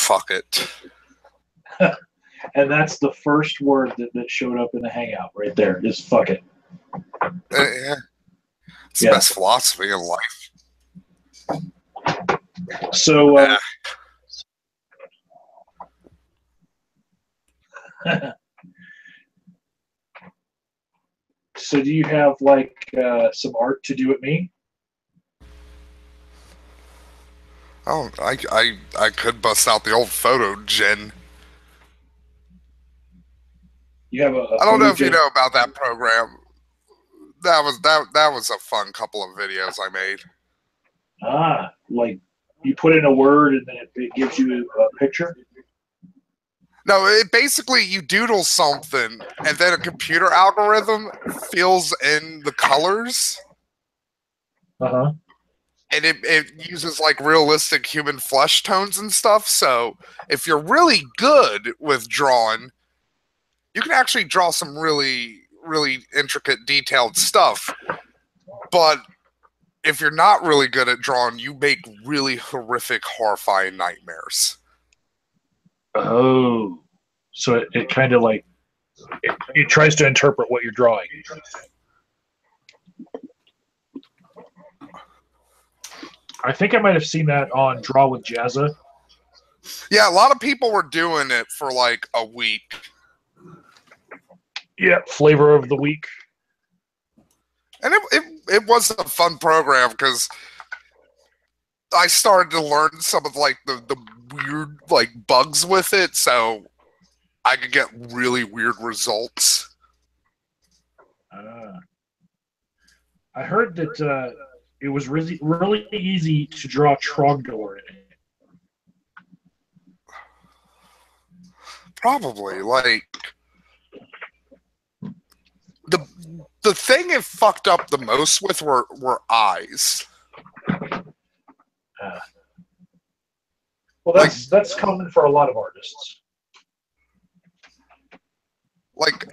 fuck it. And that's the first word that showed up in the Hangout right there is fuck it. Yeah. It's the best philosophy in life. So, so do you have like some art to do at me? Oh, I could bust out the old photo gen. You have a I don't know if you know about that program. That was a fun couple of videos I made. Like you put in a word and then it gives you a picture? No, it basically you doodle something and then a computer algorithm fills in the colors. Uh-huh. And it uses like realistic human flesh tones and stuff. So if you're really good with drawing, you can actually draw some really, really intricate, detailed stuff. But if you're not really good at drawing, you make really horrific, horrifying nightmares. Oh. So it kind of like, it tries to interpret what you're drawing. I think I might have seen that on Draw with Jazza. Yeah, a lot of people were doing it for like a week. Yeah, flavor of the week. And it was a fun program because I started to learn some of like the weird like bugs with it, so I could get really weird results. I heard that it was really easy to draw Trogdor in it. Probably like the thing it fucked up the most with were eyes. Well, that's common for a lot of artists. Like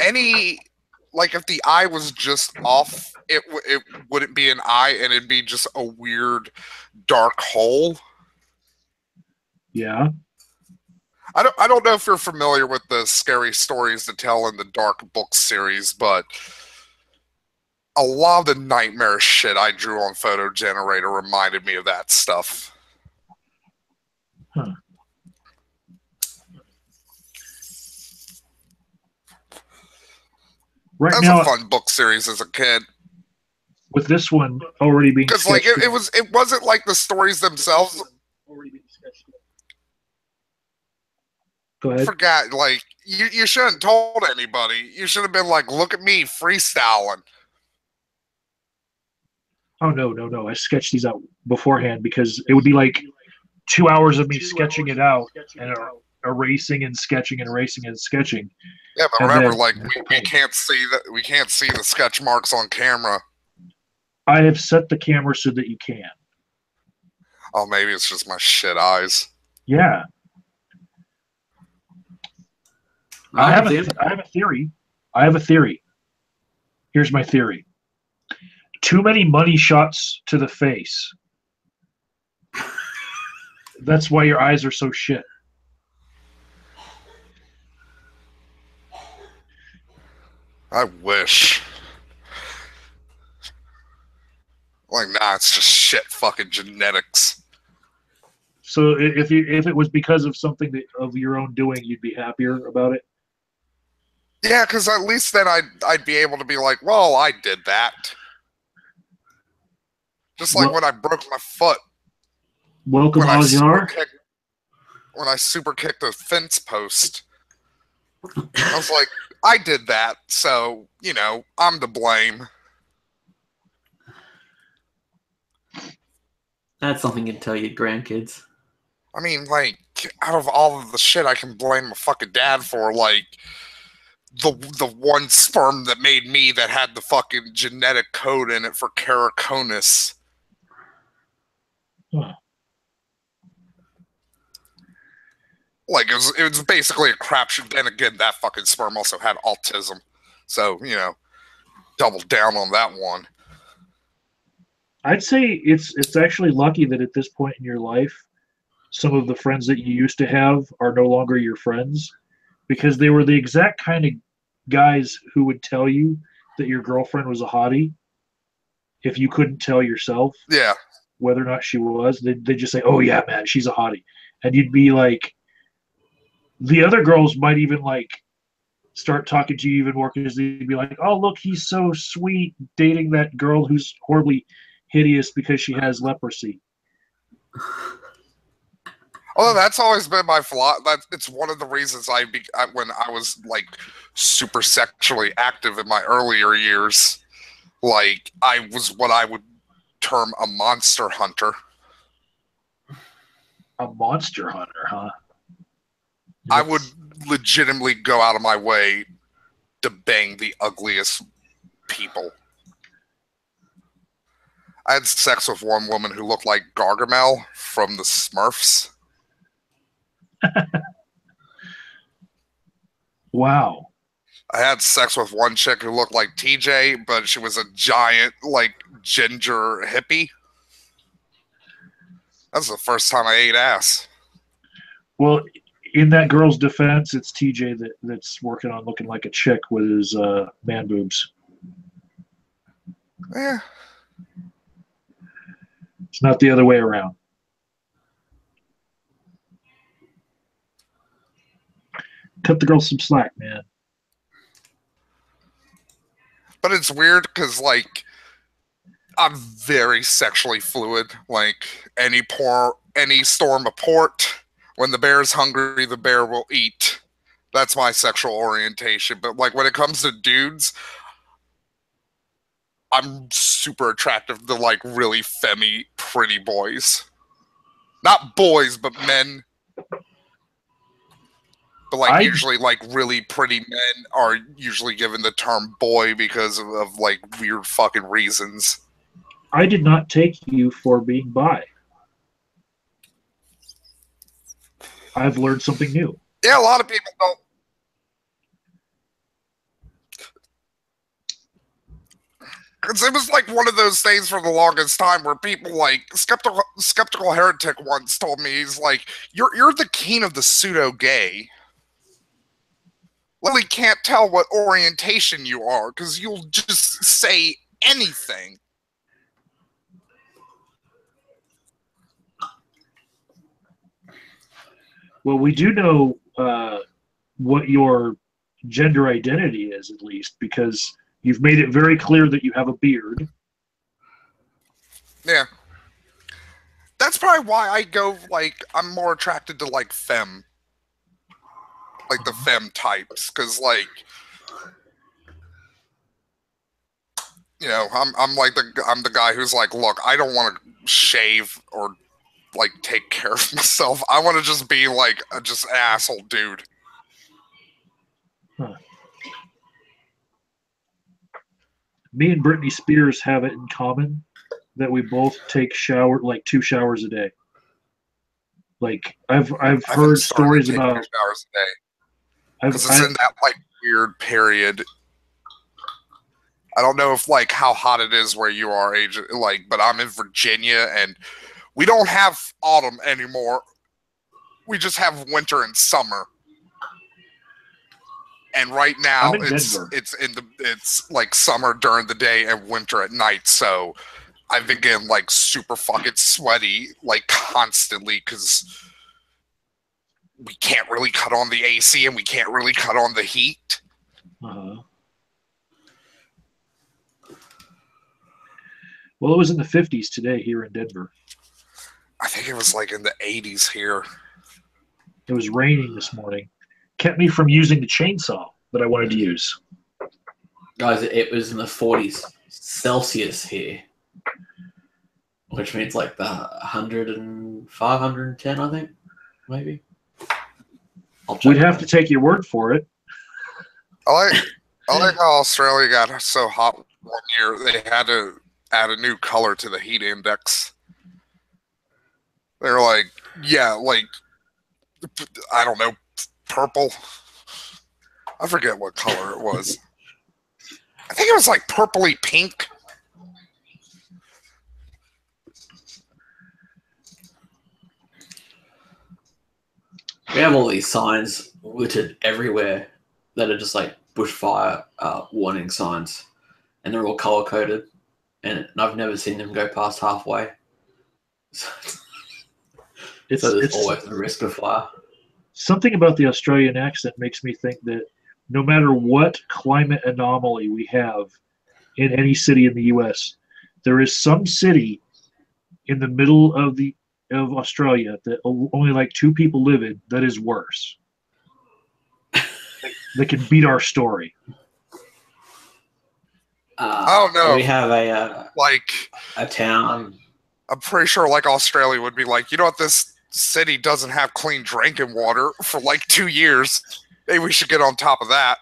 if the eye was just off, it wouldn't be an eye, and it'd be just a weird dark hole. Yeah. I don't know if you're familiar with the Scary Stories to Tell in the Dark book series, but a lot of the nightmare shit I drew on Photo Generator reminded me of that stuff. Huh. Right That was now, a fun book series as a kid. With this one already being because like it wasn't like the stories themselves. Go ahead. I forgot, like you shouldn't have told anybody. You should have been like, look at me freestyling. Oh no! I sketched these out beforehand because it would be like 2 hours of me sketching it out and erasing and sketching and erasing and sketching. Yeah, but remember, like we can't see the sketch marks on camera. I have set the camera so that you can. Oh, maybe it's just my shit eyes. Yeah. I have a theory. Here's my theory. Too many money shots to the face. That's why your eyes are so shit. I wish. Like, nah, it's just shit fucking genetics. So if it was because of something of your own doing, you'd be happier about it? Yeah, because at least then I'd be able to be like, well, I did that. Just like when I broke my foot. Welcome, Azjar. When I super kicked a fence post. I was like, I did that, so, you know, I'm to blame. That's something you can tell your grandkids. I mean, like, out of all of the shit I can blame my fucking dad for, like, the one sperm that made me that had the fucking genetic code in it for Keratoconus. Huh. Like, it was basically a crapshoot. Then again, that fucking sperm also had autism. So, you know, double down on that one. I'd say it's actually lucky that at this point in your life, some of the friends that you used to have are no longer your friends because they were the exact kind of guys who would tell you that your girlfriend was a hottie if you couldn't tell yourself Yeah. whether or not she was. They'd just say, "Oh yeah, man, she's a hottie," and you'd be like, the other girls might even like start talking to you even more because they'd be like, "Oh look, he's so sweet dating that girl who's horribly hideous because she has leprosy." Although that's always been my philosophy. It's one of the reasons when I was like super sexually active in my earlier years, like I was what I would term a monster hunter. A monster hunter, huh? I would legitimately go out of my way to bang the ugliest people. I had sex with one woman who looked like Gargamel from the Smurfs. Wow. I had sex with one chick who looked like TJ, but she was a giant, like, ginger hippie. That's the first time I ate ass. Well, in that girl's defense, it's TJ that's working on looking like a chick with his man boobs. Yeah. It's not the other way around. Cut the girl some slack, man. But it's weird because, like, I'm very sexually fluid. Like, any storm of port. When the bear's hungry, the bear will eat. That's my sexual orientation. But, like, when it comes to dudes, I'm super attractive to, like, really femmy, pretty boys. Not boys, but men. But, like, usually, like, really pretty men are usually given the term boy because of like, weird fucking reasons. I did not take you for being bi. I've learned something new. Yeah, a lot of people don't. Because it was like one of those things for the longest time where people like skeptical heretic once told me, he's like, you're the king of the pseudo gay. Literally can't tell what orientation you are because you'll just say anything. Well, we do know what your gender identity is, at least, because you've made it very clear that you have a beard. Yeah. That's probably why I go, like, I'm more attracted to, like, femme. Like, the femme types. Because, like, you know, I'm the guy who's like, look, I don't want to shave or, like, take care of myself. I want to just be, like, just an asshole dude. Huh. Me and Britney Spears have it in common that we both take 2 showers a day. Like I've heard stories about 2 showers a day because it's in that like weird period. I don't know if like how hot it is where you are, like, but I'm in Virginia and we don't have autumn anymore. We just have winter and summer. And right now it's like summer during the day and winter at night. So I've been getting like super fucking sweaty like constantly because we can't really cut on the AC and we can't really cut on the heat. Uh-huh. Well, it was in the 50s today here in Denver. I think it was like in the 80s here. It was raining this morning. Kept me from using the chainsaw that I wanted to use. Guys, it was in the 40s Celsius here, which means like the 105, 110, I think, maybe. We'd have to take your word for it. I like how Australia got so hot one year they had to add a new color to the heat index. They're like, yeah, like, I don't know, purple. I forget what color it was. I think it was like purpley pink. We have all these signs littered everywhere that are just like bushfire warning signs, and they're all color coded, and I've never seen them go past halfway. So there's always a risk of fire. Something about the Australian accent makes me think that no matter what climate anomaly we have in any city in the U.S., there is some city in the middle of Australia that only like 2 people live in that is worse. That can beat our story. I don't know. We have a town. I'm pretty sure like Australia would be like, you know what, this city doesn't have clean drinking water for like 2 years. Maybe we should get on top of that.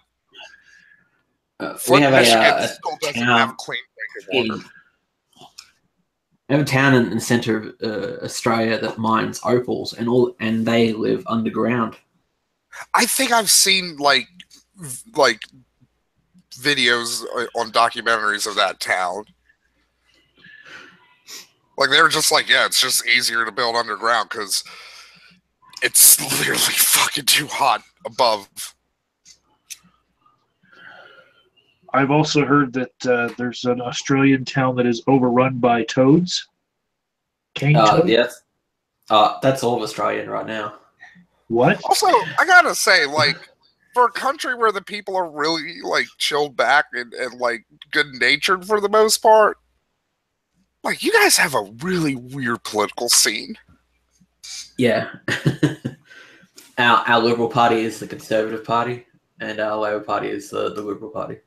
We have Michigan still doesn't have clean drinking water. We have a town in the center of Australia that mines opals, and they live underground. I think I've seen like videos on documentaries of that town. Like they were just like, yeah, it's just easier to build underground because it's literally fucking too hot above. I've also heard that there's an Australian town that is overrun by toads. Cane toads? Yes. That's all of Australian right now. What? Also, I gotta say, like, for a country where the people are really like chilled back and like good natured for the most part, like you guys have a really weird political scene. Yeah. Our Liberal Party is the Conservative Party, and our Labor Party is the Liberal Party.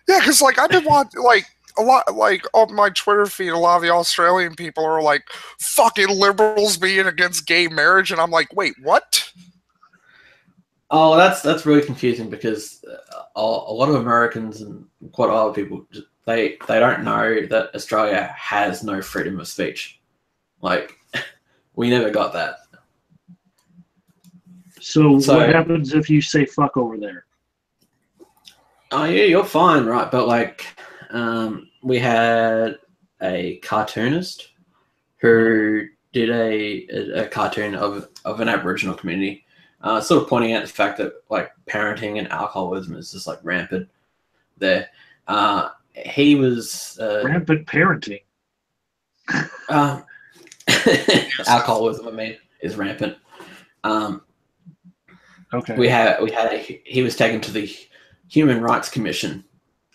Yeah, because like I've been watching like a lot, like on my Twitter feed, a lot of the Australian people are like fucking liberals being against gay marriage, and I'm like, wait, what? Oh, that's really confusing because a lot of Americans and quite a lot of people they don't know that Australia has no freedom of speech. Like we never got that. So what happens if you say fuck over there? Oh yeah, you're fine, right? But like, we had a cartoonist who did a cartoon of an Aboriginal community, sort of pointing out the fact that like parenting and alcoholism is just like rampant there. He was rampant parenting. Alcoholism, I mean, is rampant. Okay. He was taken to the Human Rights Commission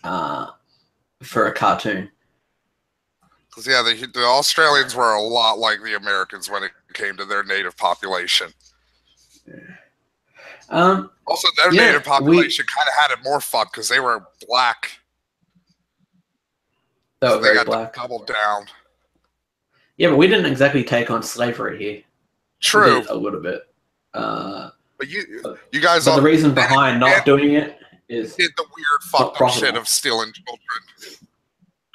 for a cartoon. Because yeah, the Australians were a lot like the Americans when it came to their native population. Also, their native population kind of had it more fucked because they were black. So they got black. Doubled down. Yeah, but we didn't exactly take on slavery here. True, a little bit. But you guys. But the reason behind not doing it is did the weird fucked up shit of stealing children.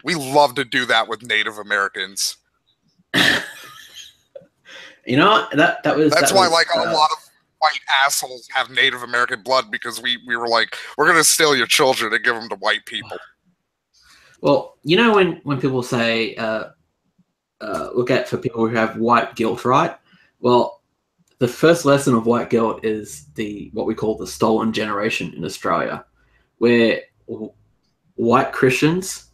We love to do that with Native Americans. You know that's why like a lot of white assholes have Native American blood because we were like, we're gonna steal your children and give them to white people. Well, you know when people say look at for people who have white guilt, right? Well, the first lesson of white guilt is what we call the stolen generation in Australia, where white Christians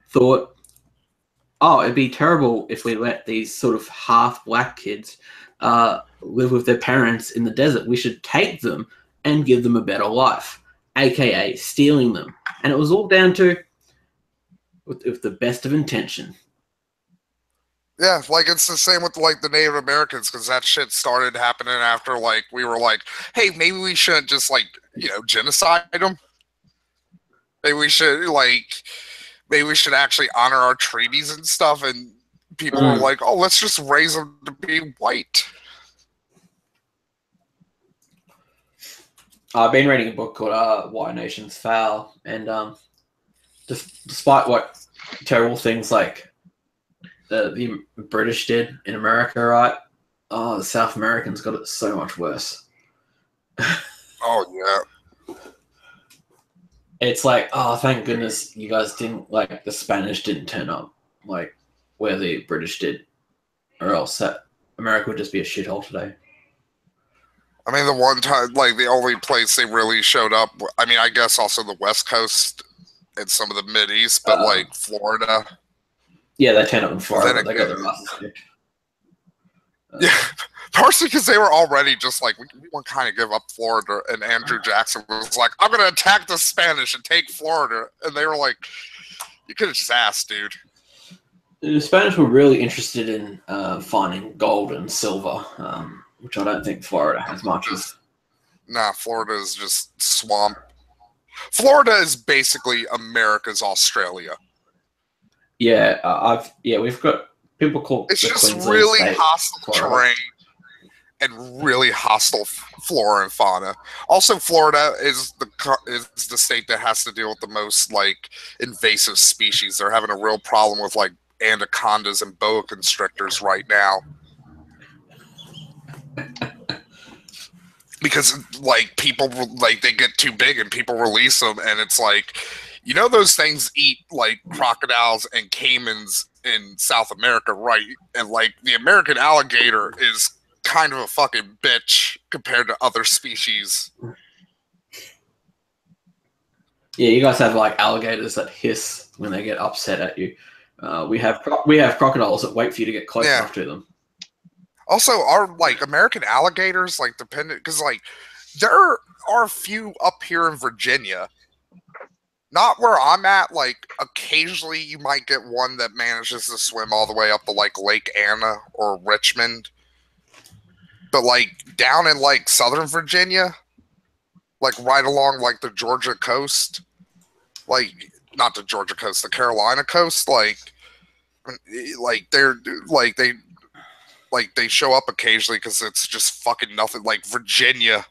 thought, oh, it'd be terrible if we let these sort of half black kids live with their parents in the desert. We should take them and give them a better life, aka stealing them. And it was all down to with the best of intention. Yeah, like it's the same with like the Native Americans because that shit started happening after like we were like, hey, maybe we shouldn't just like genocide them. Maybe we should actually honor our treaties and stuff. And people were like, oh, let's just raise them to be white. I've been reading a book called Why Nations Fail, and despite what terrible things like the British did in America, right? Oh, the South Americans got it so much worse. Oh, yeah. It's like, oh, thank goodness you guys didn't, like, the Spanish didn't turn up, like, where the British did. Or else America would just be a shithole today. I mean, the one time, like the only place they really showed up. I mean, I guess also the West Coast and some of the Mid East, but like Florida. Yeah, they turned up in Florida. They got again, their asses kicked. Yeah, partially because they were already just like, we want to kind of give up Florida, and Andrew Jackson was like, I'm going to attack the Spanish and take Florida. And they were like, you could have just asked, dude. The Spanish were really interested in finding gold and silver, which I don't think Florida has much of. Nah, Florida is just swamp. Florida is basically America's Australia. Yeah, we've got people call it's just really hostile terrain and really hostile flora and fauna. Also, Florida is the state that has to deal with the most like invasive species. They're having a real problem with like anacondas and boa constrictors right now. Because like people like they get too big and people release them, and it's like, you know, those things eat like crocodiles and caimans in South America, right? And like the American alligator is kind of a fucking bitch compared to other species. Yeah, you guys have like alligators that hiss when they get upset at you. We have crocodiles that wait for you to get close enough to them. Also, our like American alligators, like dependent, because like there are a few up here in Virginia. Not where I'm at. Like occasionally, you might get one that manages to swim all the way up to like Lake Anna or Richmond. But like down in like Southern Virginia, like right along like the Georgia coast, like not the Georgia coast, the Carolina coast, like they're like they show up occasionally because it's just fucking nothing. Like Virginia's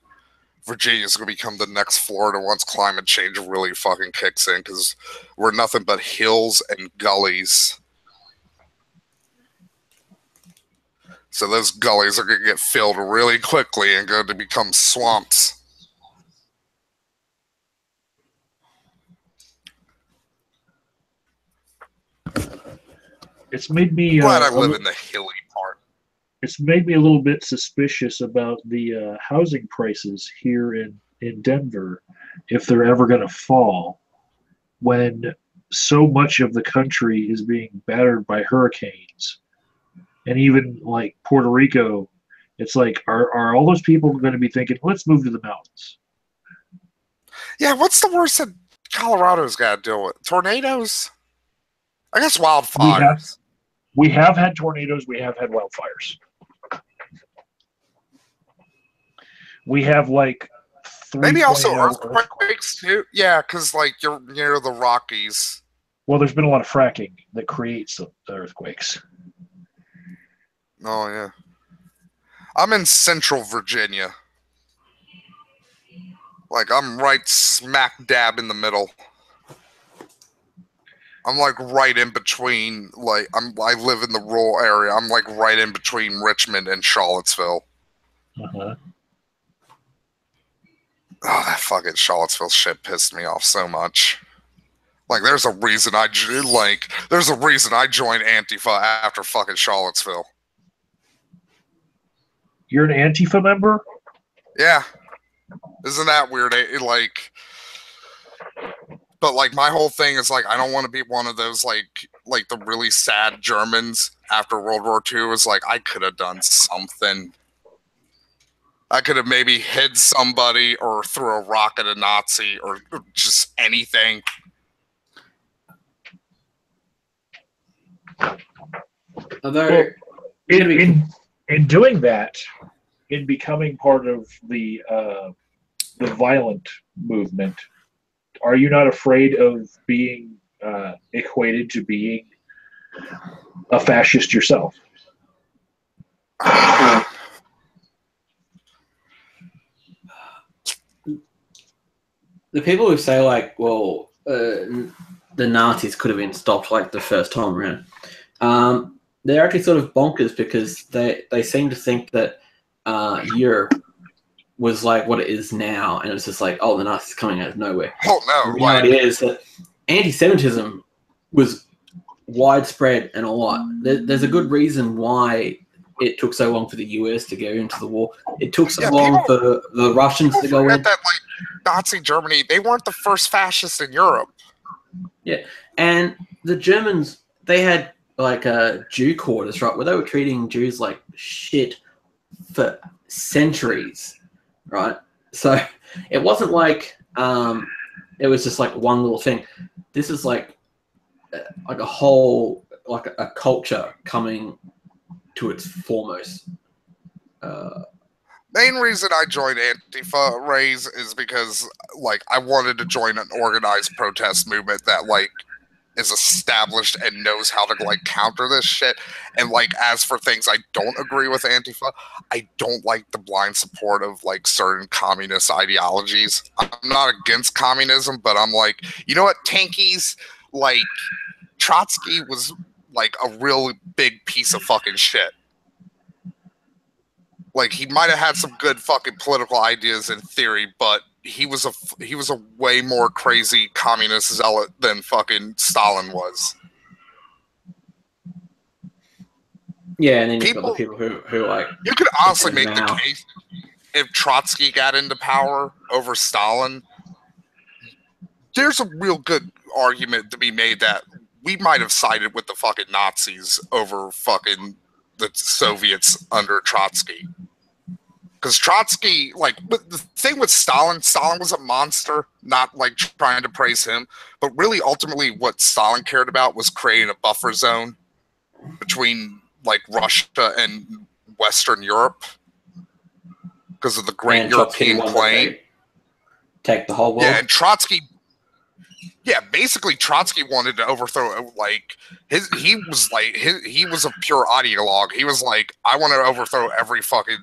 going to become the next Florida once climate change really fucking kicks in, because we're nothing but hills and gullies. So those gullies are going to get filled really quickly and going to become swamps. It's made me glad I live in the hilly part. It's made me a little bit suspicious about the housing prices here in Denver, if they're ever going to fall, when so much of the country is being battered by hurricanes. And even like Puerto Rico, it's like, are all those people going to be thinking, let's move to the mountains? Yeah, what's the worst that Colorado's got to deal with? Tornadoes? I guess wildfires. We have had tornadoes. We have had wildfires. We have like maybe also earthquakes too. Yeah, because like you're near the Rockies. Well, there's been a lot of fracking that creates the earthquakes. Oh yeah, I'm in Central Virginia. Like I'm right smack dab in the middle. I'm like right in between. Like I live in the rural area. I'm like right in between Richmond and Charlottesville. Uh-huh. Oh, that fucking Charlottesville shit pissed me off so much. Like, there's a reason I joined Antifa after fucking Charlottesville. You're an Antifa member? Yeah. Isn't that weird? But like my whole thing is like I don't want to be one of those like the really sad Germans after World War II. Was like I could have done something. I could have maybe hid somebody or threw a rock at a Nazi or just anything. Well, in doing that, in becoming part of the violent movement, are you not afraid of being equated to being a fascist yourself? The people who say like, well, the Nazis could have been stopped like the first time around, they're actually sort of bonkers, because they seem to think that Europe was like what it is now, and it's just like, oh, the Nazis coming out of nowhere. Oh no! The reality is that anti-Semitism was widespread and a lot. There's a good reason why it took so long for the US to go into the war. It took so Yeah, long for the Russians to go in. Forget that, like, Nazi Germany, they weren't the first fascists in Europe. Yeah, and the Germans, they had like Jew quarters, right, where they were treating Jews like shit for centuries, right? So it wasn't like it was just like one little thing. This is like a whole, like a culture coming to its foremost. Main reason I joined Antifa, Rays, is because, like, I wanted to join an organized protest movement that, like, is established and knows how to, like, counter this shit. And, like, as for things I don't agree with Antifa, I don't like the blind support of, like, certain communist ideologies. I'm not against communism, but I'm like, you know what, tankies, like, Trotsky was, like, a real big piece of fucking shit. Like, he might have had some good fucking political ideas in theory, but he was a way more crazy communist zealot than fucking Stalin was. Yeah, and then you've got the people who like... You could honestly make now. the case, if Trotsky got into power over Stalin, there's a real good argument to be made that we might have sided with the fucking Nazis over fucking the Soviets under Trotsky. Because Trotsky, like, but the thing with Stalin was a monster, not like trying to praise him, but really ultimately what Stalin cared about was creating a buffer zone between, like, Russia and Western Europe because of the Great European Plain. Take the whole world. Yeah, and Trotsky, basically Trotsky wanted to overthrow, like, he was a pure ideologue. He was like, I want to overthrow every fucking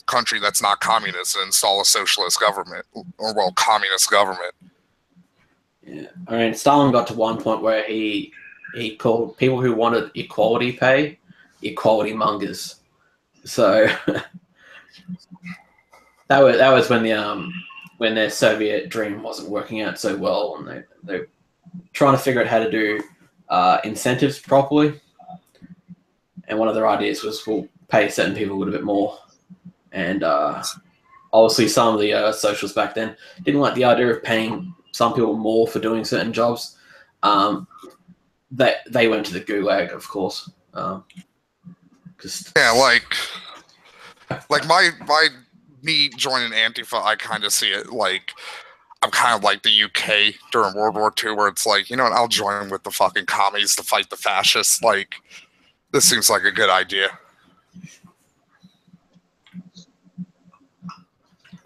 country that's not communist and install a socialist government, or, well, communist government. Yeah, I mean, Stalin got to one point where he called people who wanted equality pay equality mongers. So that was when their Soviet dream wasn't working out so well, and they're trying to figure out how to do incentives properly. And one of their ideas was, we'll pay certain people a little bit more. And obviously some of the socialists back then didn't like the idea of paying some people more for doing certain jobs. They went to the gulag, of course. Yeah, like me joining Antifa, I kind of see it like, I'm kind of like the UK during World War II, where it's like, you know what, I'll join with the fucking commies to fight the fascists. Like, this seems like a good idea.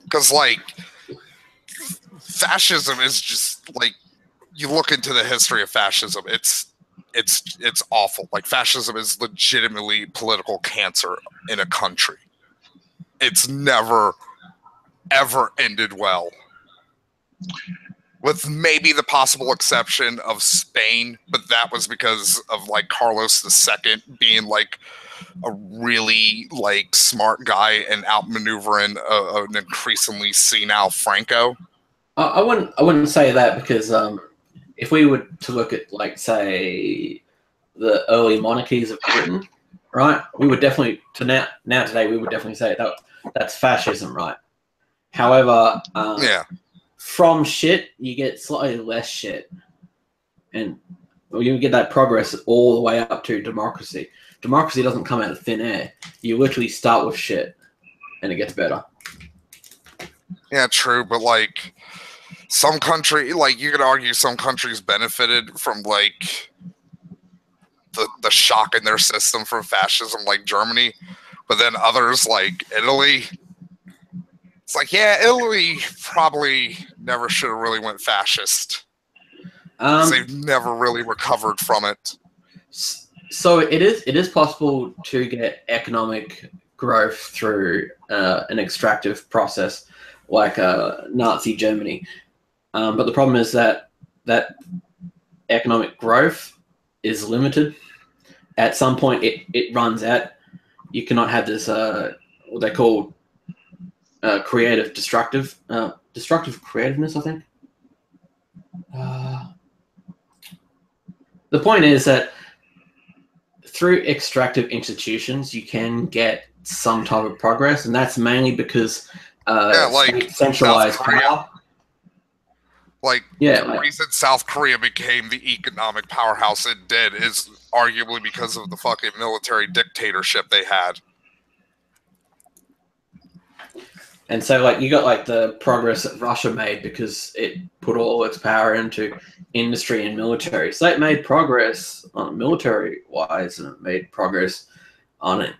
Because, like, fascism is just, like, you look into the history of fascism, it's awful. Like, fascism is legitimately political cancer in a country. It's never, ever ended well. With maybe the possible exception of Spain, but that was because of, like, Carlos II being, like, a really, like, smart guy and outmaneuvering an increasingly senile Franco. I wouldn't say that, because if we were to look at, like, say, the early monarchies of Britain, right, we would definitely today we would definitely say that's fascism, right? However, from shit you get slightly less shit, and you get that progress all the way up to democracy. Democracy doesn't come out of thin air. You literally start with shit, and it gets better. Yeah, true, but, like, some country, like, you could argue some countries benefited from, like, the shock in their system from fascism, like Germany, but then others, like Italy, it's like, yeah, Italy probably never should have really went fascist. They've never really recovered from it. So it is possible to get economic growth through an extractive process like Nazi Germany. But the problem is that economic growth is limited. At some point, it runs out. You cannot have this what they call destructive creativeness, I think. The point is that through extractive institutions, you can get some type of progress, and that's mainly because like centralized power. Like, Yeah, the reason South Korea became the economic powerhouse it did is arguably because of the fucking military dictatorship they had. And so, like, you got like the progress that Russia made because it put all its power into industry and military. So it made progress on military-wise, and it made progress on it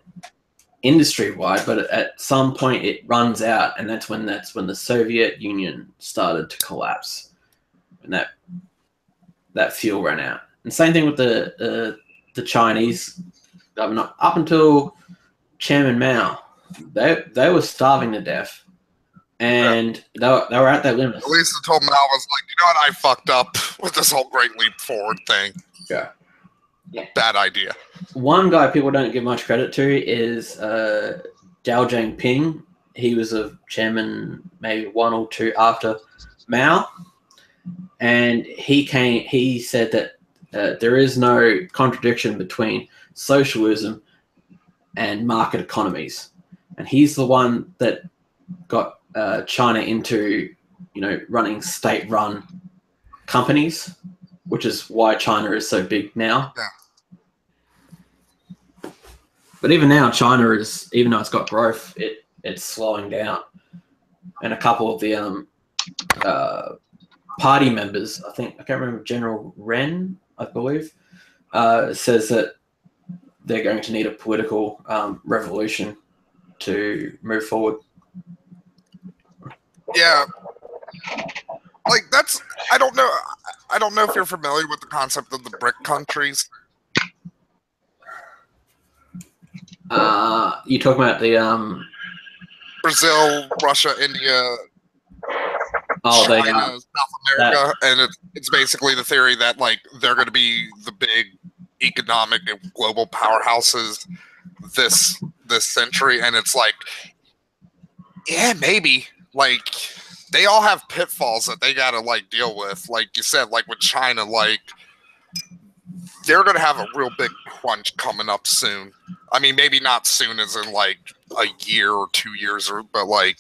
industry-wide. But at some point, it runs out, and that's when the Soviet Union started to collapse, and that fuel ran out. And same thing with the Chinese government up until Chairman Mao. They were starving to death, and they were at their limits. At least until Mao was like, you know what, I fucked up with this whole Great Leap Forward thing. Yeah. Bad idea. One guy people don't give much credit to is Deng Xiaoping. He was a chairman maybe 1 or 2 after Mao, and he said that there is no contradiction between socialism and market economies. And he's the one that got China into, running state-run companies, which is why China is so big now. Yeah. But even now, China is, even though it's got growth, it's slowing down. And a couple of the party members, I can't remember, General Ren, I believe, says that they're going to need a political revolution to move forward. Yeah. Like, that's, I don't know if you're familiar with the concept of the BRIC countries. You talking about the Brazil, Russia, India, China, South America, and it's basically the theory that, like, they're going to be the big economic and global powerhouses this century. And it's like, yeah, maybe. Like, they all have pitfalls that they got to, like, deal with. Like you said, like with China, like, they're going to have a real big crunch coming up soon. I mean, maybe not soon as in, like, a year or 2 years, but, like,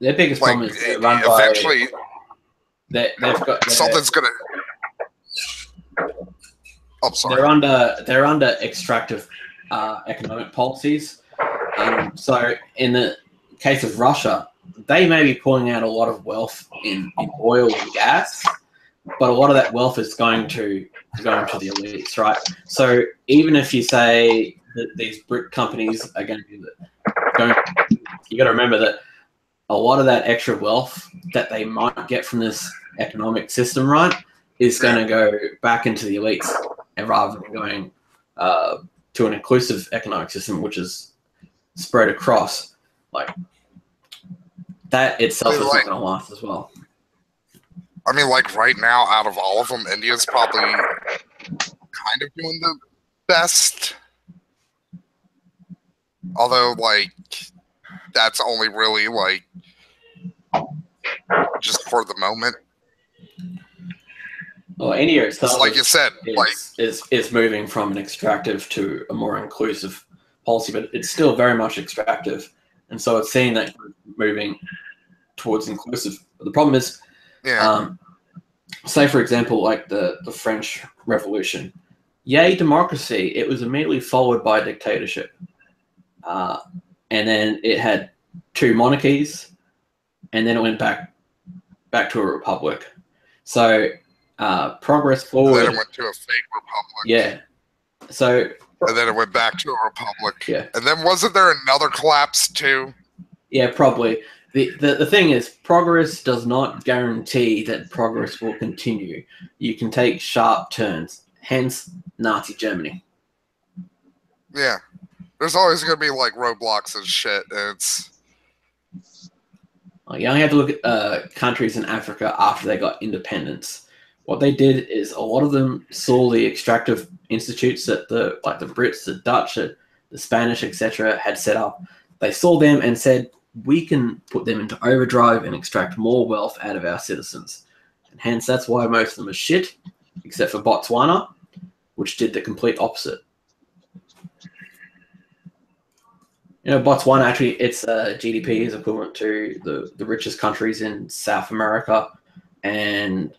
their biggest problem is eventually they've got something's going to... I'm sorry. They're under extractive economic policies. So in the case of Russia, they may be pulling out a lot of wealth in oil and gas, but a lot of that wealth is going to the elites, right? So even if you say that these BRIC companies are going to be you got to remember that a lot of that extra wealth that they might get from this economic system, right, is going to go back into the elites, and rather than going to an inclusive economic system, which is spread across, like, that itself is not going to last as well. I mean, like, right now, out of all of them, India's probably kind of doing the best. Although, like, that's only really, like, just for the moment. Well, India itself, like you said, is moving from an extractive to a more inclusive policy, but it's still very much extractive, and so it's seeing that moving towards inclusive. But the problem is, say for example, like the French Revolution, yay democracy, it was immediately followed by dictatorship, and then it had 2 monarchies, and then it went back to a republic. So progress forward. Then it went to a fake republic. Yeah. So. And then it went back to a republic. Yeah. And then wasn't there another collapse too? Yeah, probably. The thing is, progress does not guarantee that progress will continue. You can take sharp turns. Hence, Nazi Germany. Yeah. There's always going to be, like, roadblocks and shit. And it's... You only have to look at countries in Africa after they got independence. What they did is a lot of them saw the extractive institutes that the Brits, the Dutch, the Spanish, etc. had set up. They saw them and said, we can put them into overdrive and extract more wealth out of our citizens. And hence, that's why most of them are shit, except for Botswana, which did the complete opposite. You know, Botswana actually, its GDP is equivalent to the richest countries in South America and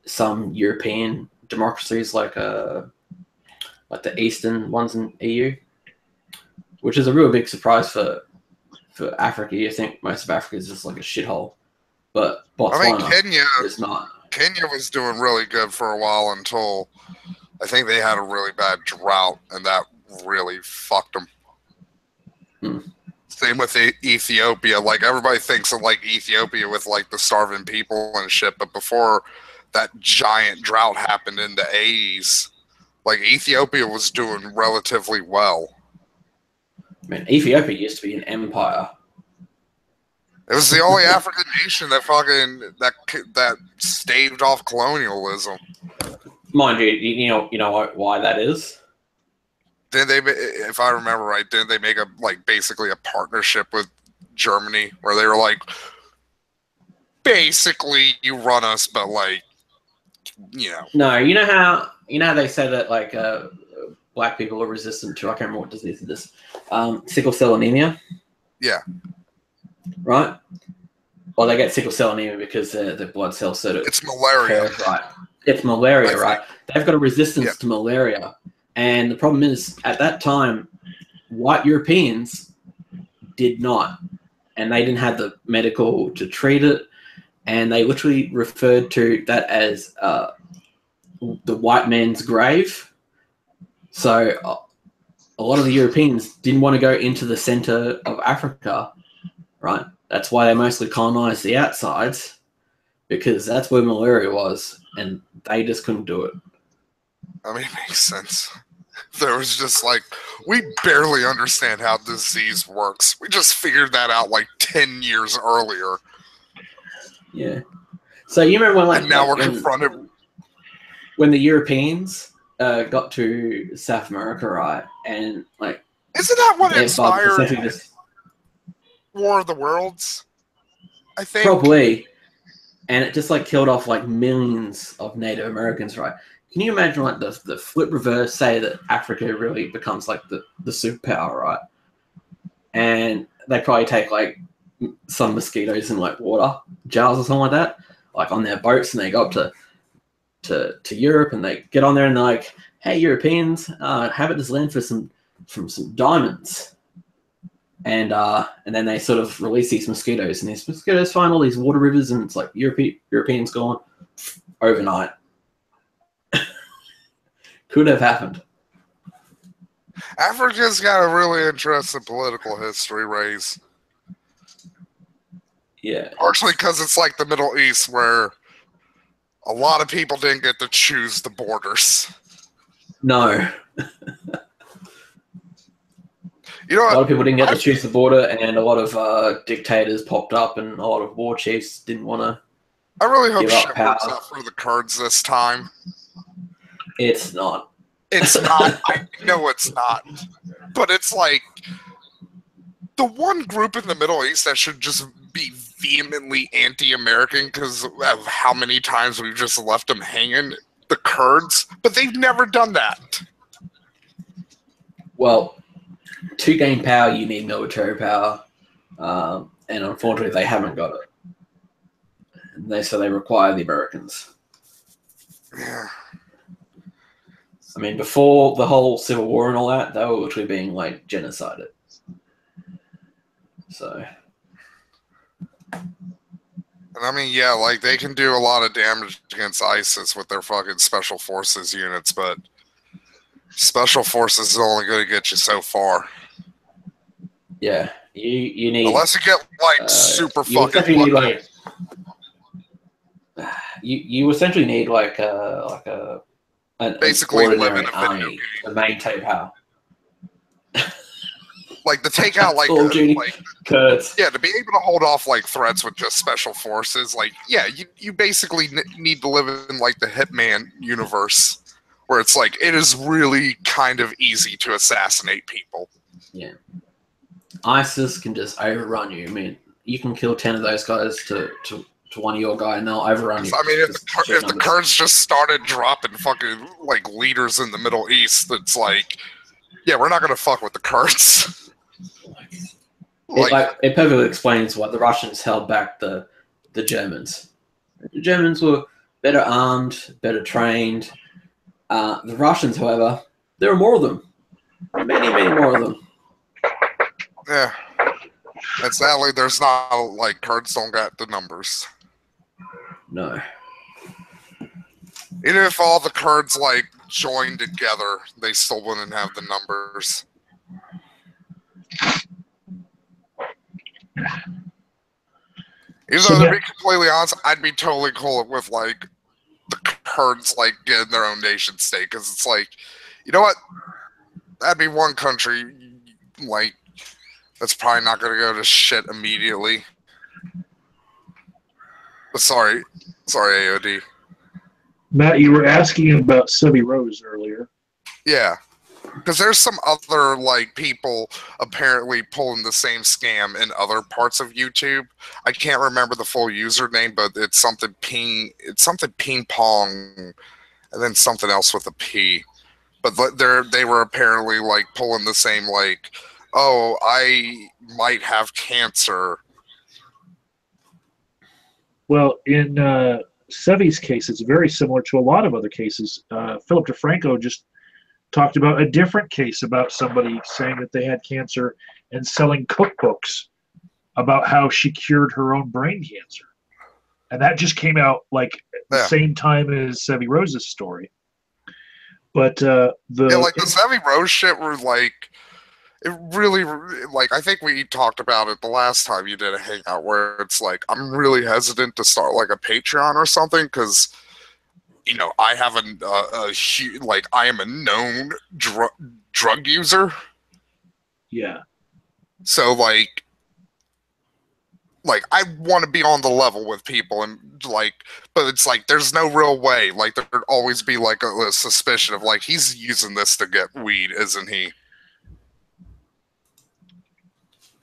some European democracies like the Eastern ones in EU, which is a real big surprise for Africa. You think most of Africa is just like a shithole, but Botswana is not. Kenya was doing really good for a while until I think they had a really bad drought, and that really fucked them. Same with Ethiopia. Like, everybody thinks of like Ethiopia with like the starving people and shit, but before that giant drought happened in the 80s, like Ethiopia was doing relatively well. I mean, Ethiopia used to be an empire. It was the only African nation that staved off colonialism. Mind you, you know why that is? Then they, if I remember right, didn't they make basically a partnership with Germany where they were like, basically you run us, but like, you know. No, you know how they say that like black people are resistant to, I can't remember what disease it is, sickle cell anemia. Yeah. Right. Well, they get sickle cell anemia because the blood cells sort of. It's malaria. Right. It's malaria, right? They've got a resistance to malaria. And the problem is, at that time, white Europeans did not. And they didn't have the medical to treat it. And they literally referred to that as the white man's grave. So a lot of the Europeans didn't want to go into the center of Africa, right? That's why they mostly colonized the outsides, because that's where malaria was. And they just couldn't do it. I mean, it makes sense. There was just like, we barely understand how disease works. We just figured that out like 10 years earlier. Yeah. So you remember when, like, and now we're confronted. When the Europeans got to South America, right? And like, isn't that what inspired War of the Worlds? I think probably. And it just like killed off like millions of Native Americans, right? Can you imagine like the flip reverse, say that Africa really becomes like the superpower, right? And they probably take like some mosquitoes in like water jars or something like that, like on their boats, and they go up to Europe and they get on there and they're like, hey, Europeans, inhabit this land for some diamonds. And then they sort of release these mosquitoes, and these mosquitoes find all these water rivers, and it's like Europeans gone overnight. Could have happened. Africa's got a really interesting political history, Rays. Yeah. Partially because it's like the Middle East, where a lot of people didn't get to choose the borders. No. You know, a lot of people didn't get to choose the border, and a lot of dictators popped up, and a lot of war chiefs didn't want to. I really hope shit works out for the Kurds this time. It's not. It's not. I know it's not. But it's like the one group in the Middle East that should just be vehemently anti-American because of how many times we've just left them hanging, the Kurds. But they've never done that. Well, to gain power, you need military power. And unfortunately, they haven't got it. So they require the Americans. Yeah. I mean, before the whole Civil War and all that, they were literally being, like, genocided. So. And I mean, yeah, like, they can do a lot of damage against ISIS with their fucking special forces units, but special forces is only going to get you so far. Yeah. You need... Unless you get, like, super fucking need, like, you essentially need, like a basically live in a video game to maintain power. Like to take out like Kurds. Yeah, to be able to hold off like threats with just special forces, like yeah, you basically need to live in like the Hitman universe, where it's like it is really kind of easy to assassinate people. Yeah, ISIS can just overrun you. I mean, you can kill 10 of those guys to to one of your guy, and they'll overrun you. I mean, if the Kurds just started dropping fucking like leaders in the Middle East, it's like, yeah, we're not gonna fuck with the Kurds. It perfectly explains why the Russians held back the Germans. The Germans were better armed, better trained. The Russians, however, there are more of them. Many, many more of them. Yeah. And sadly, there's not, like, Kurds don't got the numbers. No. Even if all the Kurds, like, joined together, they still wouldn't have the numbers. Even though, to be completely honest, I'd be totally cool with, like, the Kurds, like, getting their own nation state. Because it's like, you know what? That'd be one country, like, that's probably not going to go to shit immediately. But sorry, AOD. Matt, you were asking about Sevi Rose earlier. Yeah. Because there's some other, like, people apparently pulling the same scam in other parts of YouTube. I can't remember the full username, but it's something ping pong, and then something else with a P. But they were apparently, like, pulling the same, like, oh, I might have cancer. Well, in Sevi's case, it's very similar to a lot of other cases. Philip DeFranco just talked about a different case about somebody saying that they had cancer and selling cookbooks about how she cured her own brain cancer. And that just came out like the same time as Sevi Rose's story. But the Sevi Rose shit were like, it really, like, I think we talked about it the last time you did a hangout where it's like, I'm really hesitant to start like a Patreon or something because, you know, I have I am a known drug user. Yeah. So like I want to be on the level with people and like, but it's like, there's no real way. Like there'd always be like a suspicion of like, he's using this to get weed, isn't he?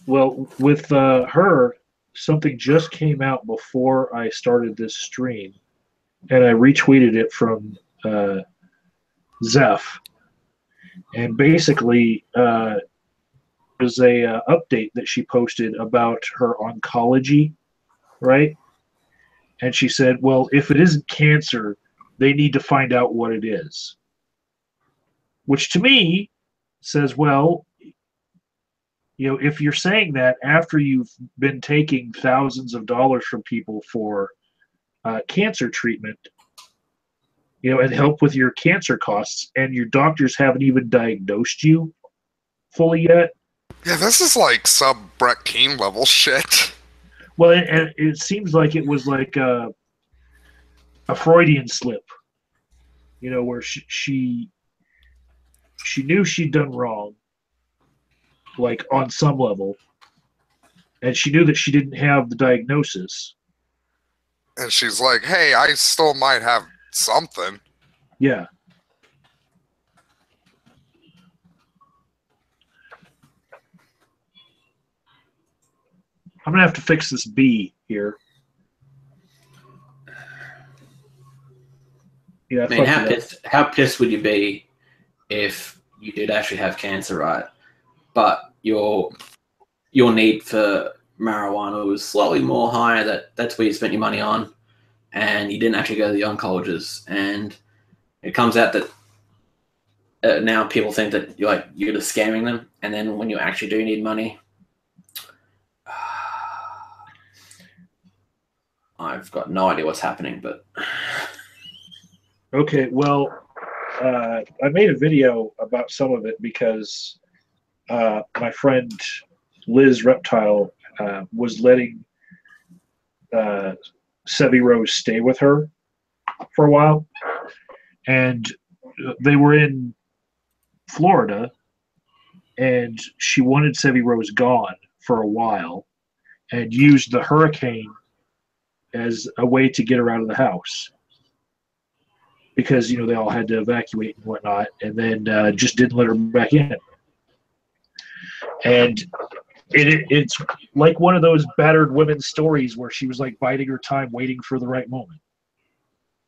Well, with her, something just came out before I started this stream, and I retweeted it from Zeph. And basically, it was a update that she posted about her oncology, right? And she said, well, if it isn't cancer, they need to find out what it is. Which to me says, well, you know, if you're saying that after you've been taking thousands of dollars from people for cancer treatment, you know, and help with your cancer costs, and your doctors haven't even diagnosed you fully yet. Yeah, this is like sub Brett Keane level shit. Well, and it seems like it was like a Freudian slip, you know, where she knew she'd done wrong, like on some level, and she knew that she didn't have the diagnosis. And she's like, hey, I still might have something. Yeah. I'm gonna have to fix this B here. Yeah, I mean, how pissed would you be if you did actually have cancer, right? But your need for marijuana was slightly more higher. That's where you spent your money on, and you didn't actually go to the oncologist. And it comes out that now people think that you're just scamming them. And then when you actually do need money, I've got no idea what's happening. But okay, well, I made a video about some of it because my friend Liz Reptile was letting Sevi Rose stay with her for a while, and they were in Florida, and she wanted Sevi Rose gone for a while and used the hurricane as a way to get her out of the house because, you know, they all had to evacuate and whatnot, and then just didn't let her back in. And It's like one of those battered women's stories where she was like biding her time, waiting for the right moment.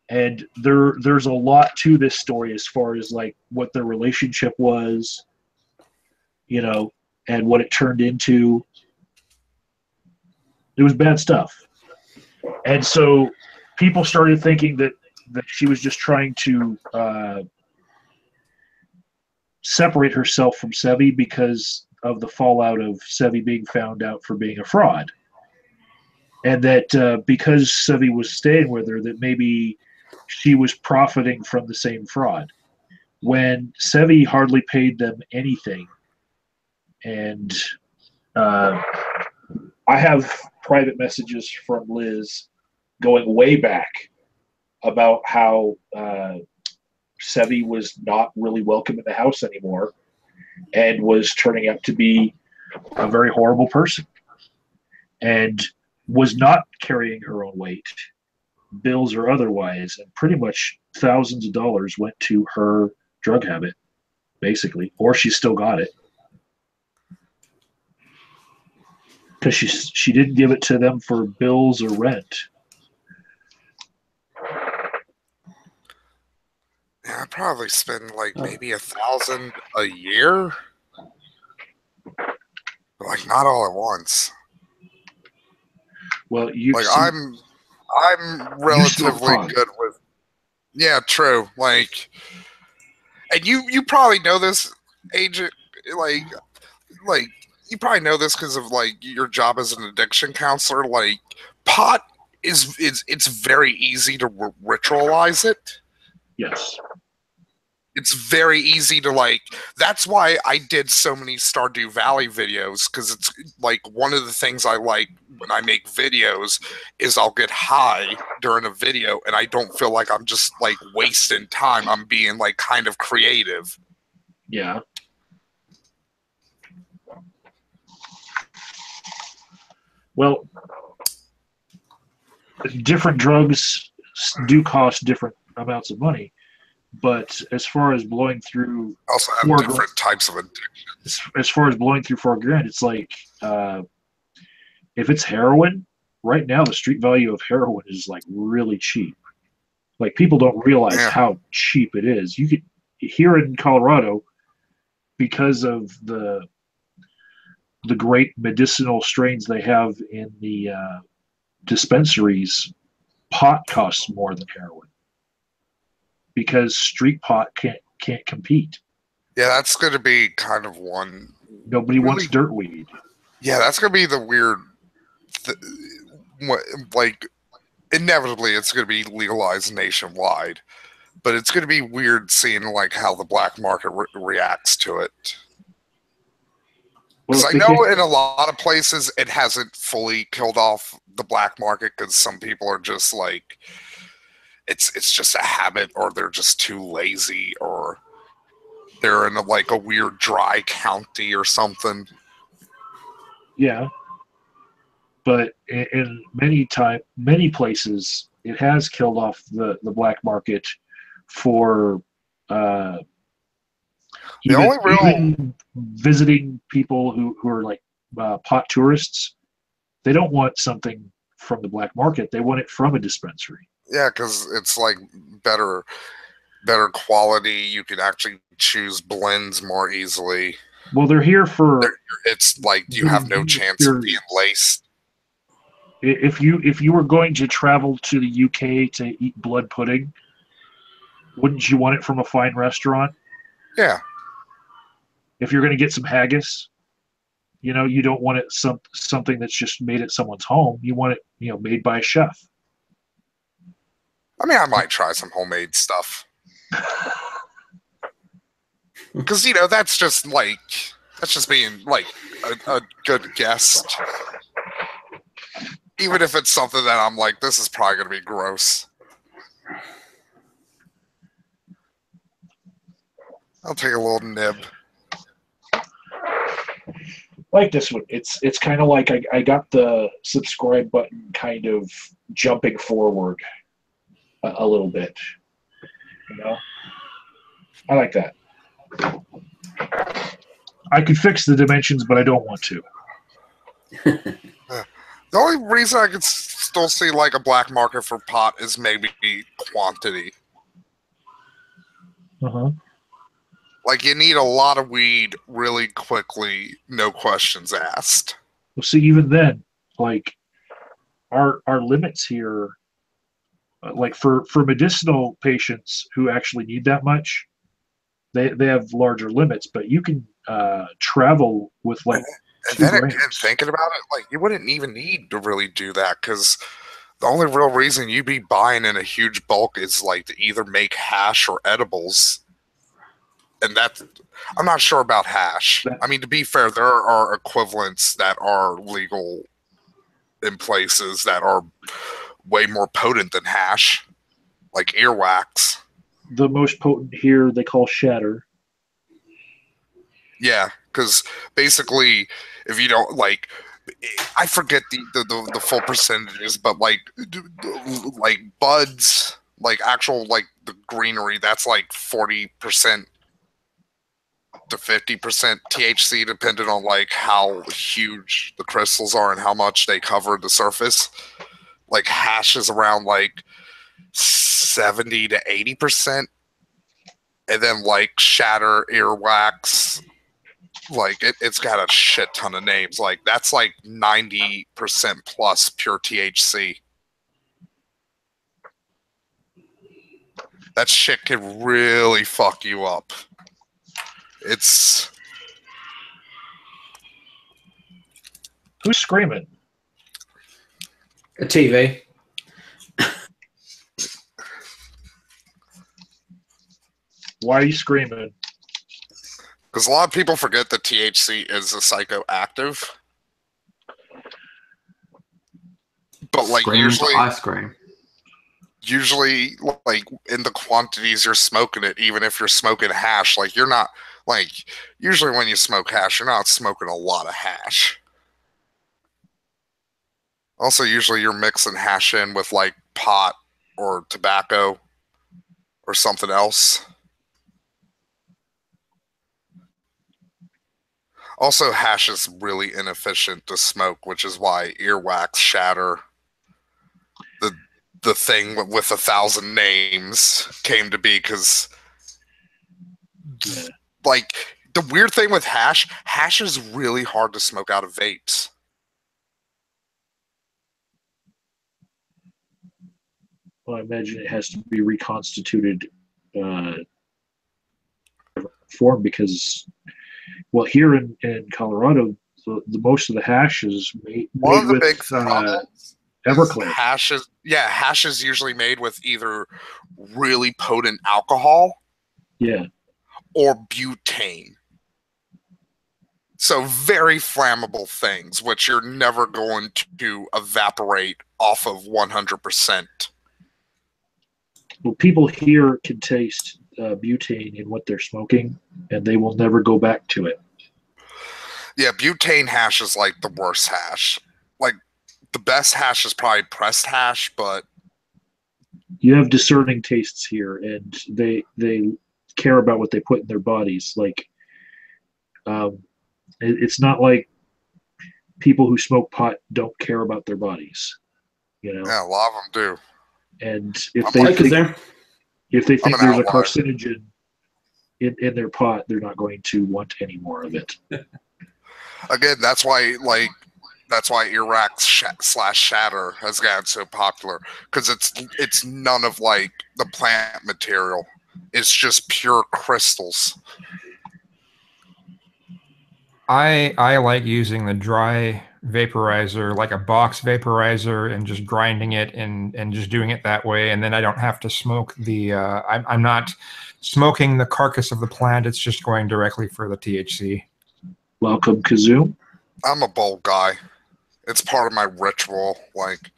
And there's a lot to this story as far as like what their relationship was, you know, and what it turned into. It was bad stuff. And so people started thinking that she was just trying to separate herself from Sevi because of the fallout of Sevi being found out for being a fraud. And that because Sevi was staying with her, that maybe she was profiting from the same fraud. When Sevi hardly paid them anything. And I have private messages from Liz going way back about how Sevi was not really welcome in the house anymore and was turning out to be a very horrible person and was not carrying her own weight, bills or otherwise, and pretty much thousands of dollars went to her drug habit, basically, or she still got it. Because she didn't give it to them for bills or rent. Yeah, I'd probably spend like maybe $1,000 a year. But like not all at once. Well, I'm relatively good with. Yeah, true. Like, and you probably know this, Agent. Like you probably know this because of like your job as an addiction counselor. Like, pot it's very easy to ritualize it. Yes. It's very easy to like. That's why I did so many Stardew Valley videos, because it's like one of the things I like when I make videos is I'll get high during a video and I don't feel like I'm just like wasting time. I'm being like kind of creative. Yeah. Well, different drugs do cost different amounts of money, but as far as blowing through, also have different types of addictions. As far as blowing through $4,000, it's like if it's heroin, right now the street value of heroin is like really cheap. Like people don't realize how cheap it is. You could here in Colorado, because of the great medicinal strains they have in the dispensaries, pot costs more than heroin because street pot can't compete. Yeah, that's going to be kind of one. Nobody wants dirt weed. Yeah, that's going to be the weird. Like, inevitably, it's going to be legalized nationwide, but it's going to be weird seeing like how the black market reacts to it. Because I know in a lot of places it hasn't fully killed off the black market because some people are just like, it's just a habit, or they're just too lazy, or they're in like a weird dry county or something. Yeah, but in many places it has killed off the black market for. Even visiting people who are like pot tourists, they don't want something from the black market. They want it from a dispensary. Yeah, because it's like better quality. You can actually choose blends more easily. Well, they're here for. It's like you have no chance of being laced. If you were going to travel to the UK to eat blood pudding, wouldn't you want it from a fine restaurant? Yeah. If you're going to get some haggis, you don't want it something that's just made at someone's home. You want it, made by a chef. I mean, I might try some homemade stuff. Because, that's just being like a good guest. Even if it's something that I'm like, this is probably going to be gross. I'll take a little nib. Like this one, it's kind of like I got the subscribe button kind of jumping forward a little bit. I like that. I could fix the dimensions, but I don't want to. The only reason I could still see like a black market for pot is maybe quantity. Uh-huh. Like you need a lot of weed really quickly, no questions asked. Well, see, even then, like our limits here, like for medicinal patients who actually need that much, they have larger limits. But you can travel with like And 2 then again, grams. thinking about it, like you wouldn't even need to really do that because the only real reason you'd be buying in a huge bulk is like to either make hash or edibles. And that's, I'm not sure about hash. I mean, to be fair, there are equivalents that are legal in places that are way more potent than hash, like earwax. The most potent here they call shatter. Yeah, because basically, if you don't like, I forget the full percentages, but like buds, like actual like the greenery, that's like 40% to 50% THC, depending on like how huge the crystals are and how much they cover the surface. Like hash is around like 70 to 80%, and then like shatter, earwax, like it's got a shit ton of names. Like that's like 90% plus pure THC. That shit can really fuck you up. It's Who's screaming? A TV. Why are you screaming? because a lot of people forget that THC is a psychoactive. But like Scream usually, ice cream. usually like in the quantities you're smoking it, even if you're smoking hash, like you're not like usually when you smoke hash, you're not smoking a lot of hash. Also, usually you're mixing hash in with like pot or tobacco or something else. Also, hash is really inefficient to smoke, which is why earwax, shatter, the thing with 1,000 names came to be, because like the weird thing with hash is really hard to smoke out of vapes. Well, I imagine it has to be reconstituted form because, well, here in Colorado, the most of the hash is made One of the with big problems Everclear. Hash is usually made with either really potent alcohol, Yeah, or butane. So very flammable things, which you're never going to evaporate off of 100%. well, people here can taste butane in what they're smoking, and they will never go back to it. Yeah, butane hash is like the worst hash. Like the best hash is probably pressed hash, but You have discerning tastes here, and they care about what they put in their bodies. Like, it's not like people who smoke pot don't care about their bodies. You know, yeah, a lot of them do. and if I'm they like- think I'm an there's a outlier. carcinogen in their pot, they're not going to want any more of it. Again, that's why earwax slash shatter has gotten so popular, because it's none of like the plant material. It's just pure crystals. I like using the dry vaporizer, like a box vaporizer, and just grinding it and just doing it that way. And then I don't have to smoke the. I'm not smoking the carcass of the plant. It's just going directly for the THC. Welcome, Kazoo. I'm a bold guy. It's part of my ritual. Like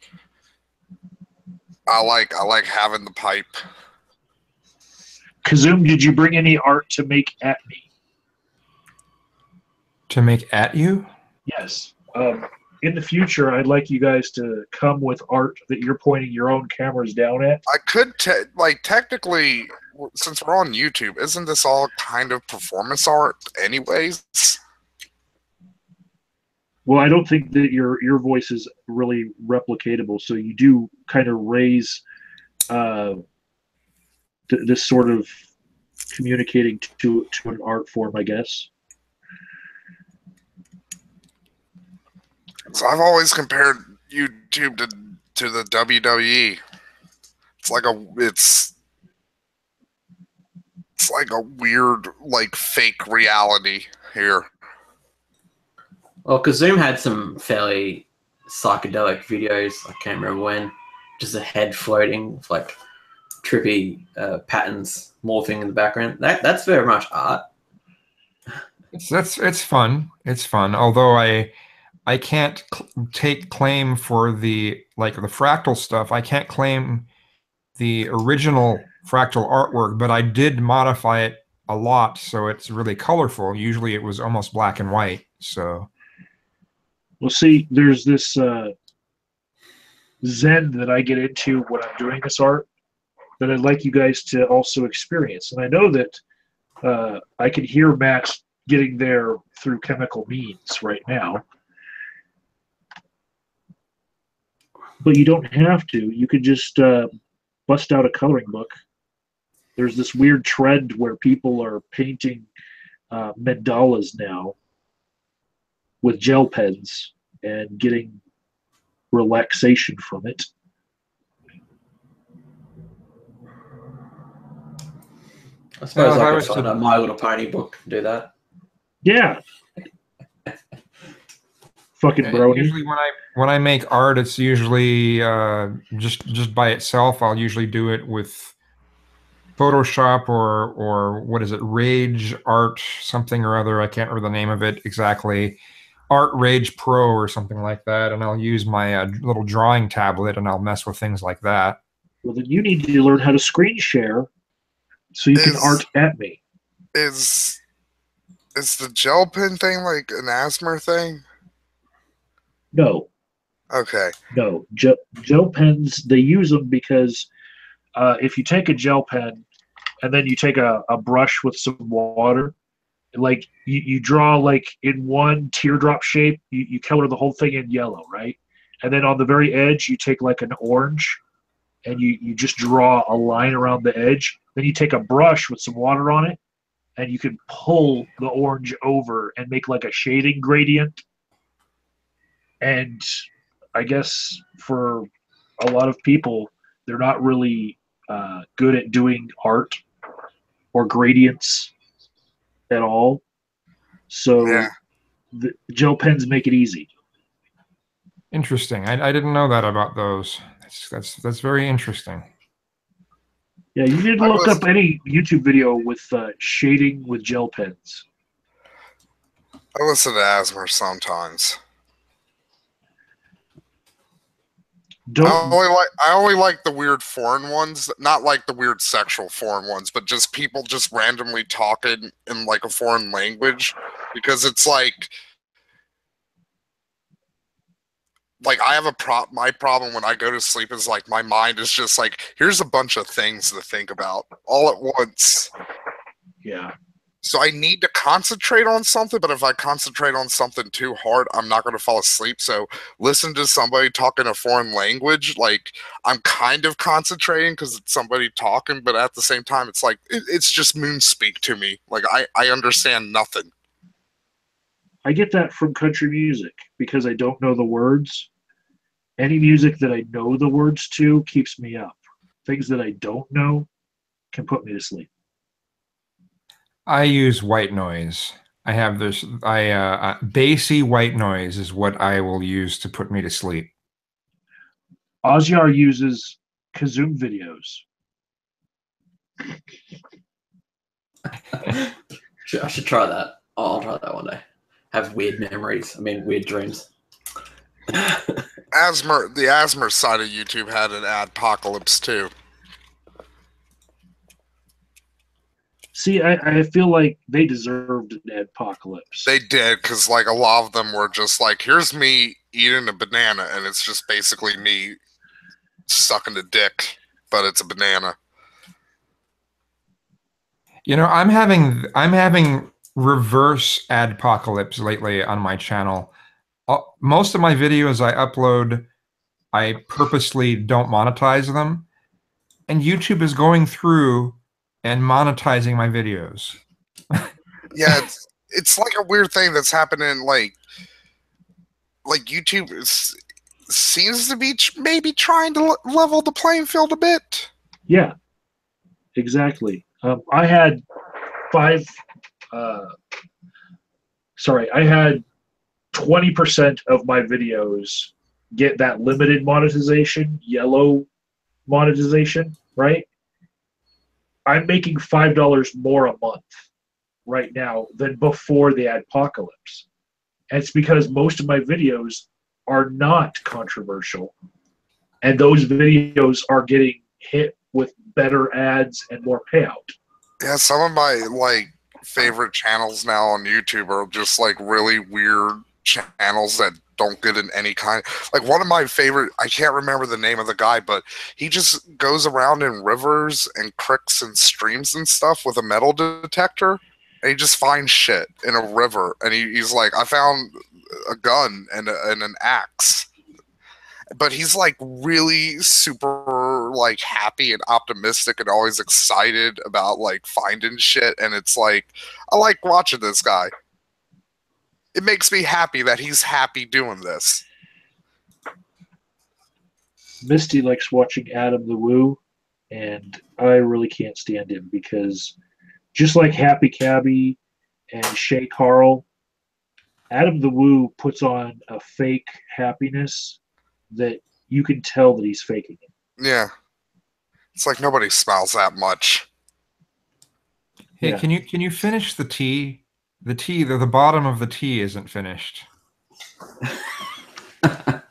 I like having the pipe. Kazoom, did you bring any art to make at me? To make at you? Yes. In the future, I'd like you guys to come with art that you're pointing your own cameras down at. I could technically, since we're on YouTube, isn't this all kind of performance art anyways? Well, I don't think that your voice is really replicatable. So you do kind of raise uh, this sort of communicating to an art form, I guess. So I've always compared YouTube to the WWE. It's like it's like a weird, like, fake reality here. Well, Kazum had some fairly psychedelic videos. I can't remember when. Just a head floating with like trippy patterns morphing in the background. That's very much art. It's fun. It's fun. Although I can't take claim for the fractal stuff. I can't claim the original fractal artwork, but I did modify it a lot so it's really colorful. Usually it was almost black and white. So, well, see, there's this zen that I get into when I'm doing this art that I'd like you guys to also experience. And I know that I can hear Max getting there through chemical means right now. But you don't have to. You could just bust out a coloring book. There's this weird trend where people are painting mandalas now with gel pens and getting relaxation from it. I suppose I could find a My Little Pony book and do that. Yeah. Fucking brony. Usually when I make art, it's usually just by itself. I'll usually do it with Photoshop or what is it, Rage Art something or other. I can't remember the name of it exactly. Art Rage Pro or something like that, and I'll use my little drawing tablet and I'll mess with things like that. Well, then you need to learn how to screen share so you can art at me. Is the gel pen thing like an ASMR thing? No. Okay. No. Gel pens, they use them because if you take a gel pen and then you take a brush with some water, like you draw like in one teardrop shape, you color the whole thing in yellow, right? And then on the very edge, you take like an orange and you just draw a line around the edge. Then you take a brush with some water on it and you can pull the orange over and make like a shading gradient. And I guess for a lot of people, they're not really good at doing art or gradients at all. So yeah. The gel pens make it easy. Interesting. I didn't know that about those. That's very interesting. Yeah, you need to look up any YouTube video with shading with gel pens. I listen to ASMR sometimes. I only like the weird foreign ones, not like the weird sexual foreign ones, but just people just randomly talking in like a foreign language, because it's like I have my problem when I go to sleep is like my mind is just like, here's a bunch of things to think about all at once. Yeah. So I need to concentrate on something, but if I concentrate on something too hard, I'm not going to fall asleep. So listen to somebody talking a foreign language, like I'm kind of concentrating because it's somebody talking, but at the same time, it's like, it's just moon speak to me. Like I understand nothing. I get that from country music because I don't know the words. Any music that I know the words to keeps me up. Things that I don't know can put me to sleep. I use white noise. I have this. Bassy white noise is what I will use to put me to sleep. Ozyar uses Kazum videos. I should try that. I'll try that one day. Have weird memories. I mean, weird dreams. The ASMR side of YouTube had an adpocalypse too. See, I feel like they deserved an adpocalypse. They did, because like a lot of them were just like, here's me eating a banana, and it's just basically me sucking a dick, but it's a banana. You know, I'm having reverse adpocalypse lately on my channel. most of my videos I upload, I purposely don't monetize them, and YouTube is going through and monetizing my videos. Yeah, it's like a weird thing that's happening. Like YouTube seems to be maybe trying to level the playing field a bit. Yeah, exactly. I had I had 20% of my videos get that limited monetization, yellow monetization, right? I'm making $5 more a month right now than before the adpocalypse. And it's because most of my videos are not controversial. And those videos are getting hit with better ads and more payout. Yeah, some of my favorite channels now on YouTube are just really weird channels that don't get in any kind. Like one of my favorite, I can't remember the name of the guy, but he just goes around in rivers and creeks and streams and stuff with a metal detector, and he just finds shit in a river, and he's like, I found a gun and an axe. But he's really super happy and optimistic and always excited about finding shit, and it's I like watching this guy. It makes me happy that he's happy doing this. Misty likes watching Adam the Woo, and I really can't stand him because just like Happy Cabby and Shay Carl, Adam the Woo puts on a fake happiness that you can tell that he's faking it. Yeah. It's like nobody smiles that much. Hey, Yeah. can you finish the tea? The tea, the bottom of the tea isn't finished. That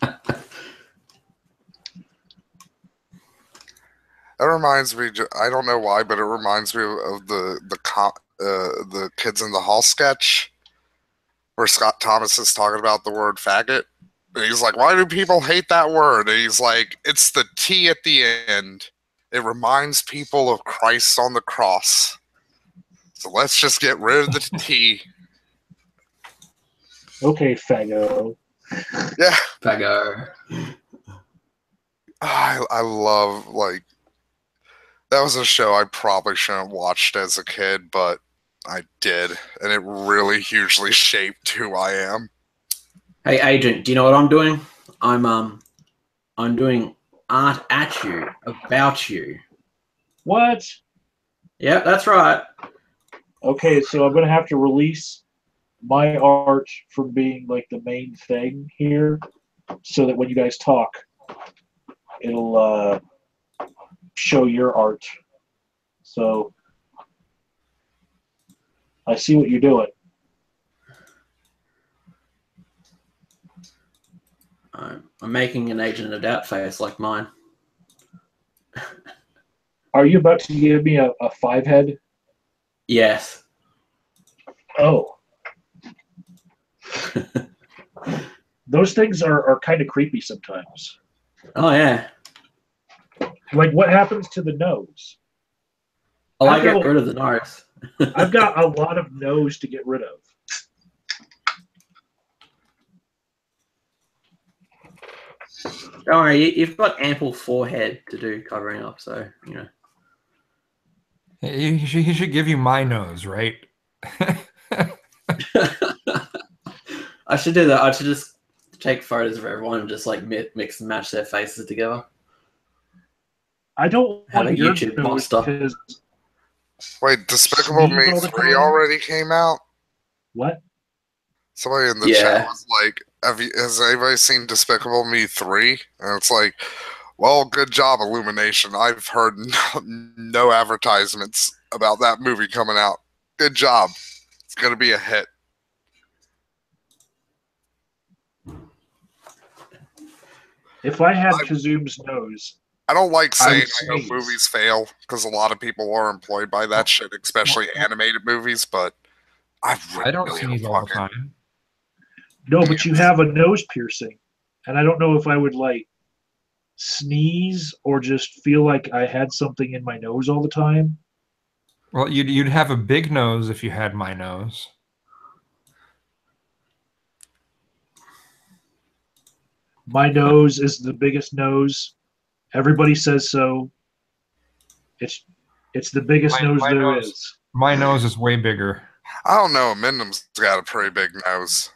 reminds me. I don't know why, but it reminds me of the Kids in the Hall sketch where Scott Thomas is talking about the word faggot. And he's like, why do people hate that word? And he's like, it's the T at the end. It reminds people of Christ on the cross. So let's just get rid of the T. Okay, faggo. Yeah. Faggo. I love, that was a show I probably shouldn't have watched as a kid, but I did. And it really hugely shaped who I am. Hey, Agent, do you know what I'm doing? I'm doing art at you, about you. What? Yeah, that's right. Okay, so I'm going to have to release my art from being the main thing here so that when you guys talk, it'll show your art. So I see what you're doing. I'm making an Agent of Doubt face like mine. Are you about to give me a 5-head? Yes. Oh. Those things are kind of creepy sometimes. Oh, yeah. What happens to the nose? Oh, I get rid of the nose. I've got a lot of nose to get rid of. Don't worry, you've got ample forehead to do covering up, so, you know. He should give you my nose, right? I should do that. I should just take photos of everyone and just mix and match their faces together. I don't Have want a your YouTube nose monster. because Wait, Despicable Sneeze Me all the 3 time? already came out? what? Somebody in the chat was like, has anybody seen Despicable Me 3? And it's like, well, good job, Illumination. I've heard no advertisements about that movie coming out. Good job. It's going to be a hit. If I had Kazoom's nose, I don't like I saying would I hope sneeze. movies fail because a lot of people are employed by that shit, especially animated movies, but I don't really sneeze all the fucking- time. no, but you have a nose piercing, and I don't know if I would sneeze or just feel like I had something in my nose all the time. Well, you'd have a big nose if you had my nose. My nose is the biggest nose. Everybody says so. It's the biggest nose my there nose- is. My nose is way bigger. I don't know. Mindham's got a pretty big nose.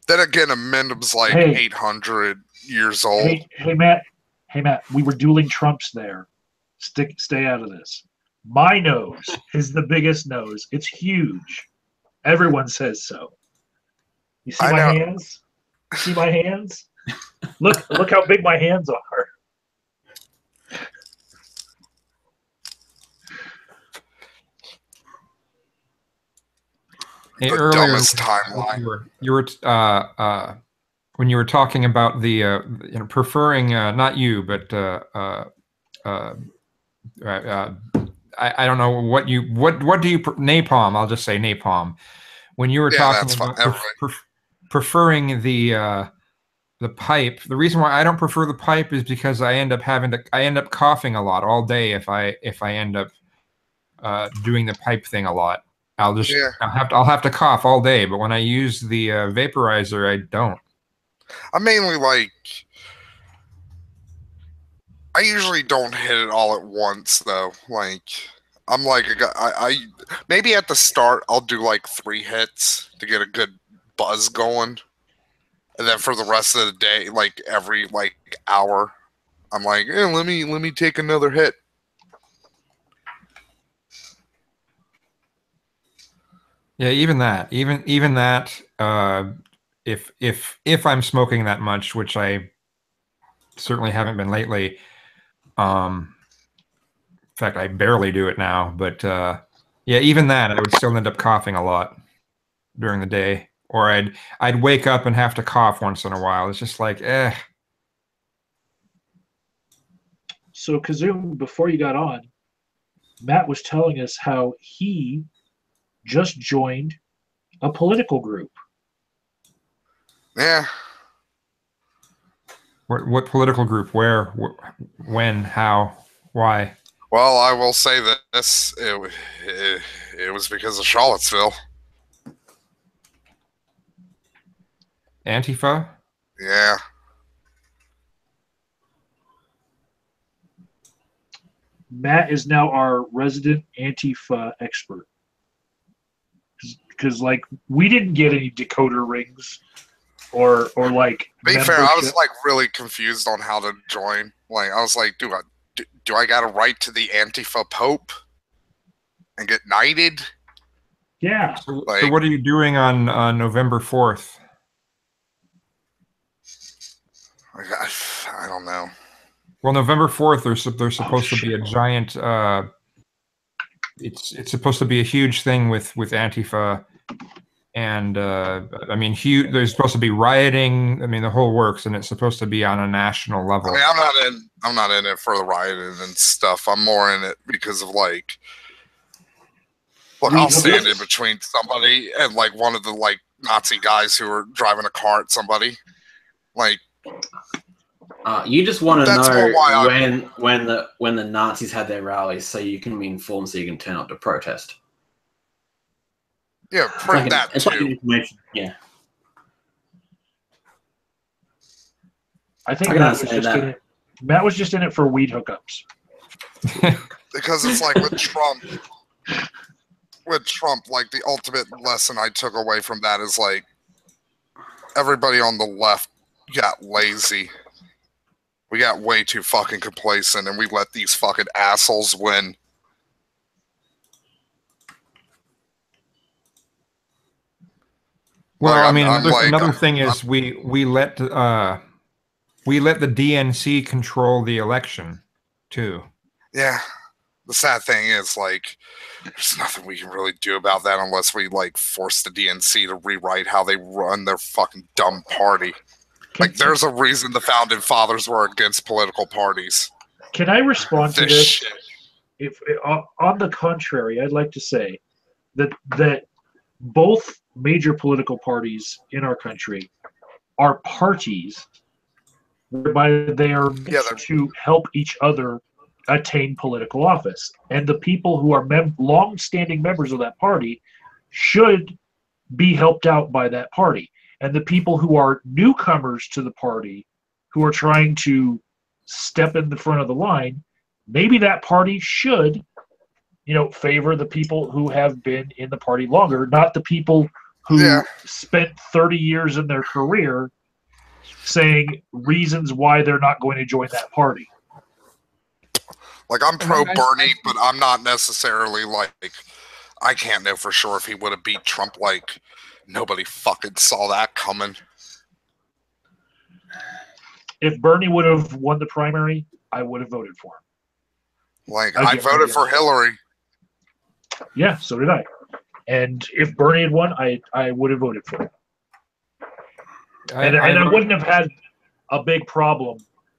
Then again, a Mindham's like Hey. 800 years old. Hey, Matt. Hey, Matt. We were dueling Trumps there. Stay out of this. My nose is the biggest nose. It's huge. Everyone says so. You see I my know. hands? See my hands? Look how big my hands are. Hey, The earlier, dumbest when timeline. when you were talking about the preferring not you but I don't know what do you napalm? I'll just say napalm. When you were Yeah, talking that's fine. about preferring the pipe, the reason why I don't prefer the pipe is because I end up coughing a lot all day if I end up doing the pipe thing a lot. I'll have to cough all day, but when I use the vaporizer, I don't. I mainly like. I usually don't hit it all at once though. Like I'm like a guy. I maybe at the start I'll do like 3 hits to get a good buzz going, and then for the rest of the day, like every like hour, I'm like, let me take another hit. Yeah, even that, if I'm smoking that much, which I certainly haven't been lately. In fact, I barely do it now. But yeah, even that, I would still end up coughing a lot during the day, or I'd wake up and have to cough once in a while. It's just like, eh. So, Kazoom, before you got on, Matt was telling us how he just joined a political group. Yeah. What political group? Where? When? How? Why? Well, I will say this: it was because of Charlottesville. Antifa? Yeah. Matt is now our resident Antifa expert. Because, like, we didn't get any decoder rings or like. To be fair, I was membership. like really confused on how to join. Like, I was like, do I got to write to the Antifa Pope and get knighted? Yeah. So Like- what are you doing on November 4th? Like, I don't know. Well, November 4th, there's supposed to be a giant. It's supposed to be a huge thing with Antifa, and I mean, huge. There's supposed to be rioting. I mean, the whole works, and it's supposed to be on a national level. I mean, I'm not in it for the rioting and stuff. I'm more in it because of like, look, I'll stand in between somebody and like one of the like Nazi guys who are driving a car at somebody. Like, you just want to That's know more why when the Nazis had their rallies, so you can be informed, so you can turn up to protest. yeah, print that It's like too. an information. Yeah, I think I Matt gotta was, say just that. in it. Matt was just in it for weed hookups. Because it's like with Trump, like the ultimate lesson I took away from that is like everybody on the left got lazy. We got way too fucking complacent and we let these fucking assholes win. Well, Like, I mean, I'm like- another thing is we let the DNC control the election too. Yeah. The sad thing is, like, there's nothing we can really do about that unless we, like, force the DNC to rewrite how they run their fucking dumb party. Like, there's a reason the founding fathers were against political parties. Can I respond to This this? shit. If on the contrary, I'd like to say that both major political parties in our country are parties whereby they are meant Yeah, they're- to help each other attain political office, and the people who are long-standing members of that party should be helped out by that party, and the people who are newcomers to the party who are trying to step in the front of the line, maybe that party should, favor the people who have been in the party longer, not the people who spent 30 years in their career saying reasons why they're not going to join that party. Like, I'm pro Bernie, but I'm not necessarily like, I can't know for sure if he would have beat Trump. Like, nobody fucking saw that coming. If Bernie would have won the primary, I would have voted for him. Like, I voted for Hillary. Yeah, so did I. And if Bernie had won, I would have voted for him. And I wouldn't have had a big problem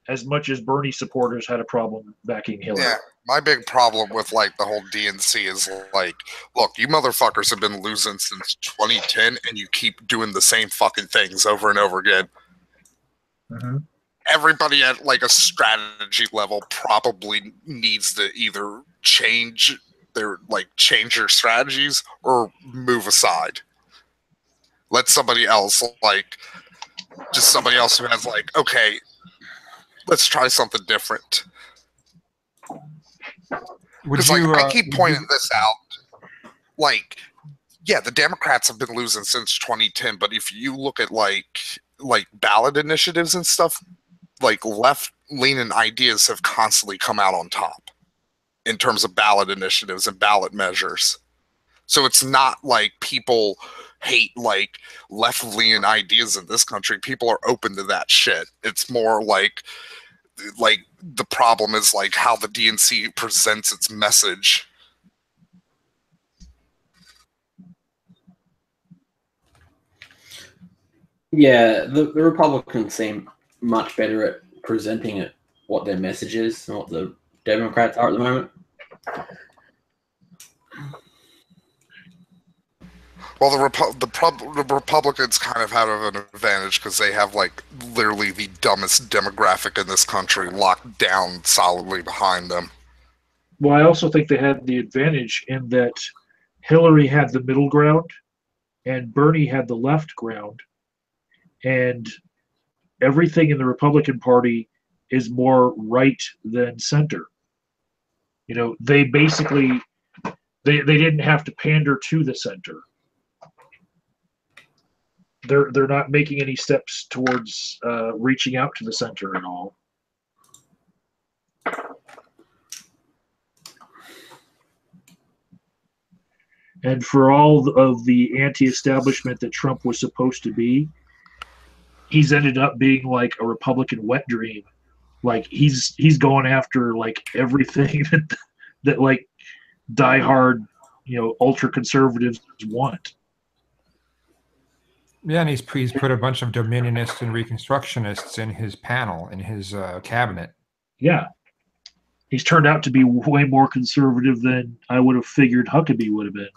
as much as Bernie supporters had a problem backing Hillary. Yeah, my big problem with like the whole DNC is like, look, you motherfuckers have been losing since 2010, and you keep doing the same fucking things over and over again. Mm-hmm. Everybody at like a strategy level probably needs to either change their strategies or move aside. Let somebody else, like, just somebody else who has like, okay, let's try something different. Because I keep pointing this out. Like, yeah, the Democrats have been losing since 2010, but if you look at like ballot initiatives and stuff, like left-leaning ideas have constantly come out on top in terms of ballot initiatives and ballot measures. So it's not like people hate like left-leaning ideas in this country. People are open to that shit. It's more like the problem is like how the DNC presents its message. Yeah, the Republicans seem much better at presenting it, what their message is, than what the Democrats are at the moment. Well, the Republicans kind of have an advantage because they have like literally the dumbest demographic in this country locked down solidly behind them. Well, I also think they had the advantage in that Hillary had the middle ground and Bernie had the left ground, and everything in the Republican Party is more right than center. They basically they didn't have to pander to the center. They're not making any steps towards reaching out to the center at all. And for all of the anti-establishment that Trump was supposed to be, he's ended up being like a Republican wet dream. Like he's going after like everything that like diehard, ultra conservatives want. Yeah, and he's put a bunch of Dominionists and Reconstructionists in his panel, in his cabinet. Yeah. He's turned out to be way more conservative than I would have figured Huckabee would have been.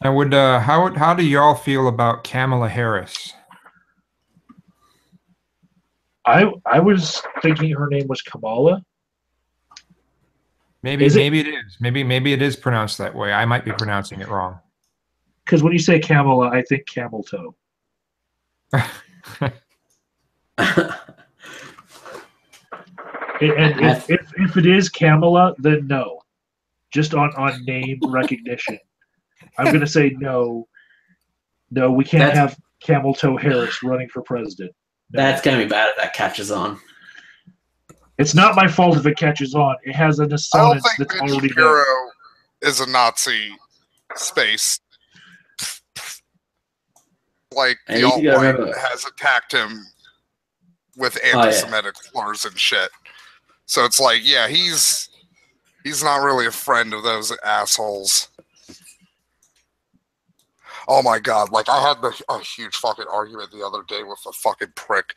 Now, how do y'all feel about Kamala Harris? I was thinking her name was Kamala. Maybe it is. Maybe it is pronounced that way. I might be pronouncing it wrong. Because when you say Kamala, I think camel toe. And if it is Kamala, then no. Just on name recognition. I'm going to say no. No, we can't have Camel Toe Harris running for president. No. That's going to be bad if that catches on. It's not my fault if it catches on. It has an assonance that's already there. Shapiro is a Nazi space. Like, the alt-right has attacked him with anti-Semitic slurs and shit. So it's like, yeah, he's not really a friend of those assholes. Oh my god, like I had a huge fucking argument the other day with a fucking prick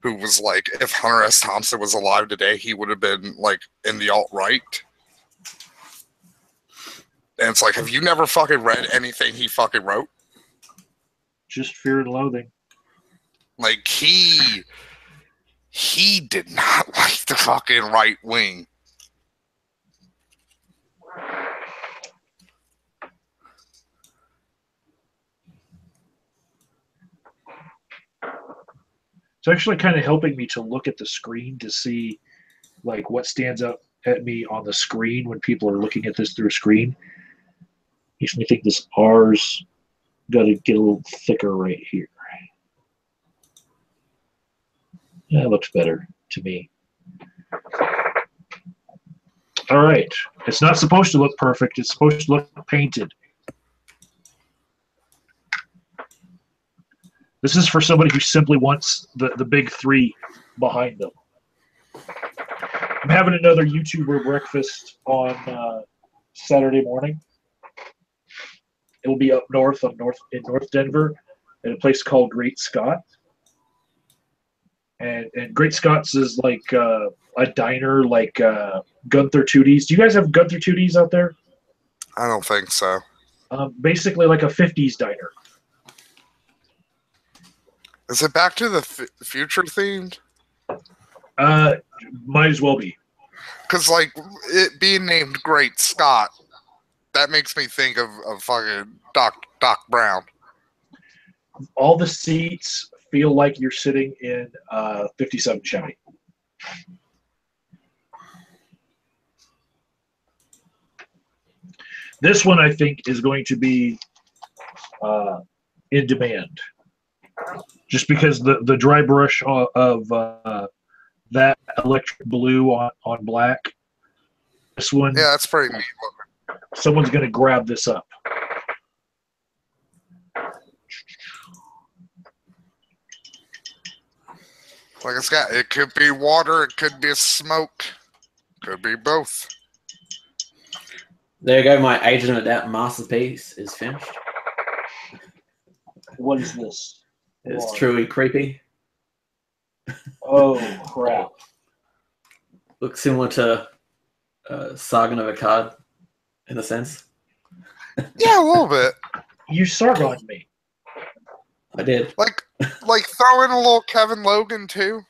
who was like, if Hunter S. Thompson was alive today, he would have been like in the alt-right. And it's like, have you never fucking read anything he fucking wrote? Just Fear and Loathing. Like he did not like the fucking right wing. It's actually kind of helping me to look at the screen to see like what stands out at me on the screen when people are looking at this through a screen. Makes me think this R's got to get a little thicker right here. That looks better to me. All right. It's not supposed to look perfect. It's supposed to look painted. This is for somebody who simply wants the big three behind them. I'm having another YouTuber breakfast on Saturday morning. It will be up north in North Denver at a place called Great Scott. And Great Scott's is like a diner like Gunther Tootie's. Do you guys have Gunther Tootie's out there? I don't think so. Basically like a 50s diner. Is it Back to the Future themed? Might as well be. Because, like, it being named Great Scott, that makes me think of fucking Doc Brown. All the seats feel like you're sitting in a 57 Chevy. This one, I think, is going to be in demand. Just because the dry brush of that electric blue on black. This one. Yeah, that's pretty neat looking. Someone's going to grab this up. Like it could be water, it could be smoke, could be both. There you go. My Agent of That masterpiece is finished. What is this? It's truly creepy. Oh, crap. Looks similar to Sargon of Akkad, in a sense. Yeah, a little bit. You Sargoned me. I did. Like throw in a little Kevin Logan, too.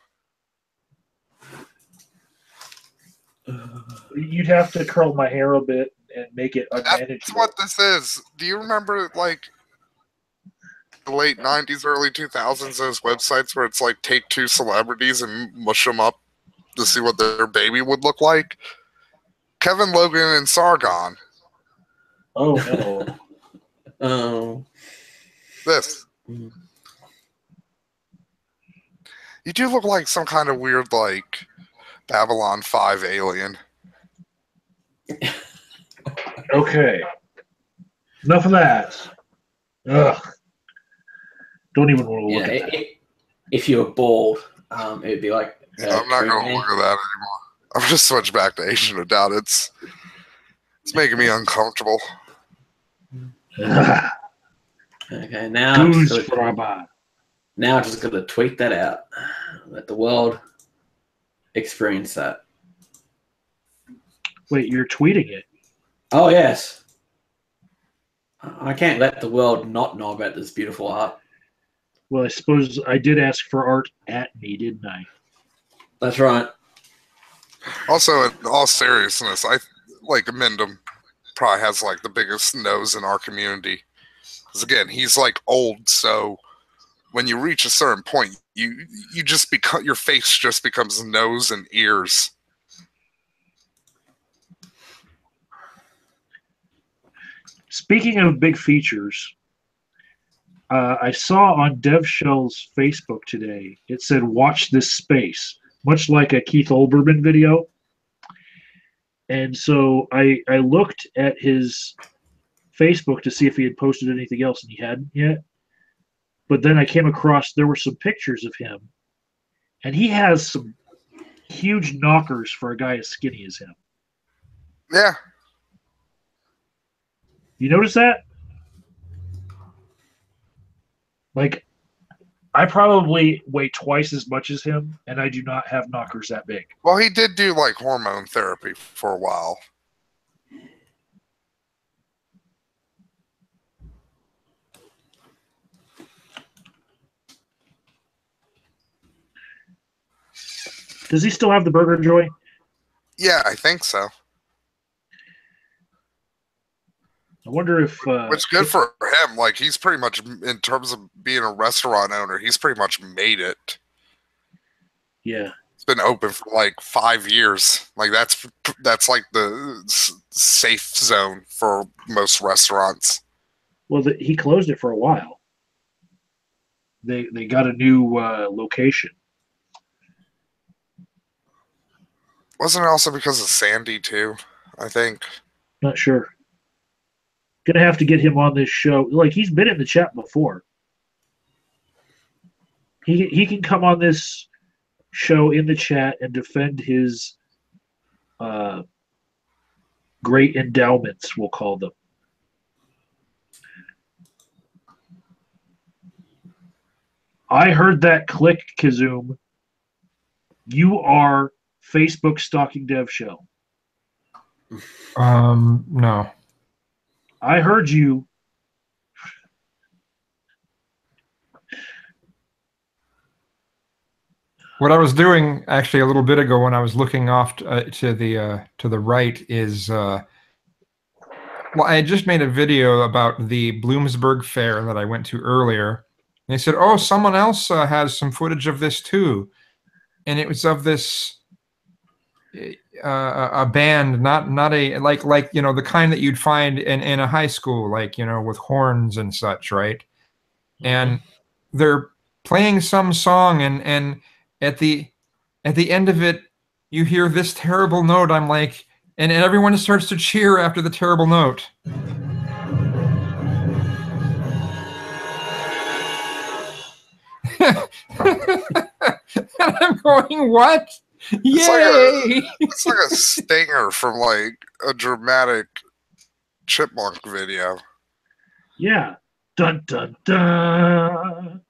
You'd have to curl my hair a bit and make it unmanageable. That's what this is. Do you remember, like, the late 90s, early 2000s, those websites where it's like take two celebrities and mush them up to see what their baby would look like? Kevin Logan and Sargon. Oh, no. Oh. This. Mm. You do look like some kind of weird, like, Babylon 5 alien. Okay. Enough of that. Ugh. Don't even want to look at that. If you were bald, it would be like. I'm not going to look at that anymore. I'm just switched back to Agent of Doubt. It's making me uncomfortable. Okay, now I'm just Goose gonna tweet that out. Let the world experience that. Wait, you're tweeting it? Oh yes. I can't let the world not know about this beautiful art. Well, I suppose I did ask for art at me, didn't I? That's right. Also, in all seriousness, I like Mendham probably has like the biggest nose in our community. Because again, he's like old, so when you reach a certain point, you just become, your face just becomes nose and ears. Speaking of big features, I saw on DevShell's Facebook today, it said, "Watch this space," much like a Keith Olbermann video. And so I looked at his Facebook to see if he had posted anything else, and he hadn't yet. But then I came across, there were some pictures of him, and he has some huge knockers for a guy as skinny as him. Yeah. You notice that? Like, I probably weigh twice as much as him, and I do not have knockers that big. Well, he did do like hormone therapy for a while. Does he still have the Burger Joy? Yeah, I think so. I wonder if... Which good for him. Like, he's pretty much, in terms of being a restaurant owner, he's pretty much made it. Yeah. It's been open for like 5 years. Like that's like the safe zone for most restaurants. Well, he closed it for a while. They got a new location. Wasn't it also because of Sandy too? I think. Not sure. Gonna have to get him on this show. Like he's been in the chat before. He can come on this show in the chat and defend his great endowments, we'll call them. I heard that click, Kazoom. You are Facebook stalking Dev Show. No. I heard you. What I was doing actually a little bit ago when I was looking off to the right is well, I just made a video about the Bloomsburg Fair that I went to earlier. And they said, "Oh, someone else has some footage of this too," and it was of this a band, not a like you know the kind that you'd find in a high school, like you know with horns and such, right? And they're playing some song, and at the end of it, you hear this terrible note. I'm like, and everyone starts to cheer after the terrible note. And I'm going, what? Yay! It's like a stinger from like a dramatic Chipmunk video. Yeah. Dun dun dun.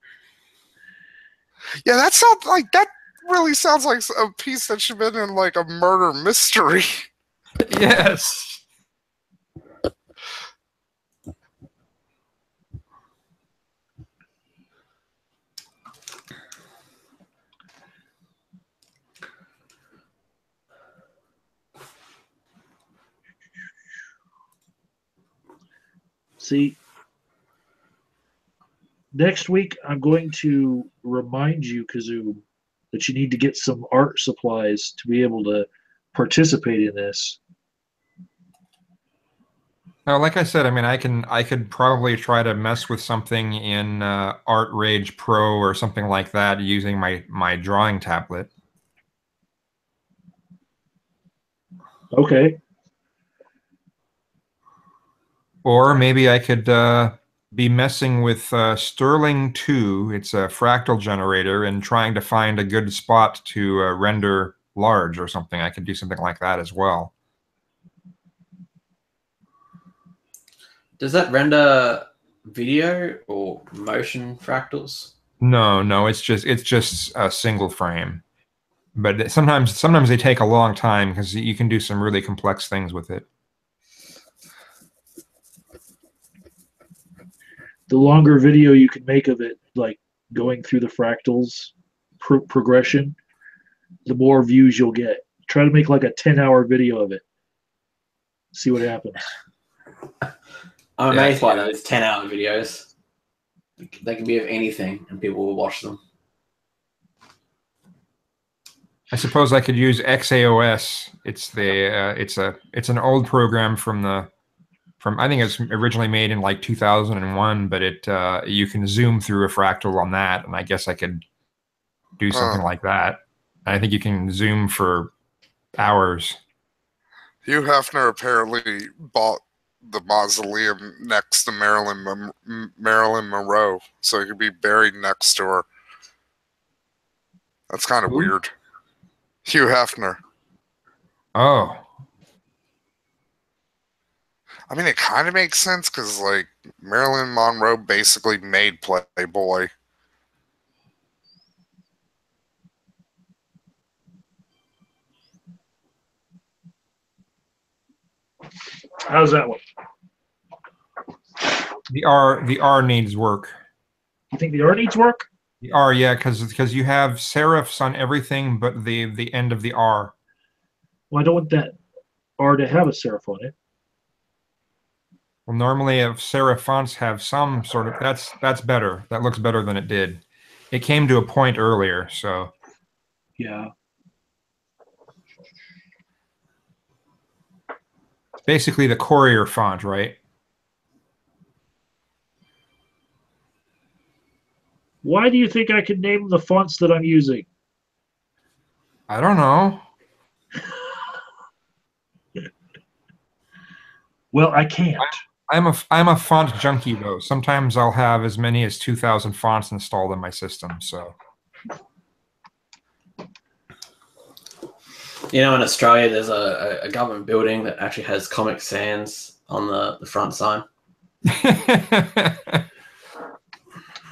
Yeah, that sounds like that really sounds like a piece that should have been in like a murder mystery. Yes. See, next week I'm going to remind you, Kazoo, that you need to get some art supplies to be able to participate in this. Now, like I said, I mean, I could probably try to mess with something in Art Rage Pro or something like that using my drawing tablet. Okay. Or maybe I could be messing with Sterling 2. It's a fractal generator and trying to find a good spot to render large or something. I could do something like that as well. Does that render video or motion fractals? No, it's just a single frame. But sometimes they take a long time because you can do some really complex things with it. The longer video you can make of it, like going through the fractals progression, the more views you'll get. Try to make like a 10-hour video of it. See what happens. I'm amazed by those 10-hour videos. They can be of anything, and people will watch them. I suppose I could use XAOS. It's the it's an old program from I think it's originally made in like 2001, but it you can zoom through a fractal on that, and I guess I could do something like that. I think you can zoom for hours. Hugh Hefner apparently bought the mausoleum next to Marilyn Monroe, so he could be buried next to her. That's kind of weird. Hugh Hefner. Oh. I mean, it kind of makes sense because, like, Marilyn Monroe basically made Playboy. How's that one? The R needs work. You think the R needs work? The R, yeah, because you have serifs on everything but the end of the R. Well, I don't want that R to have a serif on it. Well, normally if serif fonts have some sort of that's better. That looks better than it did. It came to a point earlier, so Yeah. It's basically the Courier font, right? Why do you think I can name the fonts that I'm using? I don't know. Well, I can't. I'm a font junkie though. Sometimes I'll have as many as 2,000 fonts installed in my system. So You know, in Australia, there's a government building that actually has Comic Sans on the front sign.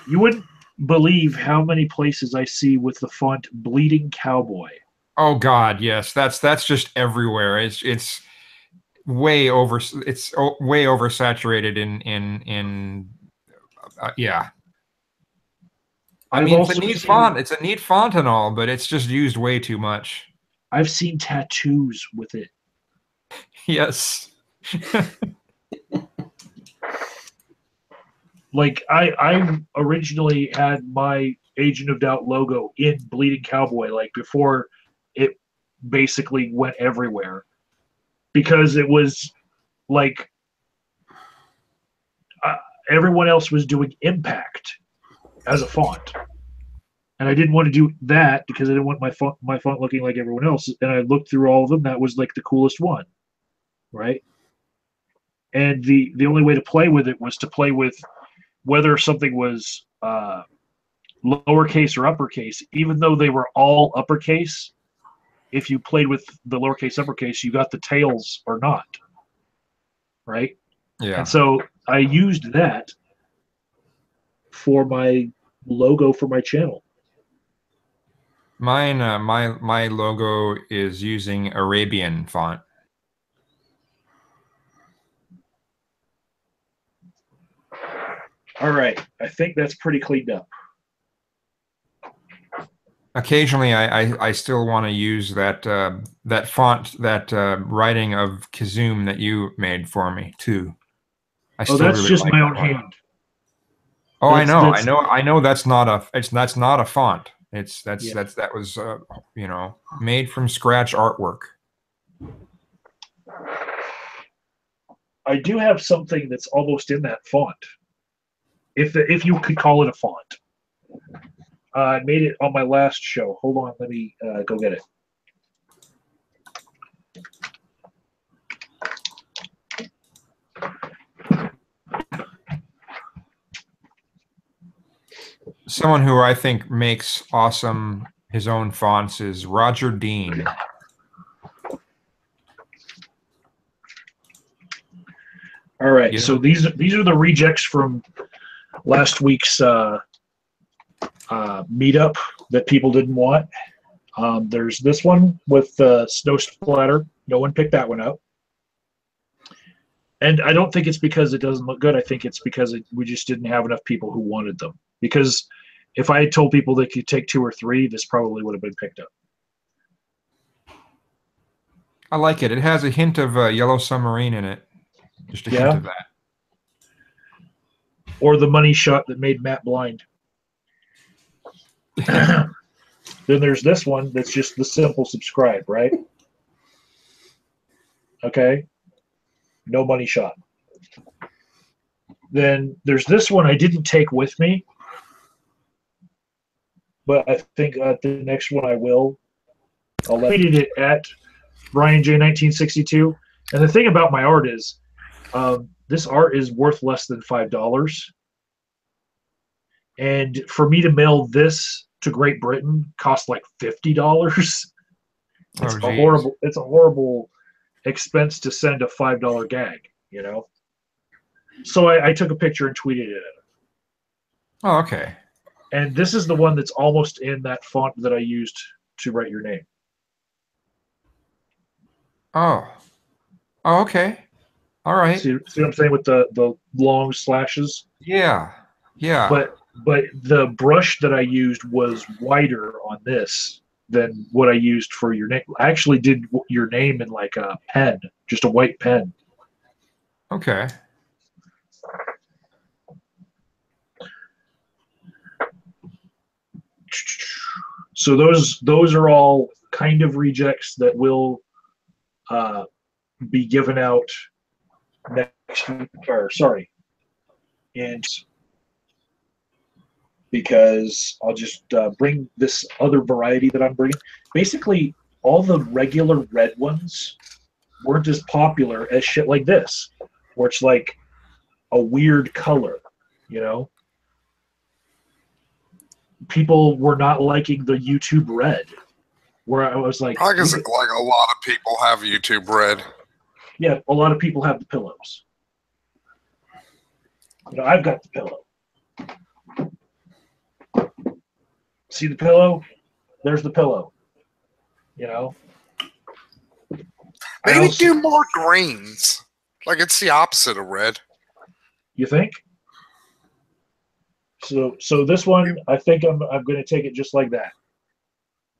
You wouldn't believe how many places I see with the font Bleeding Cowboy. Oh God, yes, that's just everywhere. It's way over. It's way oversaturated in yeah. I I've mean, it's a also neat seen font. It's a neat font and all, but it's just used way too much. I've seen tattoos with it. Yes. Like I originally had my Agent of Doubt logo in Bleeding Cowboy, like before it basically went everywhere, because it was like uh, everyone else was doing Impact as a font, and I didn't want to do that because I didn't want my font looking like everyone else. And I looked through all of them. That was like the coolest one, right? And the only way to play with it was to play with whether something was lowercase or uppercase, even though they were all uppercase. If you played with the lowercase uppercase, you got the tails or not, right? Yeah. And so I used that for my logo for my channel. Mine, my logo is using Arabian font. All right, I think that's pretty cleaned up. Occasionally, I still want to use that that font, that writing of Kazum that you made for me too. I Oh, still that's really just like my that own one. hand. Oh, I That's know, that's I know. That's not a font. yeah. That was made from scratch artwork. I do have something that's almost in that font, if you could call it a font. I made it on my last show. Hold on, let me go get it. Someone who I think makes awesome his own fonts is Roger Dean. All right, You so know? these are the rejects from last week's meetup that people didn't want. There's this one with snow splatter. No one picked that one up. And I don't think it's because it doesn't look good. I think it's because we just didn't have enough people who wanted them. Because if I had told people they could take 2 or 3, this probably would have been picked up. I like it. It has a hint of Yellow Submarine in it. Just a hint of that. Or the money shot that made Matt blind. Then there's this one that's just the simple subscribe, right? Okay. No money shot. Then there's this one I didn't take with me, but I think the next one I will. I'll tweeted it at Brian J 1962. And the thing about my art is, this art is worth less than $5. And for me to mail this to Great Britain cost like $50. It's a horrible expense to send a $5 gag, you know. So I took a picture and tweeted it at him. Oh, okay. And this is the one that's almost in that font that I used to write your name. Oh. Oh, okay. All right. See what I'm saying with the long slashes? Yeah. Yeah. But the brush that I used was wider on this than what I used for your name. I actually did your name in like a pen, just a white pen. Okay. So those are all kind of rejects that will be given out next week, or sorry, and because I'll just bring this other variety that I'm bringing. Basically, all the regular red ones weren't as popular as shit like this, where it's like a weird color, you know? People were not liking the YouTube red, where I was like, Probably because like a lot of people have YouTube Red. yeah, a lot of people have the pillows. You know, I've got the pillow. See the pillow? There's the pillow. You know? Maybe do more greens. Like it's the opposite of red. You think? So this one, I think I'm going to take it just like that.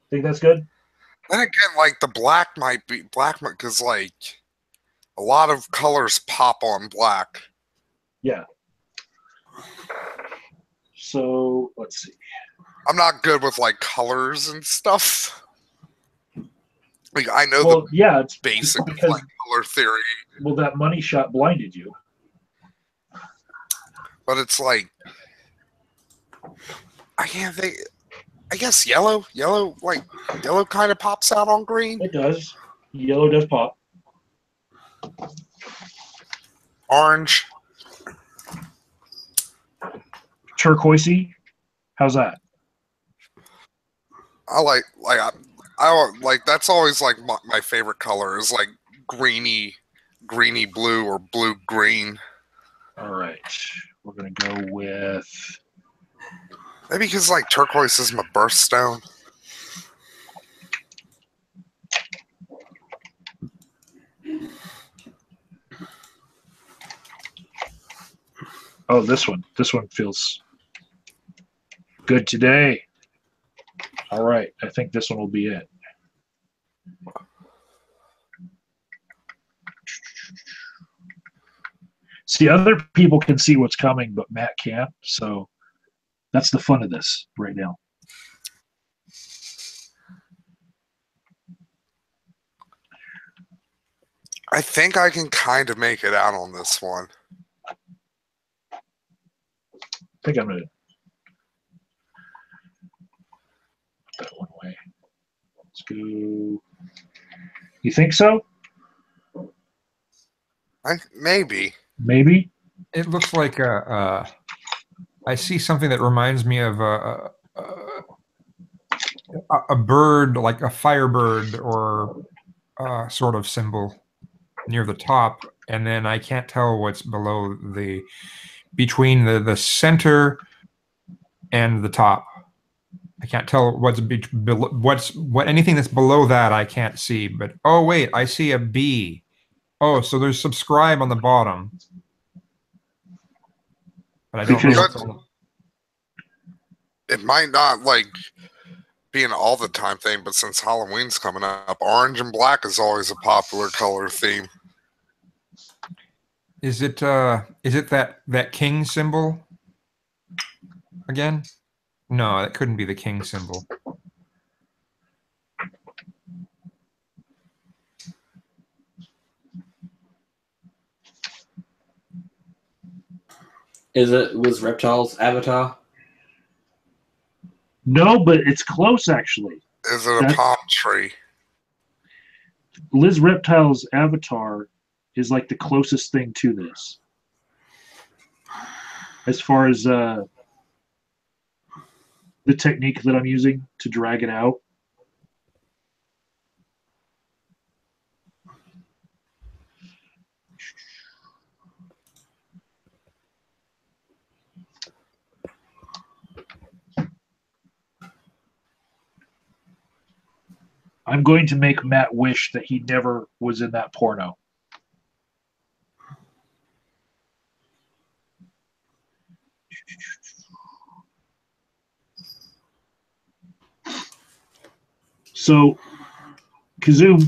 Think that's good? Then again, like the black might be black because like a lot of colors pop on black. Yeah. So let's see. I'm not good with like colors and stuff. Like I know Well, the yeah, it's basic because like color theory, well, that money shot blinded you. but it's like I can't think. I guess yellow kind of pops out on green. It does. Yellow does pop. Orange. Turquoisey. How's that? I like that's always like my favorite color is like greeny blue or blue green. All right. We're going to go with Maybe because like turquoise is my birthstone. oh, this one. This one feels good today. All right. I think this one will be it. See, other people can see what's coming, but Matt can't. So that's the fun of this right now. I think I can kind of make it out on this one. I think I'm going to put that one away. Let's go. You think so? Maybe. Maybe. It looks like I see something that reminds me of a bird, like a firebird or sort of symbol near the top, and then I can't tell what's below between the center and the top. I can't tell what anything that's below that I can't see. But oh wait, I see a B. Oh, so there's subscribe on the bottom. But I don't know what's on It might not like be an all the time thing, but since Halloween's coming up, orange and black is always a popular color theme. Is it that king symbol again? No, that couldn't be the king symbol. Was Reptile's avatar? No, but it's close actually. Is it a palm tree? Liz Reptile's avatar is like the closest thing to this. As far as the technique that I'm using to drag it out. I'm going to make Matt wish that he never was in that porno. So, Kazoom,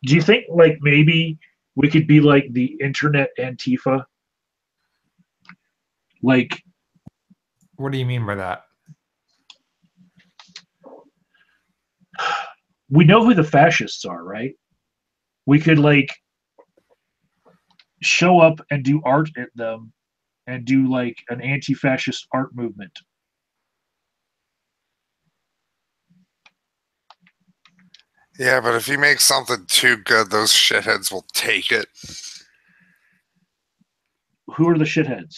do you think like maybe we could be like the internet Antifa? Like, what do you mean by that? we know who the fascists are, right? We could like show up and do art at them and do like an anti-fascist art movement. Yeah, but if you make something too good, those shitheads will take it. Who are the shitheads?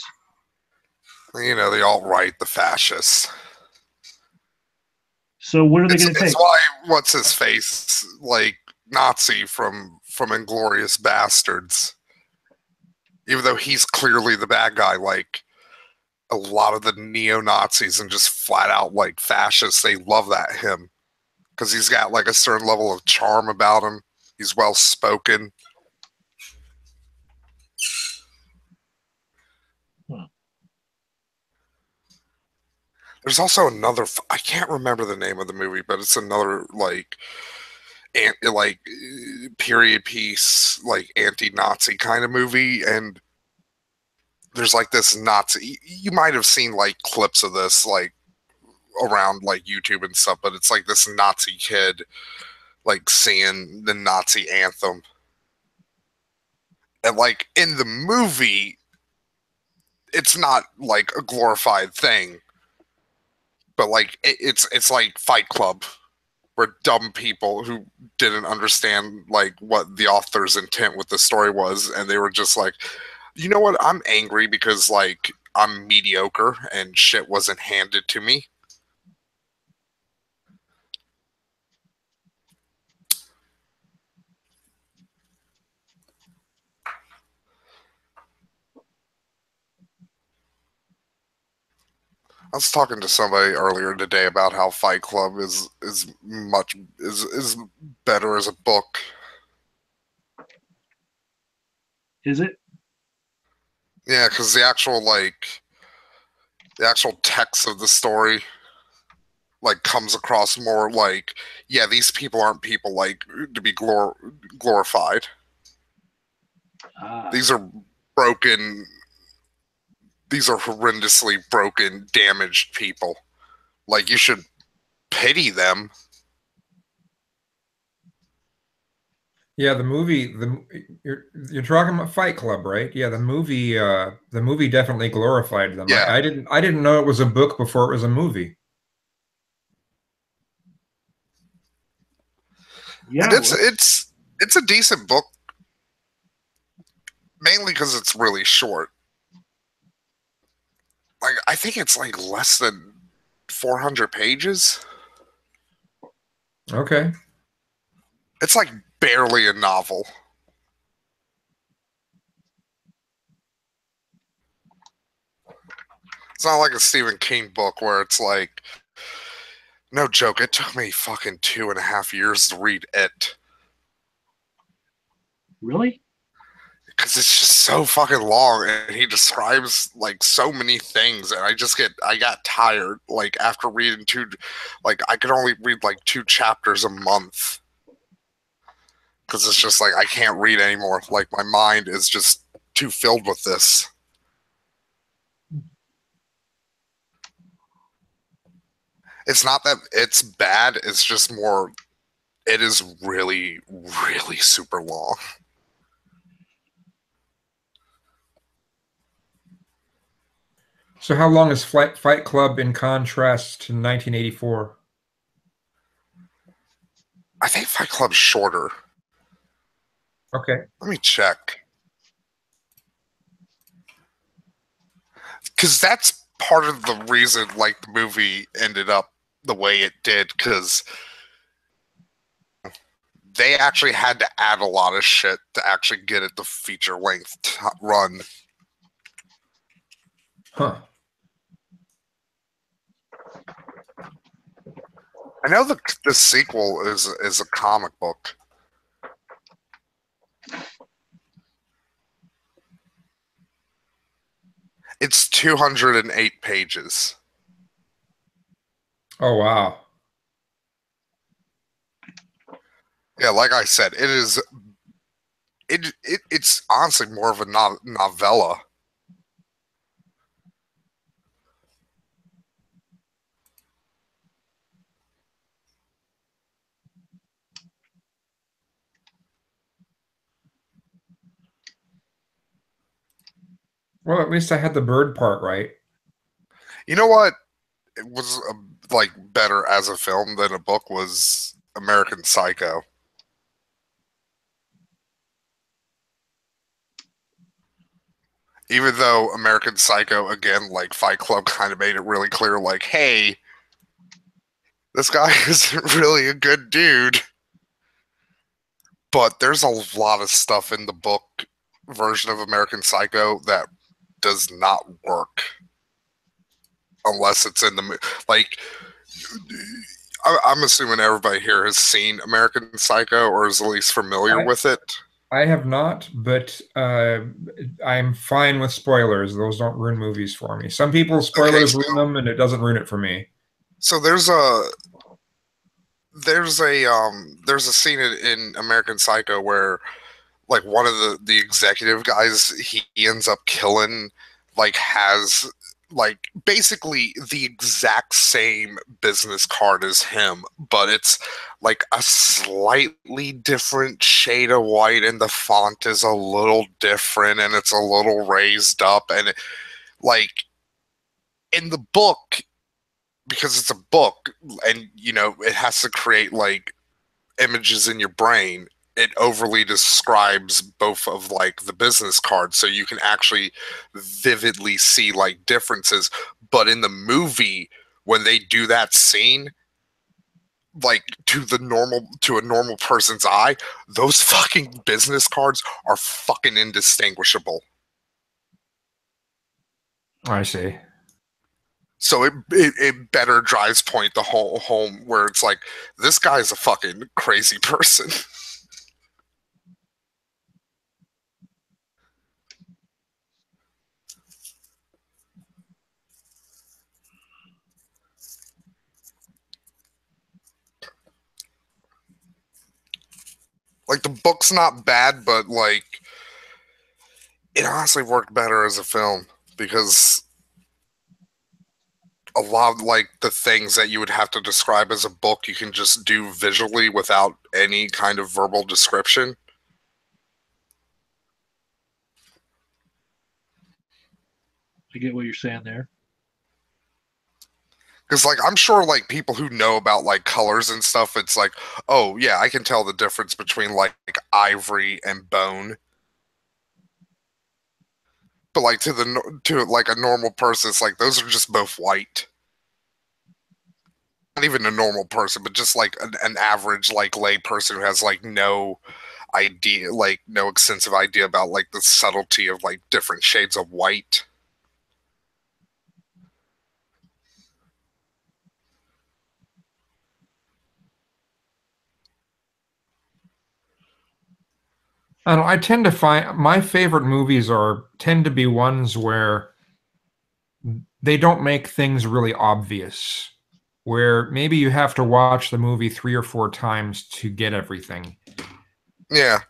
You know, the alt-right, the fascists. So what are they going to take? It's why what's his face, like Nazi from Inglourious Bastards, even though he's clearly the bad guy, like a lot of the neo-Nazis and just flat out like fascists, they love that him because he's got like a certain level of charm about him. He's well spoken. There's also another. I can't remember the name of the movie, but it's another like period piece, like anti-Nazi kind of movie, and there's like this Nazi. You might have seen like clips of this like around like YouTube and stuff, but it's like this Nazi kid like singing the Nazi anthem, and like in the movie, it's not like a glorified thing. But like it's like Fight Club, where dumb people who didn't understand like what the author's intent with the story was, and they were just like, you know what? I'm angry because like I'm mediocre and shit wasn't handed to me. I was talking to somebody earlier today about how Fight Club is better as a book. Is it? Yeah, because the actual text of the story like comes across more like, yeah, these people aren't people like to be glorified. These are broken. These are horrendously broken, damaged people. Like, you should pity them. Yeah, the movie. You're talking about Fight Club, right? Yeah, the movie. The movie definitely glorified them. Yeah. I didn't know it was a book before it was a movie. Yeah, and it's a decent book, mainly because it's really short. Like, I think it's like less than 400 pages. Okay. It's like barely a novel. It's not like a Stephen King book where it's like, no joke, it took me fucking 2.5 years to read it. Really? Because it's just so fucking long, and he describes like so many things, and I got tired like after reading like I could only read like 2 chapters a month because it's just like I can't read anymore. Like, my mind is just too filled with this. It's not that it's bad, it's just more, it is really, really super long. So how long is Fight Club in contrast to 1984? I think Fight Club's shorter. Okay. Let me check. Because that's part of the reason like the movie ended up the way it did, because they actually had to add a lot of shit to actually get it the feature length run. Huh. I know the sequel is a comic book. It's 208 pages. Oh wow. Yeah, like I said, it's honestly more of a novella. Well, at least I had the bird part right. You know what? It was like better as a film than a book was American Psycho. Even though American Psycho, again, like Fight Club, kind of made it really clear, like, hey, this guy isn't really a good dude. But there's a lot of stuff in the book version of American Psycho that does not work unless it's in the like. I'm assuming everybody here has seen American Psycho or is at least familiar I, with it. I have not, but I'm fine with spoilers. Those don't ruin movies for me. Some people Okay, spoilers ruin them, and it doesn't ruin it for me. so there's a scene in American Psycho where like one of the executive guys he ends up killing like has like basically the exact same business card as him, but it's like a slightly different shade of white and the font is a little different and it's a little raised up and like in the book, because it's a book and you know it has to create like images in your brain, it overly describes both of like the business cards so you can actually vividly see like differences. But in the movie, when they do that scene, like to a normal person's eye, those fucking business cards are fucking indistinguishable. I see. So it better drives point the whole home where it's like this guy's a fucking crazy person. Like the book's not bad, but like it honestly worked better as a film because a lot of like the things that you would have to describe as a book you can just do visually without any kind of verbal description. I get what you're saying there. Because like I'm sure like people who know about like colors and stuff, it's like, oh yeah, I can tell the difference between like ivory and bone. But like to like a normal person, it's like those are just both white. Not even a normal person, but just like an average like lay person who has like no idea, like no extensive idea about like the subtlety of like different shades of white. I don't know, I tend to find my favorite movies tend to be ones where they don't make things really obvious, where maybe you have to watch the movie 3 or 4 times to get everything. Yeah.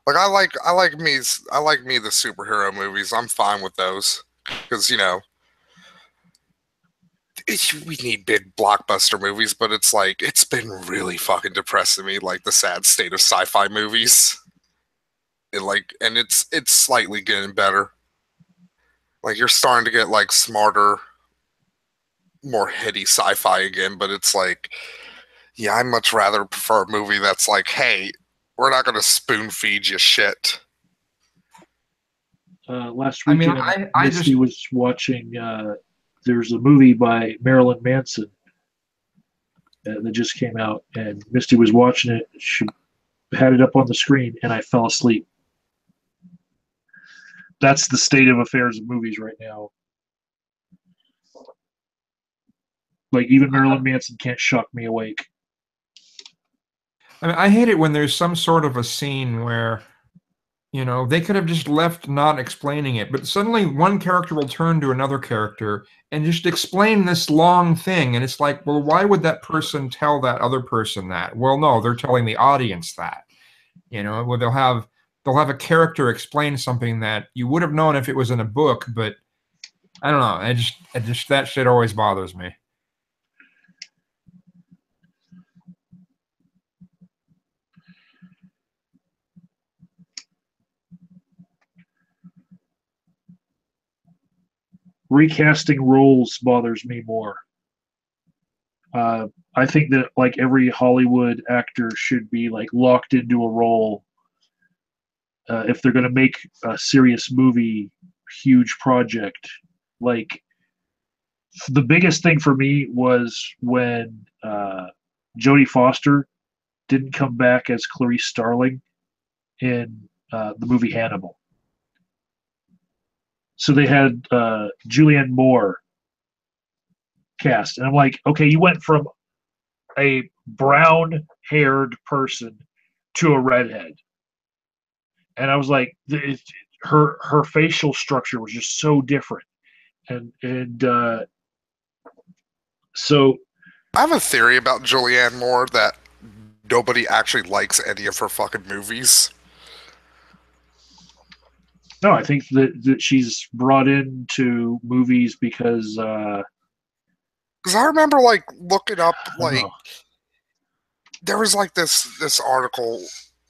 Like I like me the superhero movies. I'm fine with those because you know we need big blockbuster movies, but it's like it's been really fucking depressing me, like the sad state of sci-fi movies. And it's slightly getting better. Like you're starting to get like smarter, more heady sci-fi again, but it's like, yeah, I much rather prefer a movie that's like, hey, we're not gonna spoon feed you shit. Last I mean, weekend, I Misty just was watching. There's a movie by Marilyn Manson that just came out, and Misty was watching it. She had it up on the screen, and I fell asleep. That's the state of affairs of movies right now. Like even Marilyn Manson can't shock me awake. I mean, I hate it when there's some sort of a scene where, you know, they could have just left not explaining it, but suddenly one character will turn to another character and just explain this long thing. And it's like, well, why would that person tell that other person that? Well, no, they're telling the audience that. You know, well, they'll have a character explain something that you would have known if it was in a book, but I don't know. I just that shit always bothers me. recasting roles bothers me more. I think that like every Hollywood actor should be like locked into a role if they're going to make a serious movie, huge project. Like the biggest thing for me was when Jodie Foster didn't come back as Clarice Starling in the movie Hannibal. So they had Julianne Moore cast, and I'm like, okay, you went from a brown-haired person to a redhead, and I was like, her facial structure was just so different, and so I have a theory about Julianne Moore that nobody actually likes any of her fucking movies. no, I think that she's brought into movies because I remember like looking up like there was like this article.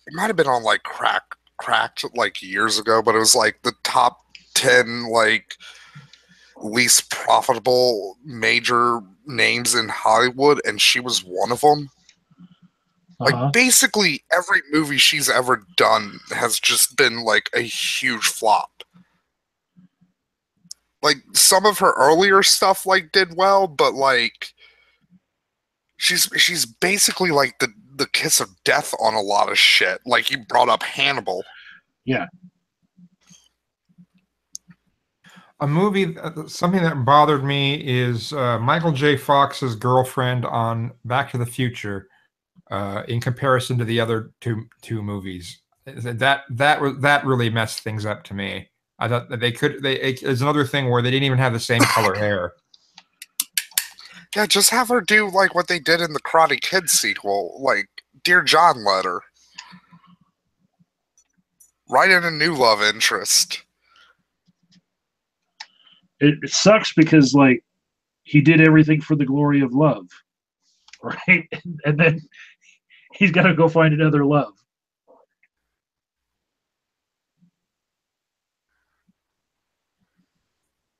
It might have been on like Cracked like years ago, but it was like the top 10 like least profitable major names in Hollywood, and she was one of them. Like basically every movie she's ever done has just been like a huge flop. Like some of her earlier stuff like did well, but like she's basically like the kiss of death on a lot of shit. Like you brought up Hannibal. Yeah. A movie, something that bothered me is Michael J. Fox's girlfriend on Back to the Future. In comparison to the other two movies, that really messed things up to me. I thought that there's another thing where they didn't even have the same color hair. Yeah, just have her do like what they did in the Karate Kid sequel, like Dear John letter. Write in a new love interest. It sucks because like he did everything for the glory of love, right? And then he's got to go find another love.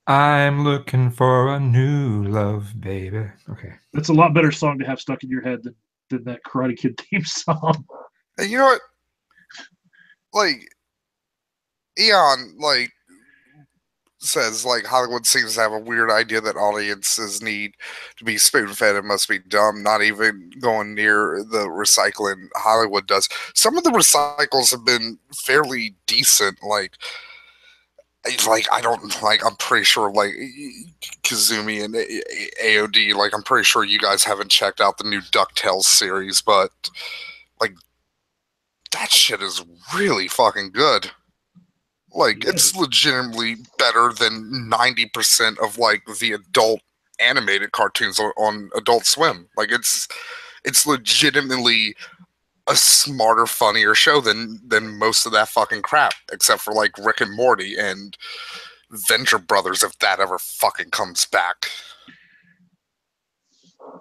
I'm looking for a new love, baby. Okay. That's a lot better song to have stuck in your head than that Karate Kid theme song. And you know what? Like, Eon, like, says, like, Hollywood seems to have a weird idea that audiences need to be spoon-fed and must be dumb, not even going near the recycling Hollywood does. Some of the recycles have been fairly decent, like I don't like. I'm pretty sure like Kazumi and AOD. Like I'm pretty sure you guys haven't checked out the new DuckTales series, but like that shit is really fucking good. Like it's legitimately better than 90% of like the adult animated cartoons on Adult Swim. Like it's legitimately a smarter, funnier show than most of that fucking crap, except for like Rick and Morty and Venture Brothers, if that ever fucking comes back.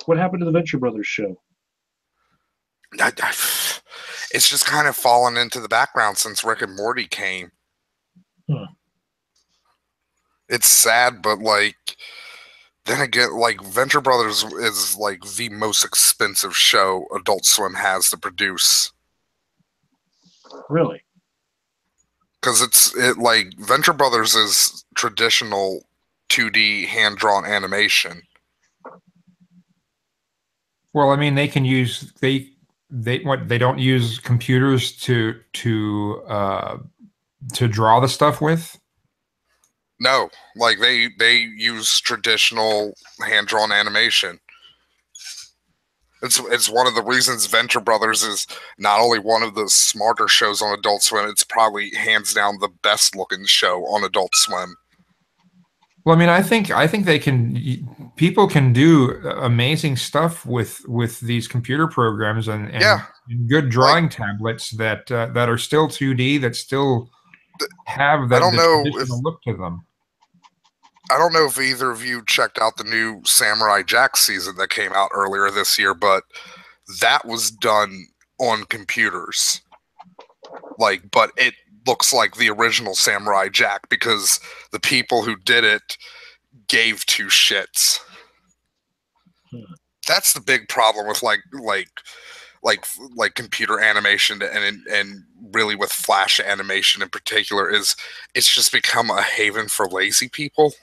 What happened to the Venture Brothers show? It's just kind of fallen into the background since Rick and Morty came. It's sad, but like then again, like Venture Brothers is like the most expensive show Adult Swim has to produce. Really? Because it like Venture Brothers is traditional 2D hand-drawn animation. Well, I mean, they can use they don't use computers to draw the stuff with. No, like they use traditional hand-drawn animation. It's one of the reasons Venture Brothers is not only one of the smarter shows on Adult Swim, it's probably hands down the best looking show on Adult Swim. Well, I mean, I think people can do amazing stuff with these computer programs and good drawing tablets that are still 2D, that still have the traditional look to them. I don't know if either of you checked out the new Samurai Jack season that came out earlier this year, but that was done on computers. Like, but it looks like the original Samurai Jack because the people who did it gave two shits. Hmm. That's the big problem with like computer animation and really with Flash animation in particular is it's just become a haven for lazy people.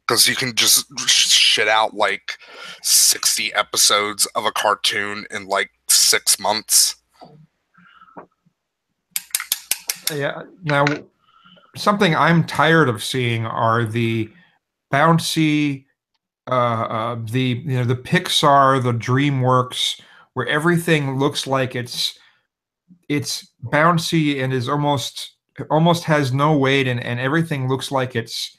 Because you can just shit out like 60 episodes of a cartoon in like 6 months. Yeah. Now, something I'm tired of seeing are the bouncy, the Pixar, the DreamWorks, where everything looks like it's bouncy and is almost has no weight, and everything looks like it's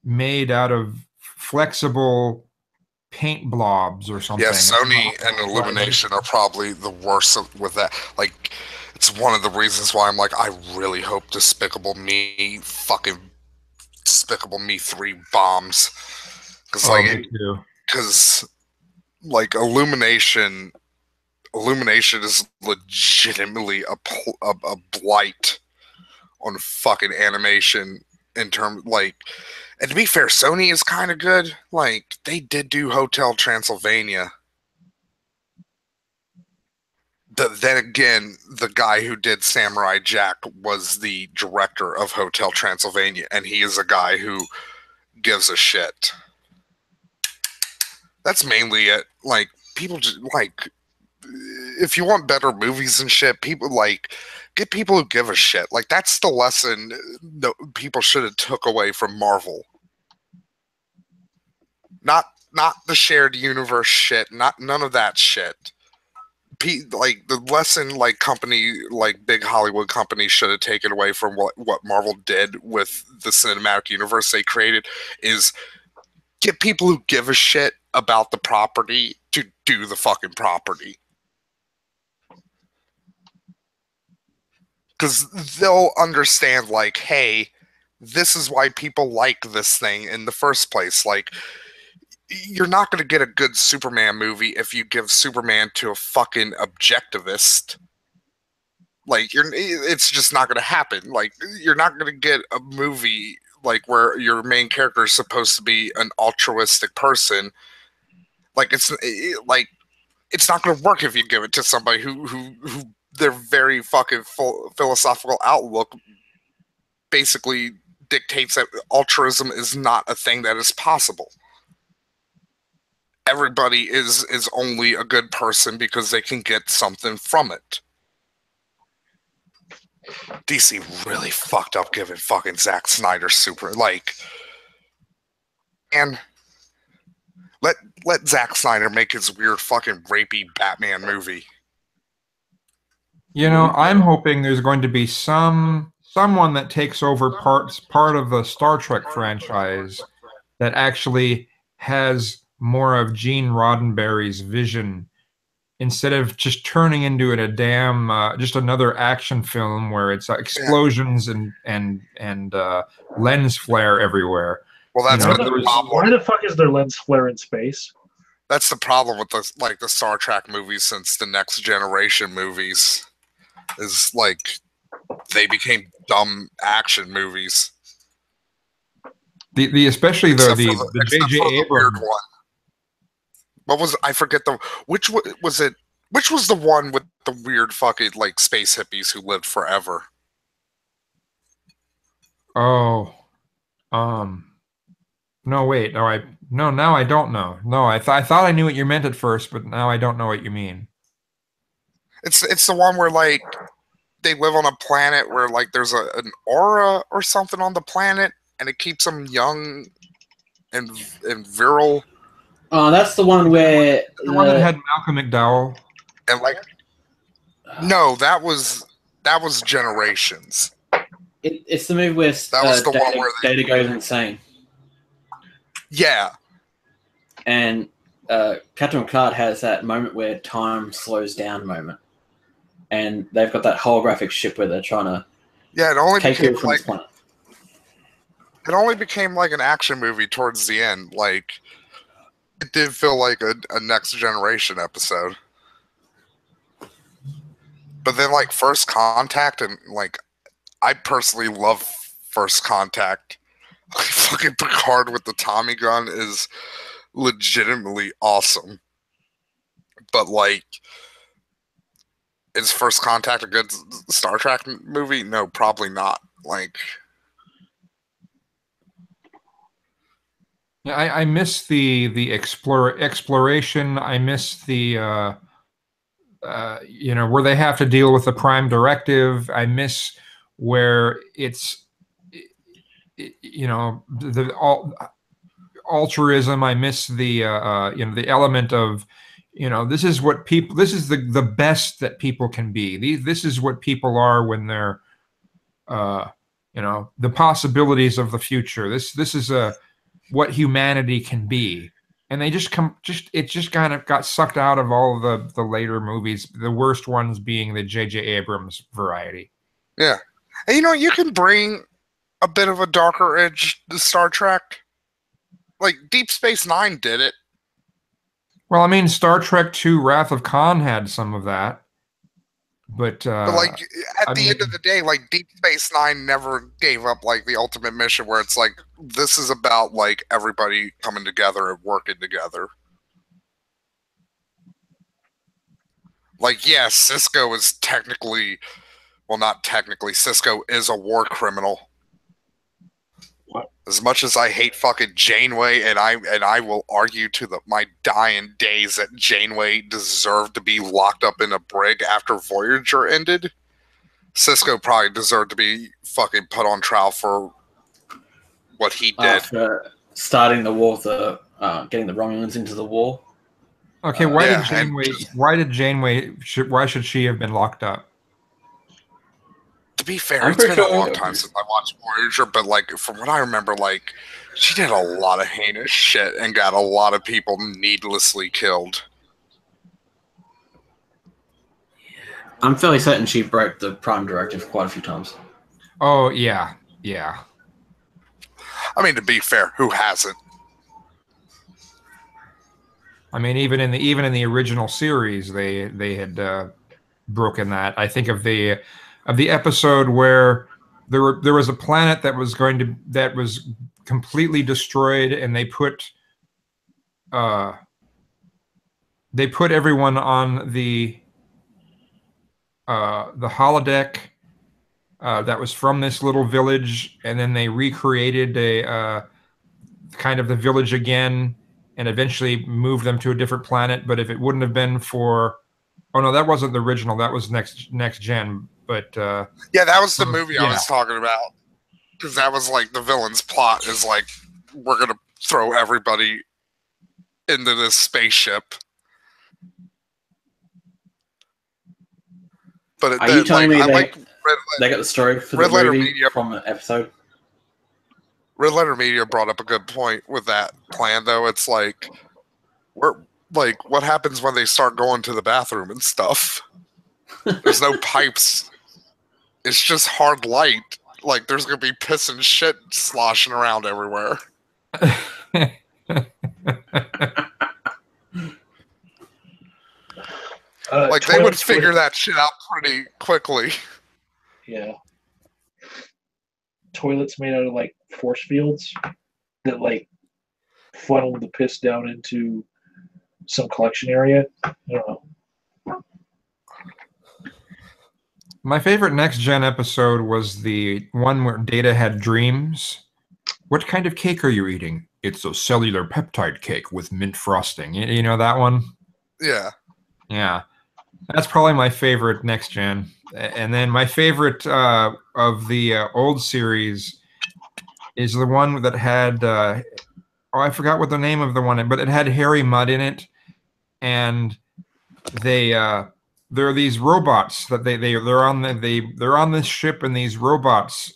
made out of flexible paint blobs or something. Yeah, Sony and Illumination are probably the worst with that. Like, it's one of the reasons why I'm like, I really hope Despicable Me 3 bombs. Because like Illumination is legitimately a blight on fucking animation in terms like. And to be fair, Sony is kind of good. Like, they did do Hotel Transylvania. Then again, the guy who did Samurai Jack was the director of Hotel Transylvania, and he is a guy who gives a shit. That's mainly it. Like, people just, like, if you want better movies and shit, people, like, get people who give a shit. Like, that's the lesson that people should have took away from Marvel. Not the shared universe shit. None of that shit. Like the lesson, like big Hollywood companies should have taken away from what Marvel did with the cinematic universe they created is get people who give a shit about the property to do the fucking property. Because they'll understand, like, hey, this is why people like this thing in the first place. Like, you're not going to get a good Superman movie if you give Superman to a fucking objectivist. Like, it's just not going to happen. Like, you're not going to get a movie like where your main character is supposed to be an altruistic person. Like, it's not going to work if you give it to somebody who their very fucking philosophical outlook basically dictates that altruism is not a thing that is possible. Everybody is only a good person because they can get something from it. DC really fucked up giving fucking Zack Snyder and let Zack Snyder make his weird fucking rapey Batman movie. You know, I'm hoping there's going to be someone that takes over part of the Star Trek franchise that actually has more of Gene Roddenberry's vision instead of just turning into a damn just another action film where it's explosions and lens flare everywhere. Well, that's the problem. Why the fuck is there lens flare in space? That's the problem with the Star Trek movies since the Next Generation movies is like they became dumb action movies. Especially the J.J. Abrams one. What was I forget which was it? Which was the one with the weird fucking like space hippies who lived forever? Oh, no, wait, no, now I don't know. No, I thought I knew what you meant at first, but now I don't know what you mean. It's the one where like they live on a planet where like there's an aura or something on the planet, and it keeps them young and virile. Oh, that's the one where the one that had Malcolm McDowell. And like, no, that was Generations. It's the movie where that was the one where Data goes insane. Yeah. And Captain Picard has that moment where time slows down moment. And they've got that holographic ship where they're trying to it only take became people from this planet. It only became like an action movie towards the end. Like, it did feel like a Next Generation episode. But then like First Contact and like I personally love First Contact. Fucking Picard with the Tommy gun is legitimately awesome. But like, is First Contact a good Star Trek movie? No, probably not. Like, Yeah, I miss the exploration. I miss the where they have to deal with the Prime Directive. I miss where it's the altruism. I miss the the element of this is what people, this is the best that people can be. This is what people are when they're the possibilities of the future. This is what humanity can be. And they just it just kind of got sucked out of all of the later movies, the worst ones being the J.J. Abrams variety. yeah. And you can bring a bit of a darker edge to Star Trek. Like Deep Space Nine did it. Well, I mean, Star Trek II: Wrath of Khan had some of that. But like at the end of the day, like Deep Space Nine never gave up like the ultimate mission where it's like this is about like everybody coming together and working together. Like, yeah, Cisco is technically, well, not technically, Cisco is a war criminal. What? As much as I hate fucking Janeway, and I will argue to my dying days that Janeway deserved to be locked up in a brig after Voyager ended, Cisco probably deserved to be fucking put on trial for what he did. For starting the war, getting the Romulans into the war. Okay, why should she have been locked up? To be fair, it's been a long time since I watched Voyager, but like from what I remember, like she did a lot of heinous shit and got a lot of people needlessly killed. I'm fairly certain she broke the Prime Directive quite a few times. Oh yeah, yeah. I mean, to be fair, who hasn't? I mean, even in the original series, they had broken that. I think of the episode where there was a planet that was completely destroyed, and they put everyone on the holodeck that was from this little village, and then they recreated a kind of the village again, and eventually moved them to a different planet. But if it wouldn't have been for, oh no, that wasn't the original. That was next gen. But yeah, that was the movie I was talking about, because that was like the villain's plot is like we're gonna throw everybody into this spaceship. But are you telling me they got the story for the movie from the episode? Red Letter Media brought up a good point with that plan, though. It's like, what happens when they start going to the bathroom and stuff? There's no pipes. It's just hard light. Like, there's going to be piss and shit sloshing around everywhere. Like, they would figure that shit out pretty quickly. Yeah. Toilets made out of, like, force fields that, like, funnel the piss down into some collection area. I don't know. My favorite Next Gen episode was the one where Data had dreams. What kind of cake are you eating? It's a cellular peptide cake with mint frosting. You know that one? Yeah. Yeah. That's probably my favorite Next Gen. And then my favorite of the old series is the one that had, I forgot what the name of the one, but it had Harry Mudd in it. And there are these robots that they're on this ship, and these robots,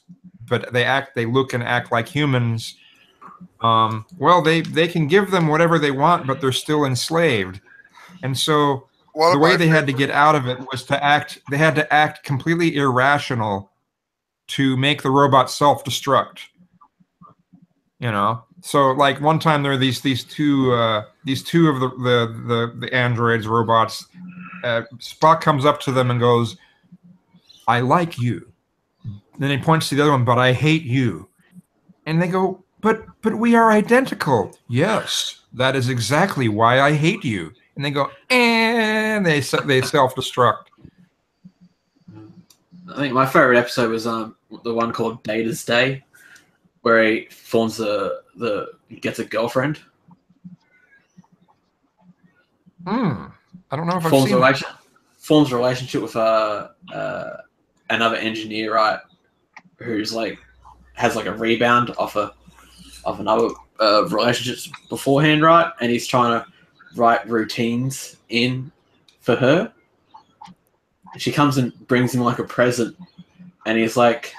but they look and act like humans. Well, they can give them whatever they want, but they're still enslaved. And so the way they had to get out of it was they had to act completely irrational to make the robot self-destruct. You know? So like one time there are these two of the androids, robots. Spock comes up to them and goes, "I like you." Then he points to the other one, "But I hate you." And they go, but we are identical. Yes, that is exactly why I hate you. And they go, and they self-destruct. I think my favorite episode was the one called Data's Day, where he forms gets a girlfriend. I don't know if I've seen that. Forms a relationship with another engineer, right? Who's like has like a rebound off another relationships beforehand, right? And he's trying to write routines in for her. She comes and brings him like a present, and he's like,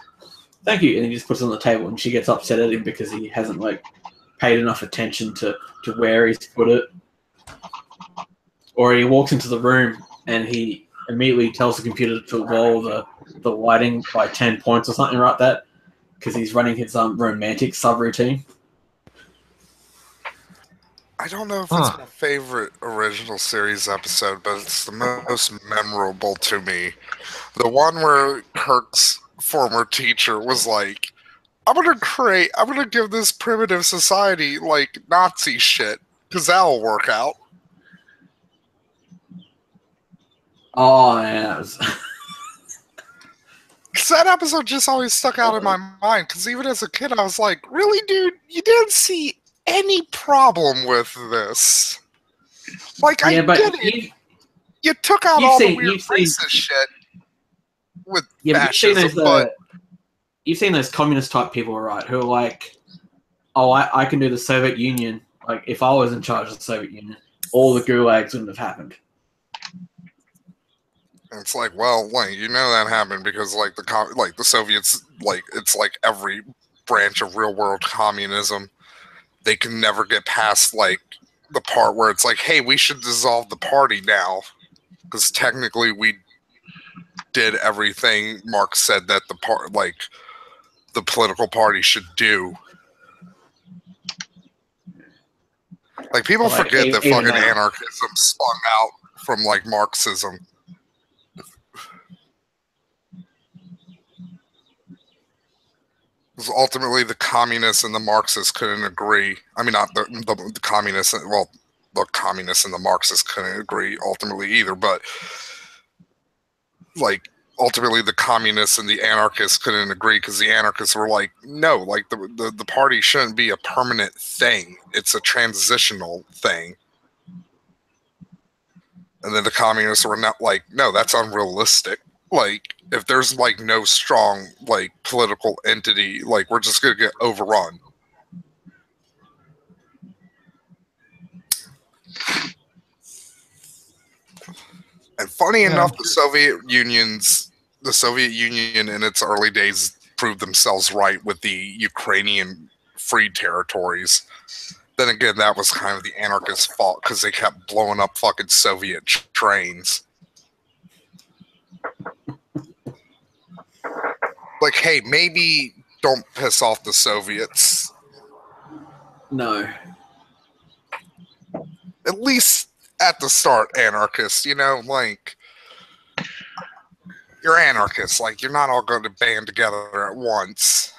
"Thank you," and he just puts it on the table, and she gets upset at him because he hasn't like paid enough attention to where he's put it. Or he walks into the room and he immediately tells the computer to lower the lighting by 10 points or something like that, because he's running his romantic subroutine. I don't know if it's my favorite original series episode, but it's the most memorable to me. The one where Kirk's former teacher was like, I'm gonna give this primitive society like Nazi shit, because that'll work out. Oh, yeah. Because that episode just always stuck out in my mind, because even as a kid I was like, really, dude, you didn't see any problem with this. Like, yeah, I get it. You took out all the weird racist shit with fascism, but you've seen those communist type people, right? Who are like, oh, I can do the Soviet Union. Like, if I was in charge of the Soviet Union, all the gulags wouldn't have happened. It's like, well, like, you know that happened because like the Soviets, like, it's like every branch of real world communism, they can never get past like the part where it's like, hey, we should dissolve the party now, because technically we did everything Marx said that the political party should do. Like, people forget that fucking anarchism spun out from like Marxism. Because ultimately the communists and the Marxists couldn't agree. I mean, not the communists, well, the communists and the Marxists couldn't agree ultimately either, but like, ultimately the communists and the anarchists couldn't agree, because the anarchists were like, no, like the party shouldn't be a permanent thing. It's a transitional thing. And then the communists were not like, no, that's unrealistic. Like, if there's like no strong like political entity, like, we're just gonna get overrun. And funny enough, the Soviet Union in its early days proved themselves right with the Ukrainian free territories. Then again, that was kind of the anarchists' fault, because they kept blowing up fucking Soviet trains. Like, hey, maybe don't piss off the Soviets. No. At least at the start, anarchists, you know, like, you're anarchists. Like, you're not all going to band together at once.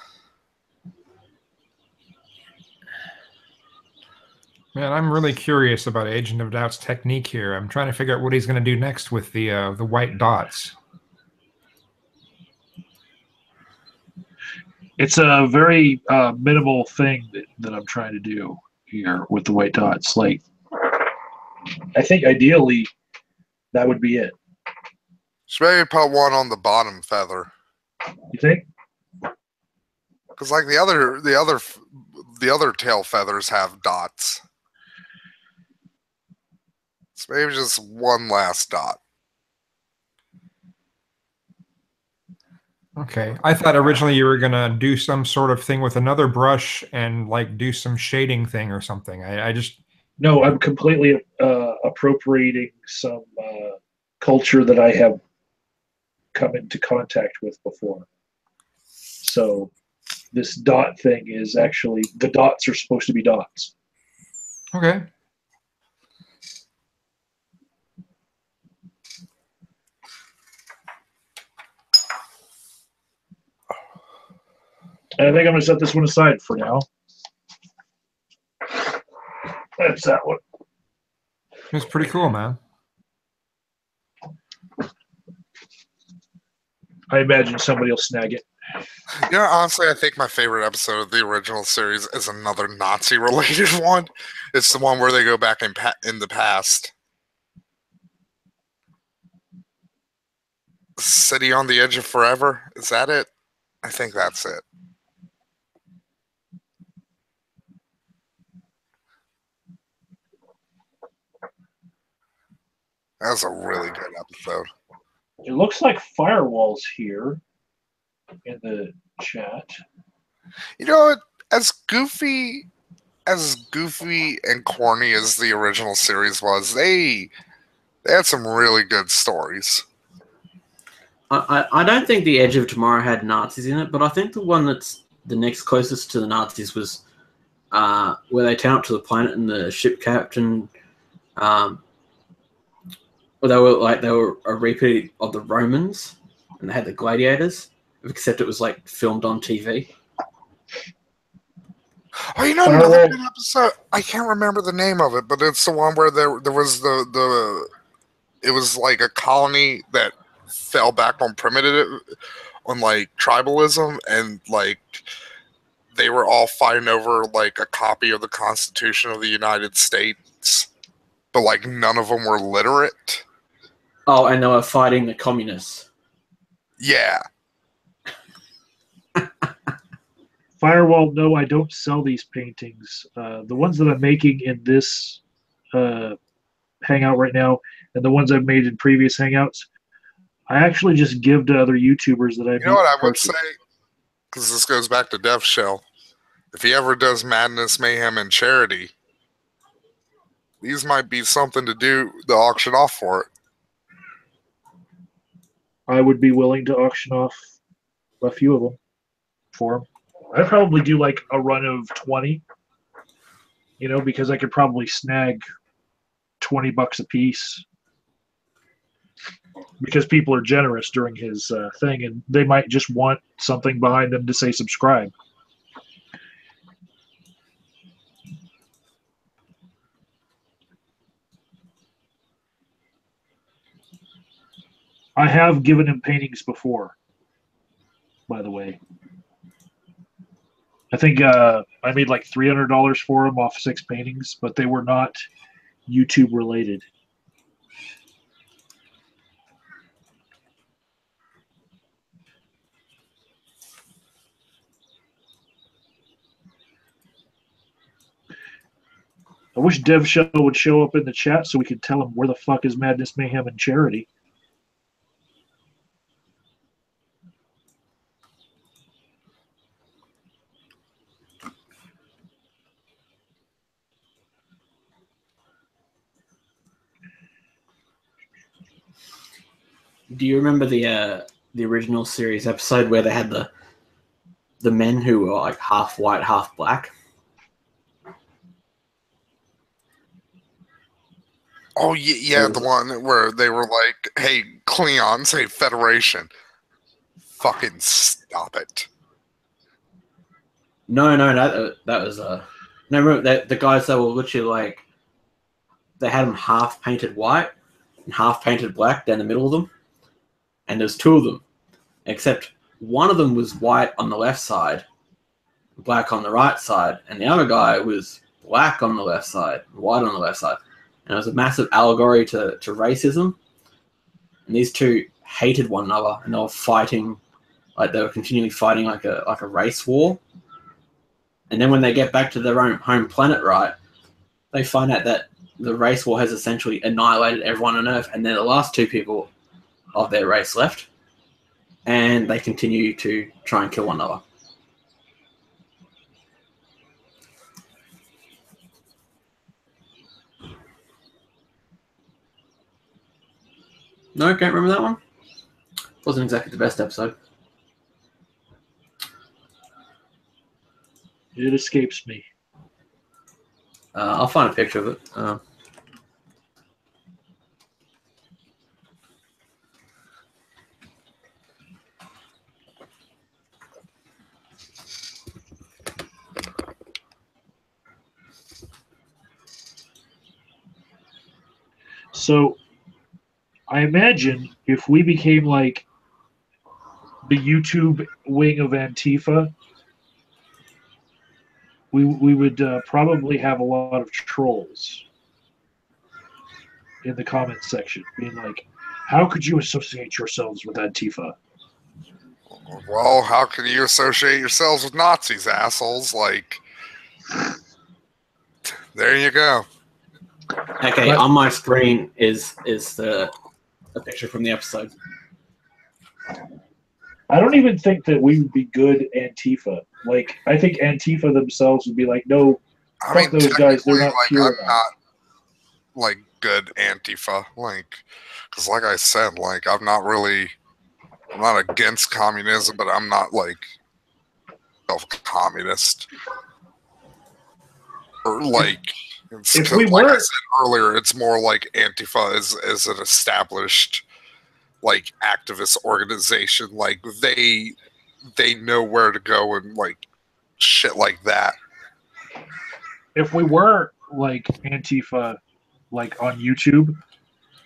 Man, I'm really curious about Agent of Doubt's technique here. I'm trying to figure out what he's going to do next with the white dots. It's a very minimal thing that I'm trying to do here with the white dots. Like, I think ideally that would be it. Should maybe put one on the bottom feather. You think? Because like the other tail feathers have dots. So maybe just one last dot. Okay. I thought originally you were going to do some sort of thing with another brush and like do some shading thing or something. I just... No, I'm completely appropriating some culture that I have come into contact with before. So this dot thing is actually, the dots are supposed to be dots. Okay. And I think I'm going to set this one aside for now. There's that one. It's pretty cool, man. I imagine somebody will snag it. You know, honestly, I think my favorite episode of the original series is another Nazi-related one. It's the one where they go back in the past. City on the Edge of Forever. Is that it? I think that's it. That was a really good episode. It looks like Firewall's here in the chat. You know what? As goofy and corny as the original series was, they had some really good stories. I don't think The Edge of Tomorrow had Nazis in it, but I think the one that's the next closest to the Nazis was where they turn up to the planet and the ship captain, they were a repeat of the Romans, and they had the gladiators, except it was like filmed on TV. Oh, you know another good episode? I can't remember the name of it, but it's the one where there was it was like a colony that fell back on like tribalism, and like they were all fighting over like a copy of the Constitution of the United States, but like none of them were literate. Oh, and they were fighting the communists. Yeah. Firewall, no, I don't sell these paintings. The ones that I'm making in this hangout right now, and the ones I've made in previous hangouts, I actually just give to other YouTubers that I. You know what I would say? Because this goes back to Dev Shell. If he ever does Madness, Mayhem, and Charity, these might be something to do the auction off for it. I would be willing to auction off a few of them for him. I'd probably do like a run of 20, because I could probably snag $20 a piece, because people are generous during his thing, and they might just want something behind them to say subscribe. I have given him paintings before, by the way. I think I made like $300 for him off 6 paintings, but they were not YouTube related. I wish Dev Show would show up in the chat so we could tell him where the fuck is Madness, Mayhem, and Charity. Do you remember the original series episode where they had the men who were like half white, half black? Oh, yeah, the one where they were like, hey, Cleon, say Federation. Fucking stop it. No, that was no. Remember the guys that were literally like, they had them half painted white and half painted black down the middle of them, and there's 2 of them, except one of them was white on the left side, black on the right side, and the other guy was black on the left side, white on the left side, and it was a massive allegory to racism. And these 2 hated one another, and they were fighting, like they were continually fighting like a race war. And then when they get back to their own home planet, right, they find out that the race war has essentially annihilated everyone on Earth, and they're the last 2 people of their race left, and they continue to try and kill one another. No, can't remember that one. Wasn't exactly the best episode. It escapes me. I'll find a picture of it. So I imagine if we became like the YouTube wing of Antifa, we would probably have a lot of trolls in the comments section, being like, "How could you associate yourselves with Antifa?" Well, how can you associate yourselves with Nazis, assholes? Like, there you go. Okay, on my screen is the a picture from the episode. I don't even think that we would be good Antifa. Like, I think Antifa themselves would be like, "No, I fuck mean, those guys. They're not like, pure I'm enough." not like good Antifa, like, because like I said, like I'm not against communism, but I'm not like self-communist or like. If we Like I were, said earlier, it's more like Antifa is an established like activist organization. Like they know where to go and like shit like that. if we were like Antifa, like on YouTube,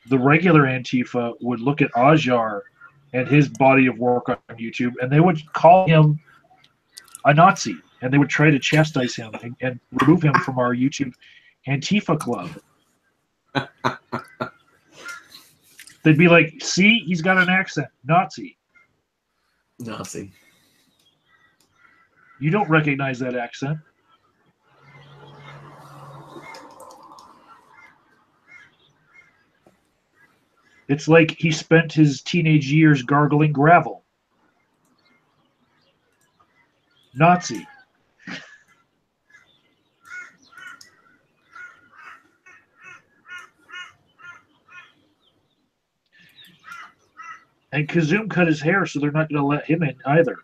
the regular Antifa would look at Ajar and his body of work on YouTube, and they would call him a Nazi, and they would try to chastise him and remove him from our YouTube Antifa club. They'd be like, "See, he's got an accent, Nazi. Nazi. You don't recognize that accent." It's like he spent his teenage years gargling gravel. Nazi. And Kazoom cut his hair, so they're not going to let him in either.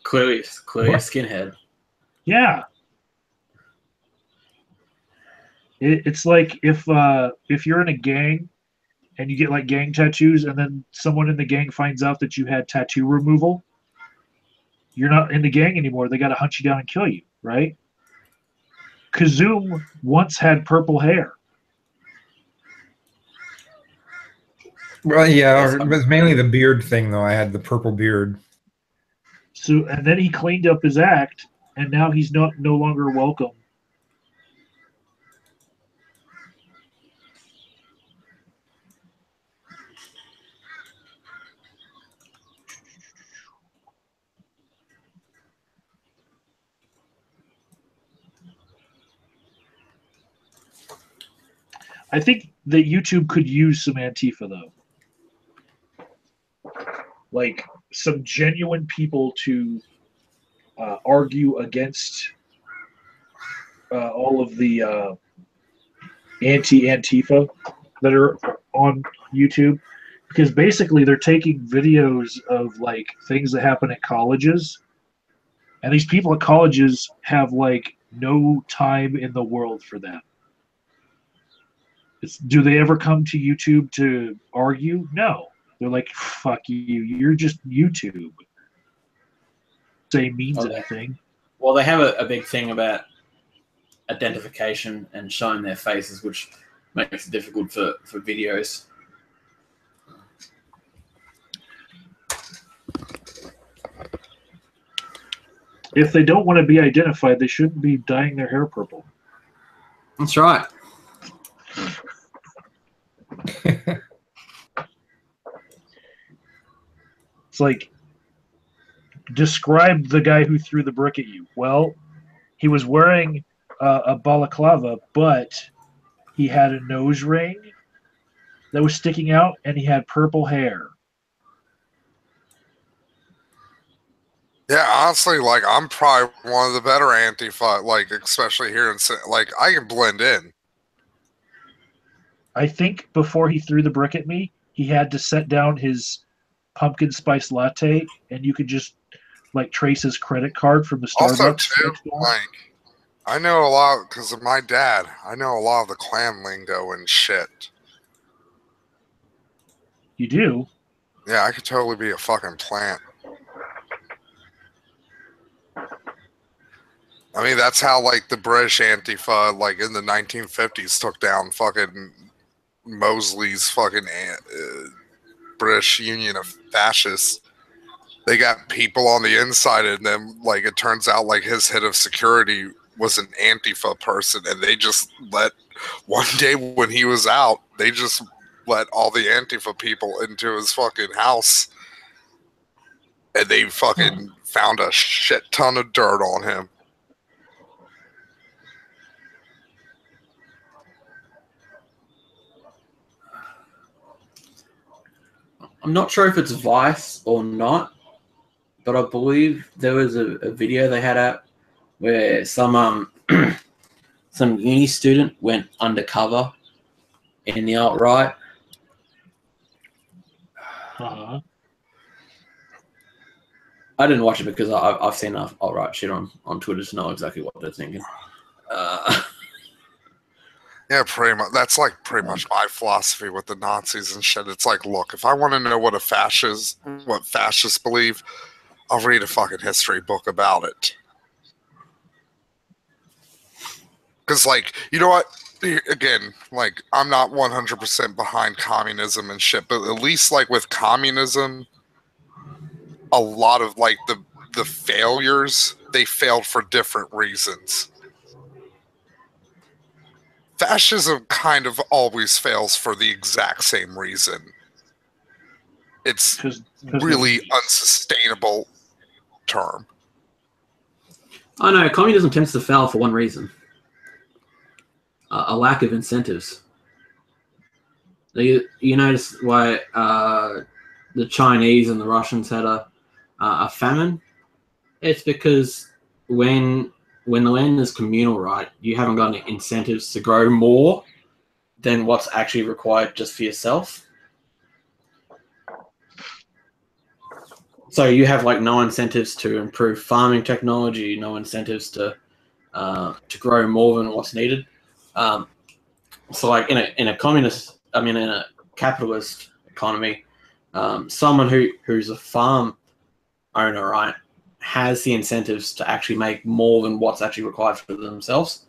Clearly a skinhead. Yeah. It's like if you're in a gang and you get like gang tattoos, and then someone in the gang finds out that you had tattoo removal, you're not in the gang anymore. They got to hunt you down and kill you, right? Kazoom once had purple hair. Well, yeah, it was mainly the beard thing, though. I had the purple beard. So, and then he cleaned up his act, and now he's no longer welcome. I think that YouTube could use some Antifa, though. Like some genuine people to argue against all of the anti-Antifa that are on YouTube, because basically they're taking videos of like things that happen at colleges, and these people at colleges have like no time in the world for that. Do they ever come to YouTube to argue? No. They're like, "Fuck you. You're just YouTube." Say means anything. Well, they have a big thing about identification and showing their faces, which makes it difficult for videos. If they don't want to be identified, they shouldn't be dyeing their hair purple. That's right. It's like, describe the guy who threw the brick at you. Well, he was wearing a balaclava, but he had a nose ring that was sticking out, and he had purple hair. Yeah, honestly, like I'm probably one of the better Antifa, like especially here in like I can blend in. I think before he threw the brick at me, he had to set down his pumpkin spice latte, and you could just like trace his credit card from the Starbucks. Also, too, like I know a lot because of my dad. I know a lot of the clan lingo and shit. You do? Yeah, I could totally be a fucking plant. I mean, that's how like the British Antifa, like in the 1950s, took down fucking Mosley's fucking British Union of Fascists. They got people on the inside, and then like it turns out like his head of security was an Antifa person, and they just let one day when he was out, they just let all the Antifa people into his fucking house, and they fucking found a shit ton of dirt on him. I'm not sure if it's Vice or not, but I believe there was a video they had out where some some uni student went undercover in the alt-right. Uh-huh. I didn't watch it because I've seen enough alt-right shit on Twitter to know exactly what they're thinking. Yeah, pretty much. That's like pretty much my philosophy with the Nazis and shit. It's like, look, if I want to know what fascists believe, I'll read a fucking history book about it. Because, like, you know what? Again, like, I'm not 100% behind communism and shit, but at least, like, with communism, a lot of, like, the failures, they failed for different reasons. Fascism kind of always fails for the exact same reason. It's really unsustainable term. Oh no, communism tends to fail for one reason. A lack of incentives. You notice why the Chinese and the Russians had a famine? It's because when the land is communal, right, you haven't got any incentives to grow more than what's actually required just for yourself. So you have like no incentives to improve farming technology, no incentives to grow more than what's needed. So like in a capitalist economy, someone who's a farm owner, right, has the incentives to actually make more than what's actually required for themselves.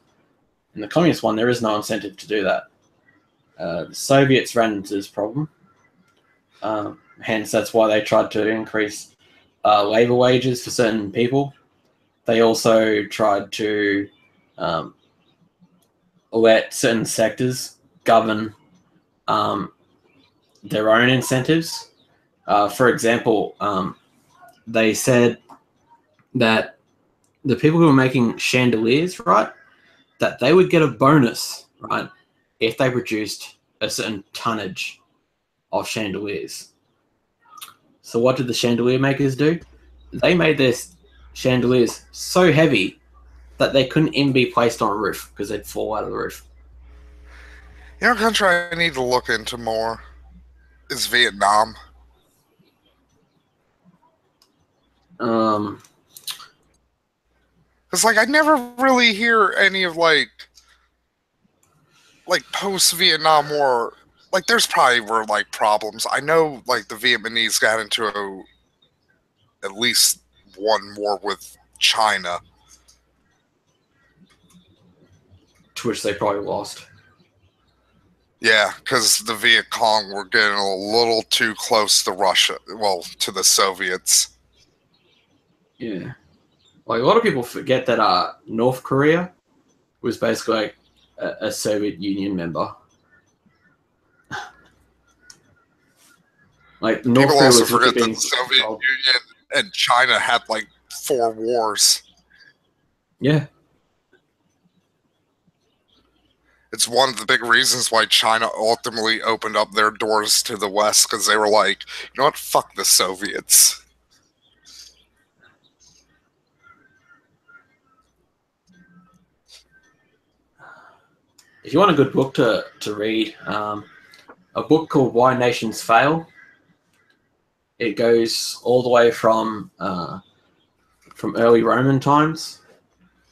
In the communist one, there is no incentive to do that. The Soviets ran into this problem. Hence, that's why they tried to increase labor wages for certain people. They also tried to let certain sectors govern their own incentives. For example, they said that the people who were making chandeliers, right, that they would get a bonus, right, if they produced a certain tonnage of chandeliers. So what did the chandelier makers do? They made their chandeliers so heavy that they couldn't even be placed on a roof because they'd fall out of the roof. You know, a country I need to look into more is Vietnam. It's like I never really hear any of like post-Vietnam War. Like, there's probably were like problems. I know like the Vietnamese got into at least one war with China, to which they probably lost. Yeah, because the Viet Cong were getting a little too close to Russia. Well, to the Soviets. Yeah. Like, a lot of people forget that North Korea was basically like a Soviet Union member. Like, North People Korea also was forget that being the Soviet controlled. Union and China had like 4 wars. Yeah. It's one of the big reasons why China ultimately opened up their doors to the West, because they were like, you know what, fuck the Soviets. If you want a good book to read, a book called Why Nations Fail. It goes all the way from early Roman times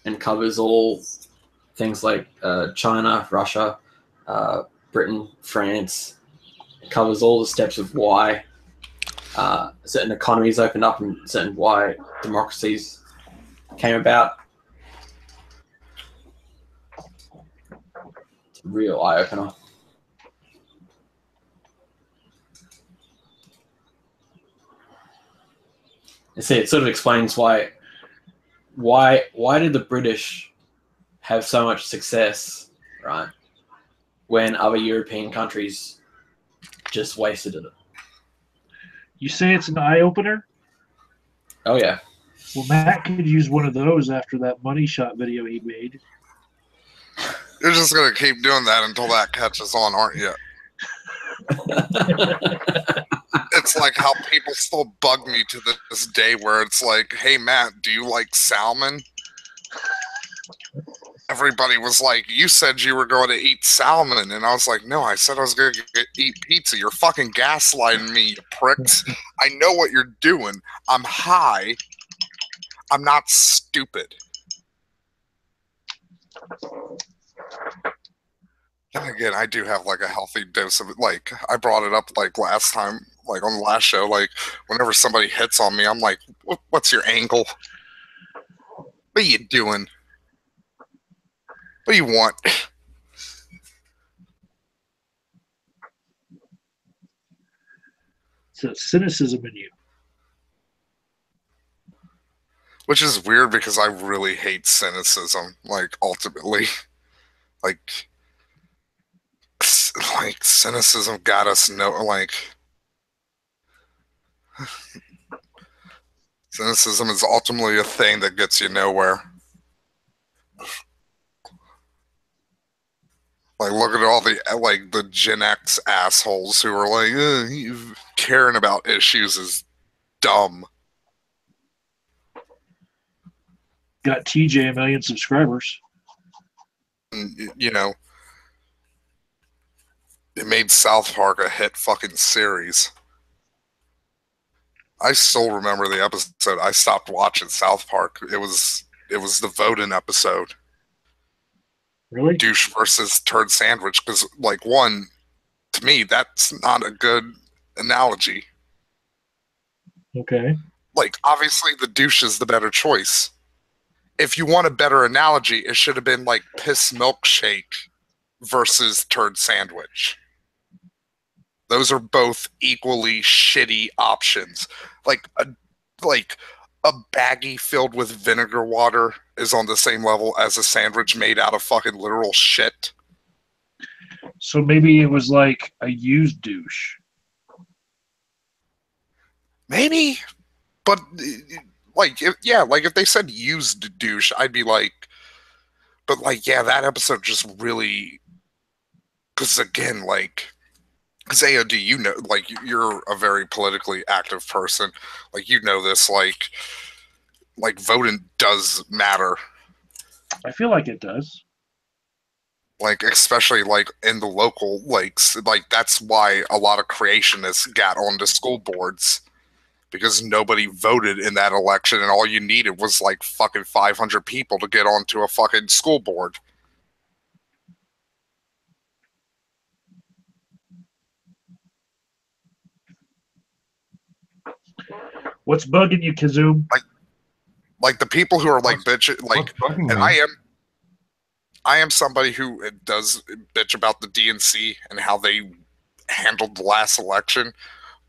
and covers all things like China, Russia, Britain, France. It covers all the steps of why certain economies opened up and certain why democracies came about. real eye opener. You see, it sort of explains why did the British have so much success, right? When other European countries just wasted it. You say it's an eye opener? Oh yeah. Well, Matt could use one of those after that money shot video he made. You're just gonna keep doing that until that catches on, aren't you? It's like how people still bug me to this day where it's like, hey, Matt, do you like salmon? Everybody was like, you said you were going to eat salmon. And I was like, no, I said I was going to eat pizza. You're fucking gaslighting me, you pricks. I know what you're doing. I'm high. I'm not stupid. Then again, I do have like a healthy dose of it. Like, I brought it up like last time, like on the last show. Like, whenever somebody hits on me, I'm like, what's your angle? What are you doing? What do you want? It's a cynicism in you. Which is weird because I really hate cynicism. Like, ultimately. Like cynicism got us cynicism is ultimately a thing that gets you nowhere. Like, look at all the Gen X assholes who are like, caring about issues is dumb. Got TJ 1 million subscribers. And, you know, it made South Park a hit fucking series. I still remember the episode. I stopped watching South Park. It was the Voden episode. Really? Douche versus turd sandwich. Because, like, one, to me, that's not a good analogy. Okay. Like, obviously, the douche is the better choice. If you want a better analogy, it should have been like piss milkshake versus turd sandwich. Those are both equally shitty options. Like a baggie filled with vinegar water is on the same level as a sandwich made out of fucking literal shit. So maybe it was like a used douche. Maybe, but like, if they said used douche, I'd be like, but like, yeah, that episode just really, because again, like, because AOD, you know, like, you're a very politically active person, like, you know this, like voting does matter, I feel like it does. like, especially like in the local, like that's why a lot of creationists got onto school boards. Because nobody voted in that election, and all you needed was like fucking 500 people to get onto a fucking school board. What's bugging you, Kazoom? Like the people who are like bitch, like, and I am somebody who does bitch about the DNC and how they handled the last election.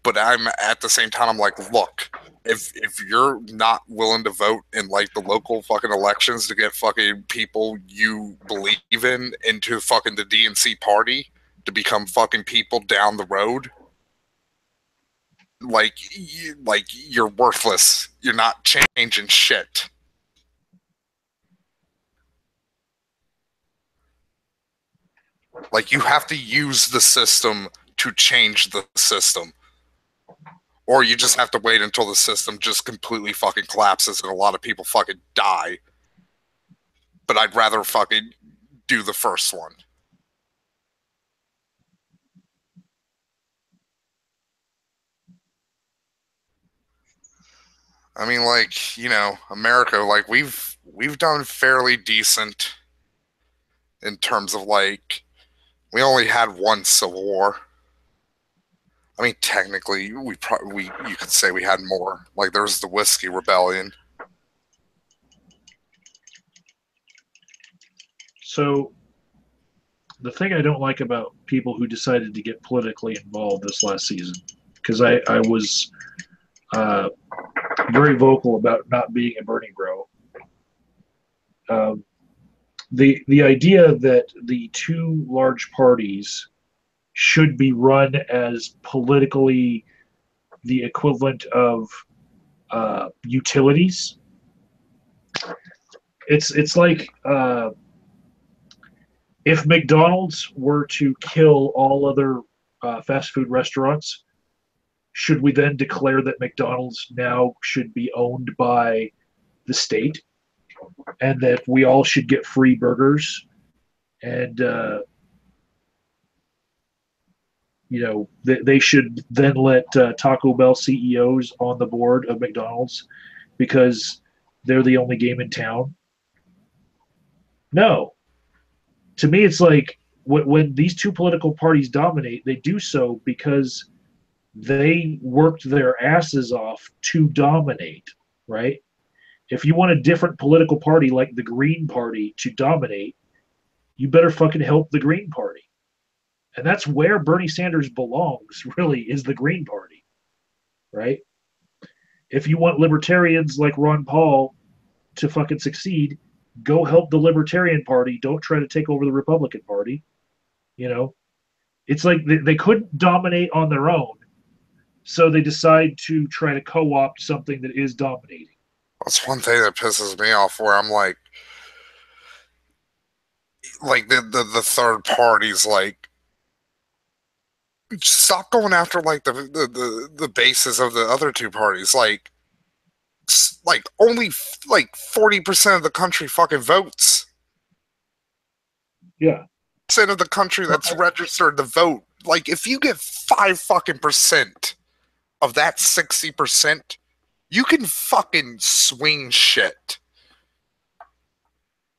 But I'm at the same time, I'm like, look, if you're not willing to vote in like the local fucking elections to get fucking people you believe in into fucking the DNC party to become fucking people down the road, like you're worthless. You're not changing shit. Like, you have to use the system to change the system. Or you just have to wait until the system just completely fucking collapses and a lot of people fucking die. But I'd rather fucking do the first one. I mean, like, you know, America, like, we've done fairly decent in terms of, like, we only had one civil war. I mean, technically, you could say we had more. Like, there was the Whiskey Rebellion. So the thing I don't like about people who decided to get politically involved this last season, because I was very vocal about not being a Bernie bro. The idea that the two large parties should be run as politically the equivalent of utilities. It's like if McDonald's were to kill all other fast food restaurants, should we then declare that McDonald's now should be owned by the state and that we all should get free burgers? And, they should then let Taco Bell CEOs on the board of McDonald's because they're the only game in town? No. To me, it's like when these two political parties dominate, they do so because they worked their asses off to dominate, right? If you want a different political party like the Green Party to dominate, you better fucking help the Green Party. And that's where Bernie Sanders belongs, really, is the Green Party, right? If you want libertarians like Ron Paul to fucking succeed, go help the Libertarian Party. Don't try to take over the Republican Party. It's like they couldn't dominate on their own, so they decide to try to co-opt something that is dominating. That's one thing that pisses me off, where I'm like the third party's like, stop going after like the bases of the other two parties. Like only like 40% of the country fucking votes. Yeah. Percent of the country that's registered to vote. Like, if you get 5% of that 60%, you can fucking swing shit.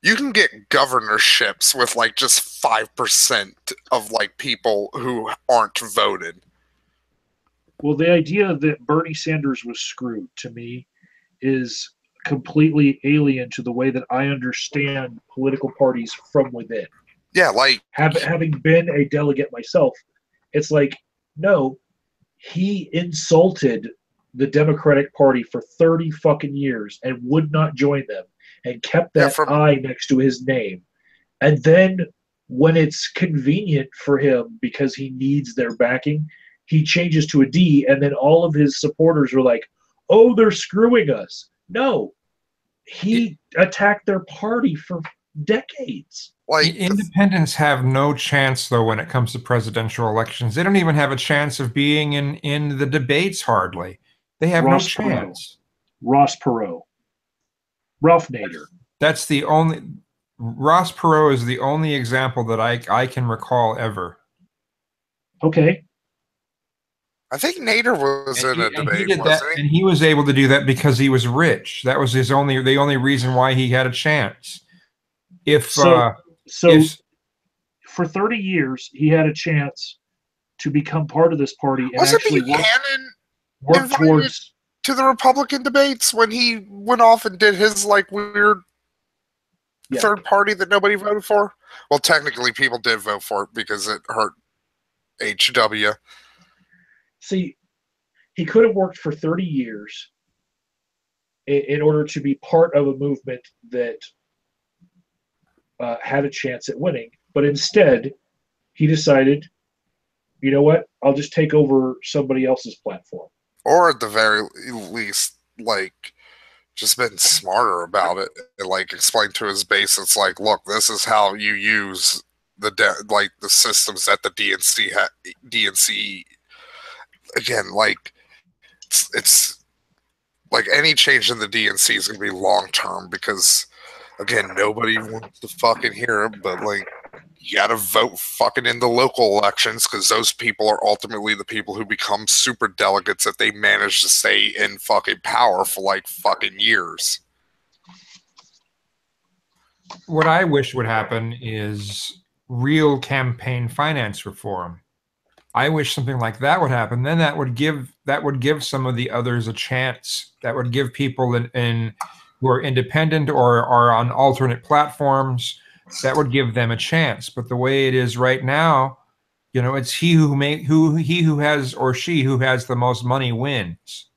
You can get governorships with like just 5% of like people who aren't voted. Well, the idea that Bernie Sanders was screwed, to me, is completely alien to the way that I understand political parties from within. Yeah, like having been a delegate myself, it's like, no, he insulted the Democratic Party for 30 fucking years and would not join them and kept that I next to his name. And then when it's convenient for him because he needs their backing, he changes to a D, and then all of his supporters are like, oh, they're screwing us. No, he attacked their party for decades. Like, independents have no chance, though, when it comes to presidential elections. They don't even have a chance of being in the debates, hardly. They have no chance. Ross Perot. Ralph Nader. That's the only... Ross Perot is the only example that I can recall ever. Okay. I think Nader was in a debate, wasn't he? And he was able to do that because he was rich. That was the only reason why he had a chance. So for 30 years, he had a chance to become part of this party and actually work towards to the Republican debates when he went off and did his like weird third party that nobody voted for. Well, technically, people did vote for it because it hurt HW. See, he could have worked for 30 years in order to be part of a movement that had a chance at winning. But instead, he decided, you know what, I'll just take over somebody else's platform. Or at the very least, like, just been smarter about it and, like, explain to his base, it's like, look, this is how you use the systems that the DNC again, like, it's like any change in the DNC is going to be long term because, again, nobody wants to fucking hear it, but like, you got to vote fucking in the local elections because those people are ultimately the people who become super delegates if they manage to stay in fucking power for like fucking years. What I wish would happen is real campaign finance reform. I wish something like that would happen. Then that would give some of the others a chance. That would give people who are independent or are on alternate platforms that would give them a chance. But the way it is right now, you know, it's he who has, or she who has the most money wins.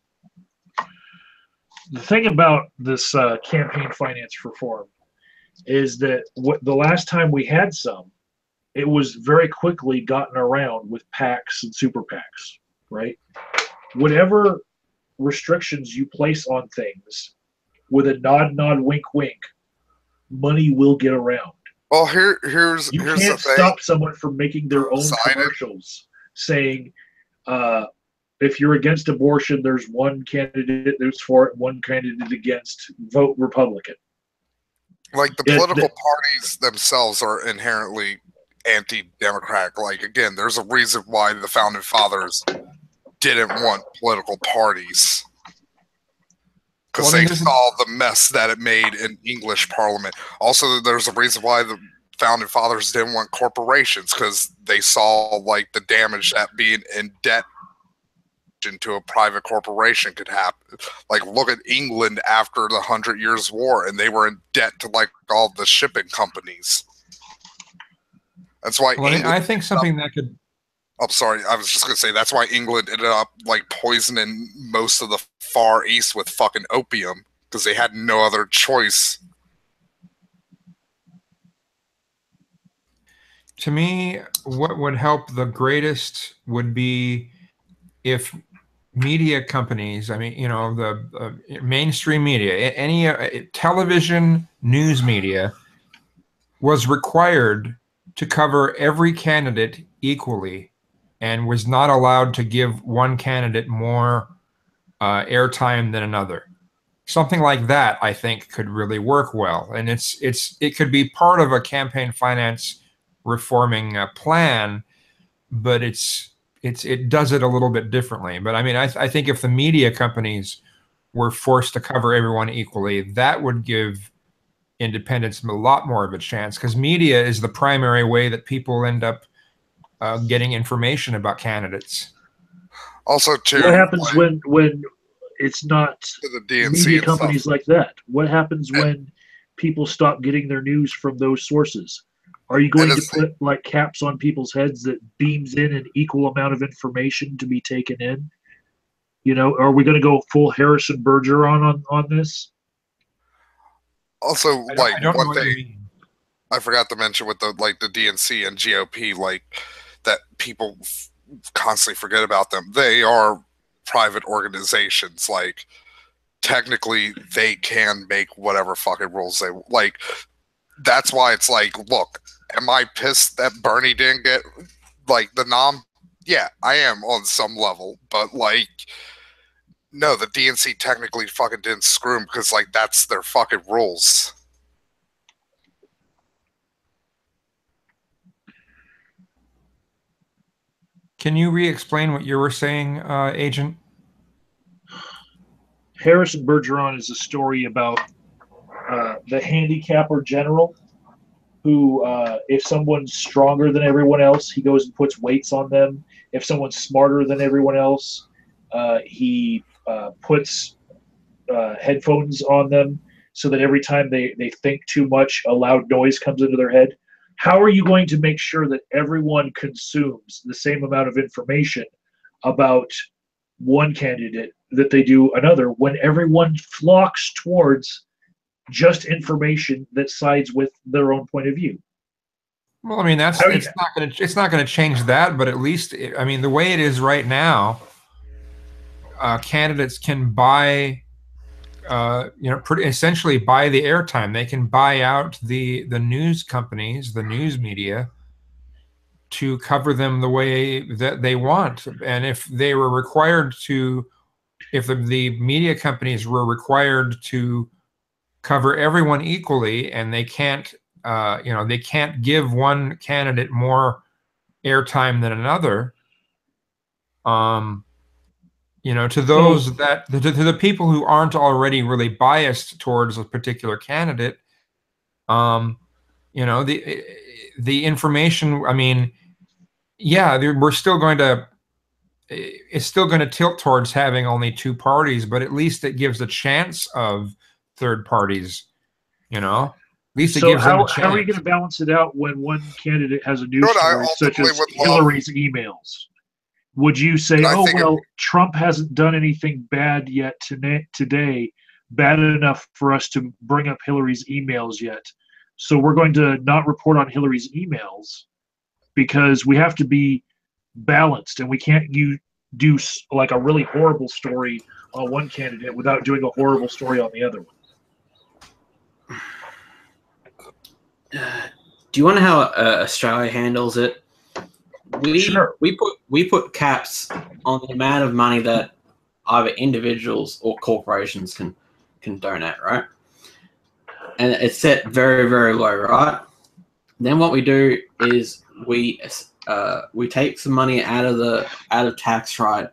The thing about this campaign finance reform is that the last time we had some, it was very quickly gotten around with PACs and super PACs, right? Whatever restrictions you place on things with a nod, wink, wink, money will get around. Well, here's You the can't thing. stop someone from making their own Decided. commercials saying, if you're against abortion, there's one candidate that's for it, one candidate against, vote Republican. Like the political parties themselves are inherently anti-democratic. Like, again, there's a reason why the founding fathers didn't want political parties, because they saw the mess that it made in English Parliament. Also, there's a reason why the founding fathers didn't want corporations, because they saw like the damage that being in debt into a private corporation could happen. Like, look at England after the 100 Years' War, and they were in debt to like all the shipping companies. That's why I think something that could... Oh, sorry. I was just going to say, that's why England ended up like poisoning most of the Far East with fucking opium, because they had no other choice. To me, what would help the greatest would be if media companies, I mean, you know, the mainstream media, any television, news media, was required to cover every candidate equally, and was not allowed to give one candidate more airtime than another. Something like that, I think, could really work well, and it could be part of a campaign finance reforming plan, but it does it a little bit differently. But I mean, I think if the media companies were forced to cover everyone equally, that would give independents a lot more of a chance, because media is the primary way that people end up getting information about candidates. Also, too, what happens when it's not the DNC media companies like that? What happens when people stop getting their news from those sources? Are you going to put like caps on people's heads that beams in an equal amount of information to be taken in? You know, are we going to go full Harrison Bergeron on this? Also, like, one thing I forgot to mention with the DNC and GOP, like, that people constantly forget about them. They are private organizations. Like, technically, they can make whatever fucking rules they like. That's why it's like, look, am I pissed that Bernie didn't get like the nom? Yeah, I am on some level, but like, no, the DNC technically fucking didn't screw him, because like that's their fucking rules. Can you re-explain what you were saying, Agent? Harrison Bergeron is a story about the handicapper general who, if someone's stronger than everyone else, he goes and puts weights on them. If someone's smarter than everyone else, he puts headphones on them so that every time they think too much, a loud noise comes into their head. How are you going to make sure that everyone consumes the same amount of information about one candidate that they do another, when everyone flocks towards just information that sides with their own point of view? Well, I mean, it's not going to change that, but at least, I mean, the way it is right now, candidates can buy, essentially buy the airtime. They can buy out the news companies, the news media, to cover them the way that they want. And if they were required to, if the media companies were required to cover everyone equally, and they can't, they can't give one candidate more airtime than another, to those to the people who aren't already really biased towards a particular candidate, the information, I mean, yeah, we're still going to, it's still going to tilt towards having only two parties, but at least it gives a chance of third parties, least it So gives them how a are you chance. going to balance it out when one candidate has a news What I story such ultimately as would love- Hillary's emails? Would you say, I oh, think it- well, Trump hasn't done anything bad yet today, bad enough for us to bring up Hillary's emails yet? So we're going to not report on Hillary's emails because we have to be balanced, and we can't do like a really horrible story on one candidate without doing a horrible story on the other one. Do you want to know how Australia handles it? Sure. We put caps on the amount of money that either individuals or corporations can donate, right? And it's set very, very low, right? Then what we do is we take some money out of tax, right,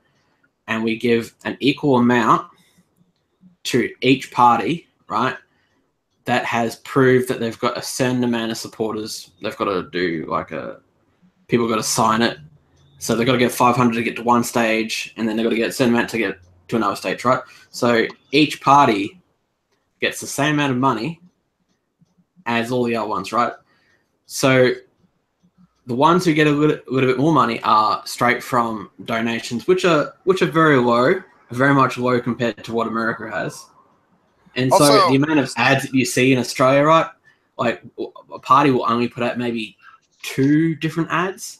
and we give an equal amount to each party, right, that has proved that they've got a certain amount of supporters. They've got to do people got to sign it. So they've got to get 500 to get to one stage, and then they've got to get a certain amount to get to another stage, right? So each party gets the same amount of money as all the other ones, right? So the ones who get a little bit more money are straight from donations, which are very low, very much low compared to what America has. And so Also- the amount of ads that you see in Australia, right? Like a party will only put out maybe 2 different ads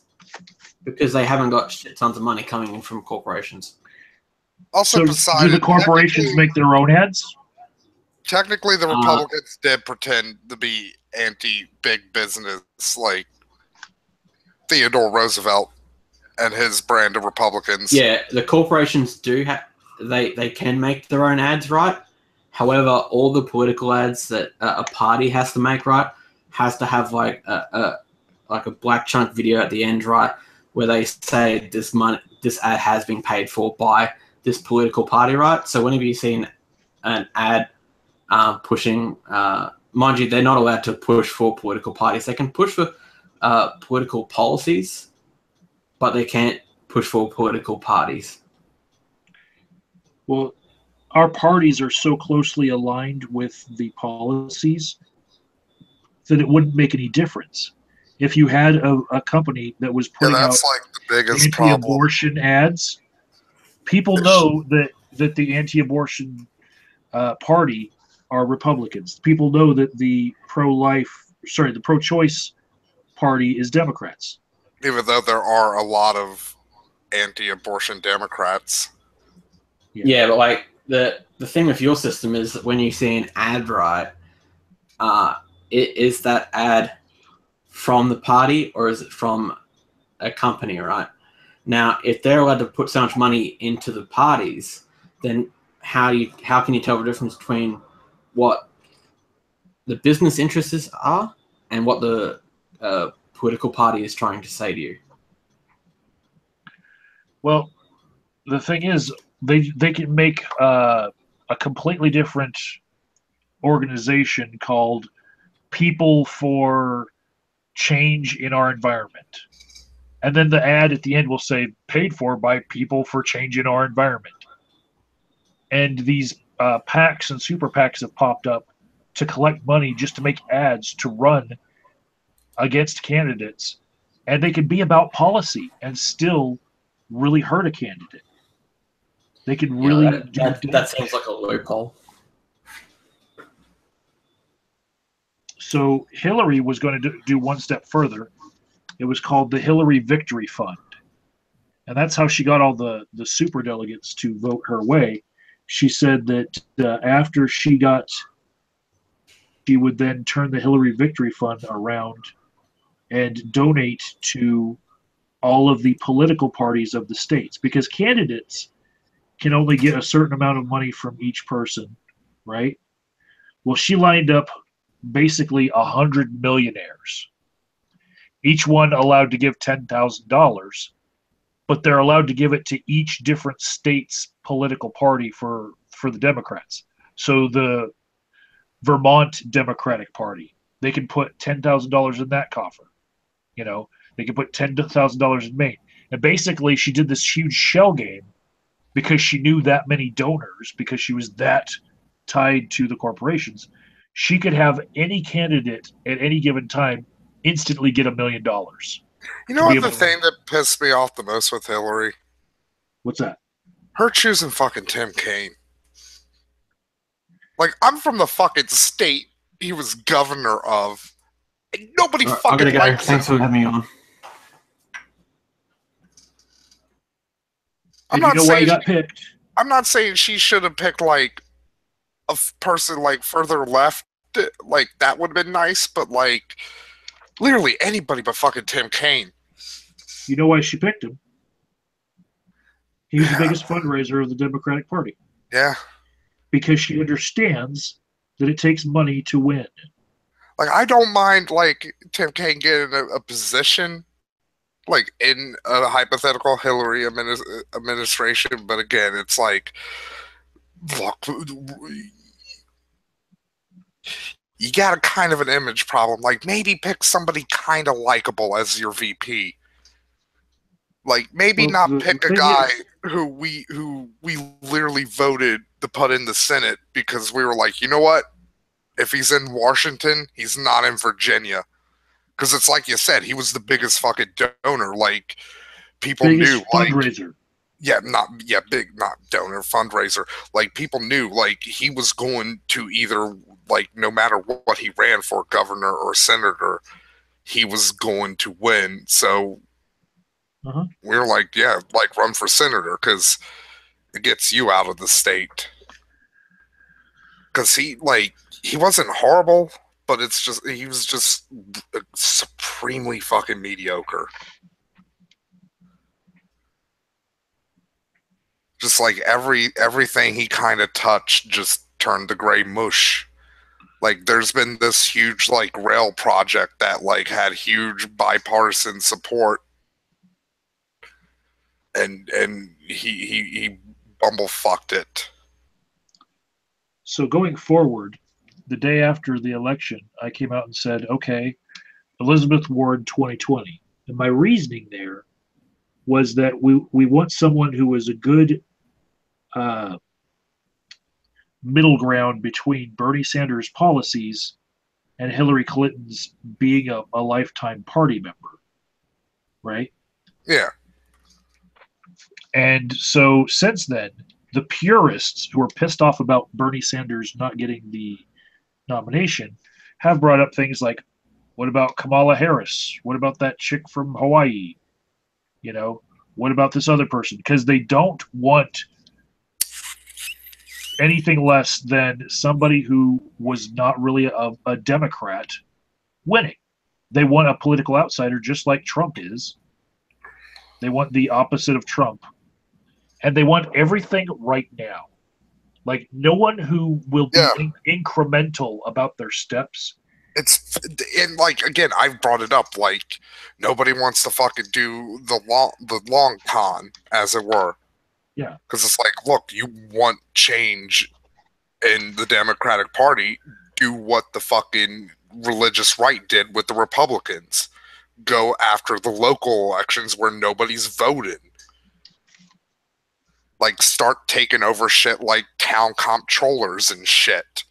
because they haven't got shit tons of money coming in from corporations. Also, So do Poseidon, the corporations make their own ads? technically the Republicans did pretend to be anti-big business, like Theodore Roosevelt and his brand of Republicans. Yeah, the corporations do have they can make their own ads, right? However, all the political ads that a party has to make, right, has to have like a black chunk video at the end, right, where they say this ad has been paid for by this political party, right? So whenever you see an ad pushing, mind you, they're not allowed to push for political parties. They can push for political policies, but they can't push for political parties. Well, our parties are so closely aligned with the policies that it wouldn't make any difference. If you had a company that was Yeah, putting out that's like the biggest problem. anti-abortion ads, people know that the anti-abortion party are Republicans. People know that the pro-choice party is Democrats. Even though there are a lot of anti-abortion Democrats. Yeah, but like the thing with your system is that when you see an ad, right, is that ad from the party or is it from a company, right? Now, if they're allowed to put so much money into the parties, then how can you tell the difference between what the business interests are and what the political party is trying to say to you? Well, the thing is, they can make a completely different organization called People for Change in Our Environment. And then the ad at the end will say, paid for by People for Change in Our Environment. And these PACs and super PACs have popped up to collect money just to make ads to run against candidates. And they can be about policy and still really hurt a candidate. They can really that seems like a loophole. So Hillary was going to do one step further. It was called the Hillary Victory Fund. And that's how she got all the super delegates to vote her way. She said that after she would then turn the Hillary Victory Fund around and donate to all of the political parties of the states, because candidates can only get a certain amount of money from each person, right? Well, she lined up basically 100 millionaires, each one allowed to give $10,000, but they're allowed to give it to each different state's political party for the Democrats. So the Vermont Democratic Party, they can put $10,000 in that coffer. You know, they can put $10,000 in Maine. And basically, she did this huge shell game because she knew that many donors, because she was that tied to the corporations. she could have any candidate at any given time instantly get $1 million. You know what the thing that pissed me off the most with Hillary? What's that? Her choosing fucking Tim Kaine. Like, I'm from the fucking state he was governor of. And nobody fucking I'm gonna go. likes Thanks him. for having me on. And you know why he got picked? I'm not saying she should have picked, like, a person, like, further left. Like, that would have been nice, but, like, literally anybody but fucking Tim Kaine. You know why she picked him? He's the biggest fundraiser of the Democratic Party. Yeah. Because she understands that it takes money to win. Like, I don't mind, like, Tim Kaine getting a position, like, in a hypothetical Hillary administration, but again, it's like, look, you got a kind of an image problem. Like, maybe pick somebody kind of likable as your VP. Like, maybe Well, not pick a guy who we literally voted to put in the Senate because we were like, you know what? If he's in Washington, he's not in Virginia. Because it's like you said, he was the biggest fucking donor. Like, people knew, fundraiser. Like, big, not donor, fundraiser. Like, people knew, like, he was going to either, like, no matter what he ran for, governor or senator, he was going to win. So we were like, yeah, like, run for senator because it gets you out of the state. Because he wasn't horrible, but it's just, he was just supremely fucking mediocre. Just like everything he kind of touched just turned to gray mush. Like, there's been this huge, like, rail project that, like, had huge bipartisan support, and he bumblefucked it. So going forward, the day after the election, I came out and said, okay, Elizabeth Warren 2020. And my reasoning there was that we want someone who is a good middle ground between Bernie Sanders' policies and Hillary Clinton's being a lifetime party member, right? Yeah. And so since then, the purists who are pissed off about Bernie Sanders not getting the nomination have brought up things like, what about Kamala Harris? What about that chick from Hawaii? You know, what about this other person? Because they don't want anything less than somebody who was not really a Democrat winning. They want a political outsider just like Trump is. They want the opposite of Trump. And they want everything right now. Like, no one who will be incremental about their steps. It's, and like, again, I've brought it up, like, nobody wants to fucking do the long con, as it were. Yeah. Because it's like, look, you want change in the Democratic Party, do what the fucking religious right did with the Republicans. Go after the local elections where nobody's voting. Like, start taking over shit like town comptrollers and shit.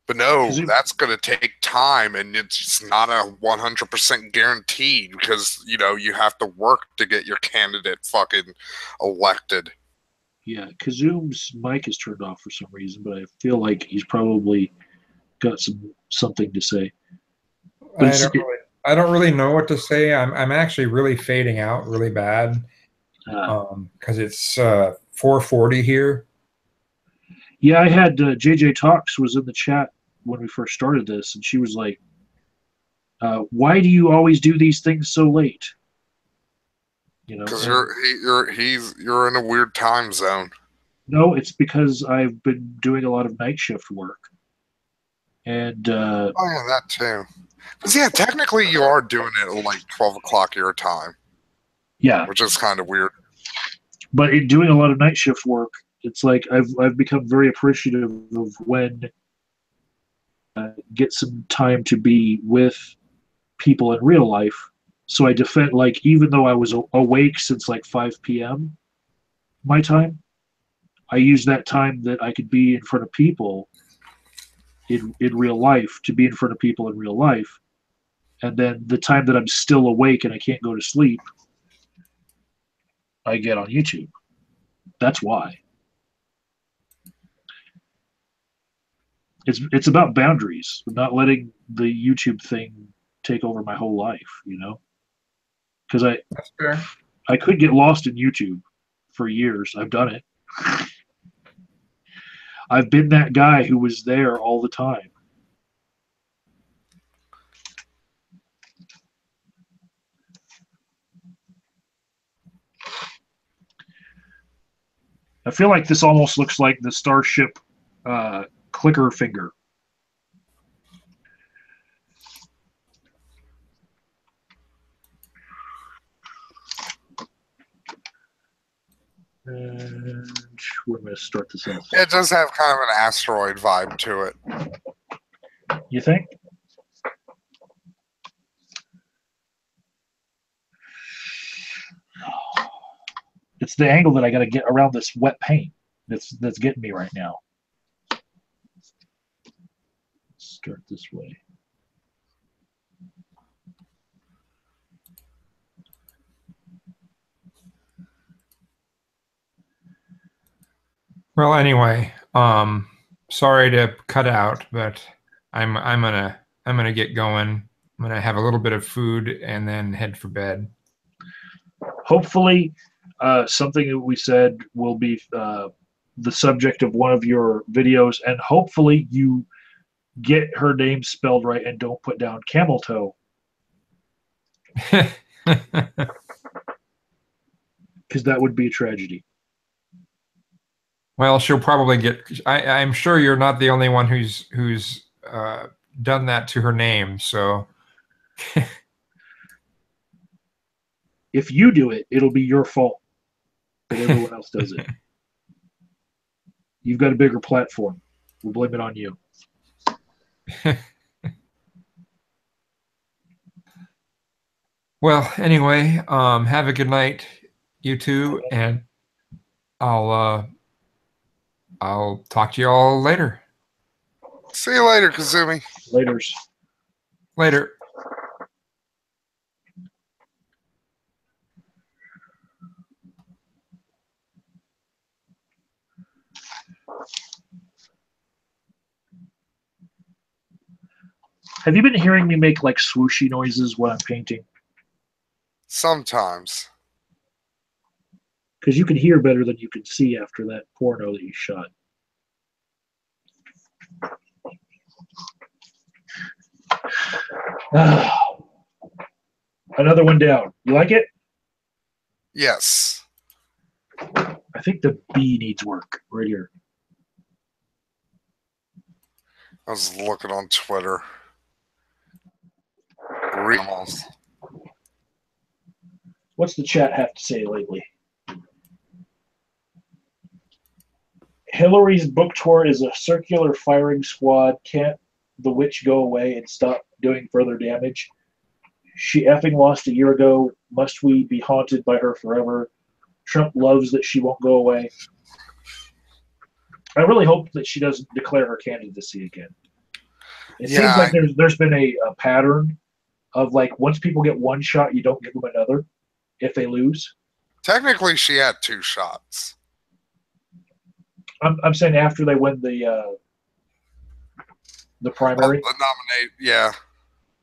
But no, that's going to take time, and it's not a 100% guaranteed because, you know, you have to work to get your candidate fucking elected. Yeah, Kazoom's mic is turned off for some reason, but I feel like he's probably got something to say. I don't really know what to say. I'm actually really fading out really bad because it's 4:40 here. Yeah, I had JJ Talks was in the chat when we first started this, and she was like, "Why do you always do these things so late?" You know, because you're in a weird time zone. No, it's because I've been doing a lot of night shift work, and oh yeah, that too. Because yeah, technically you are doing it at like 12 o'clock your time. Yeah, which is kind of weird. But in doing a lot of night shift work, it's like I've become very appreciative of when I get some time to be with people in real life So I defend, like, even though I was awake since like 5 p.m. my time, I used that time that I could be in front of people in real life to be in front of people in real life. And then the time that I'm still awake and I can't go to sleep, I get on YouTube. That's why. It's about boundaries, not letting the YouTube thing take over my whole life, you know? Because That's fair. I could get lost in YouTube for years. I've done it. I've been that guy who was there all the time. I feel like this almost looks like the Starship clicker finger. And we're going to start this off. It does have kind of an asteroid vibe to it. You think? It's the angle that I got to get around this wet paint that's getting me right now. Start this way. Well, anyway, sorry to cut out, but I'm gonna get going. I'm gonna have a little bit of food and then head for bed. Hopefully, something that we said will be the subject of one of your videos, and hopefully you get her name spelled right and don't put down camel toe, because that would be a tragedy. Well, she'll probably get. I'm sure you're not the only one who's done that to her name. So, If you do it, it'll be your fault, but everyone else does it. You've got a bigger platform. We'll blame it on you. well, anyway, have a good night, you two, and I'll talk to you all later. See you later, Kazumi. Laters. Later. Have you been hearing me make like swooshy noises when I'm painting? Sometimes. Because you can hear better than you can see after that porno that you shot. Another one down. You like it? Yes. I think the B needs work right here. I was looking on Twitter. Almost. What's the chat have to say lately? Hillary's book tour is a circular firing squad. Can't the witch go away and stop doing further damage? She effing lost a year ago. Must we be haunted by her forever? Trump loves that she won't go away. I really hope that she doesn't declare her candidacy again. It seems like there's been a pattern of like once people get one shot, you don't give them another if they lose. Technically, she had 2 shots. I'm saying after they win the primary, yeah,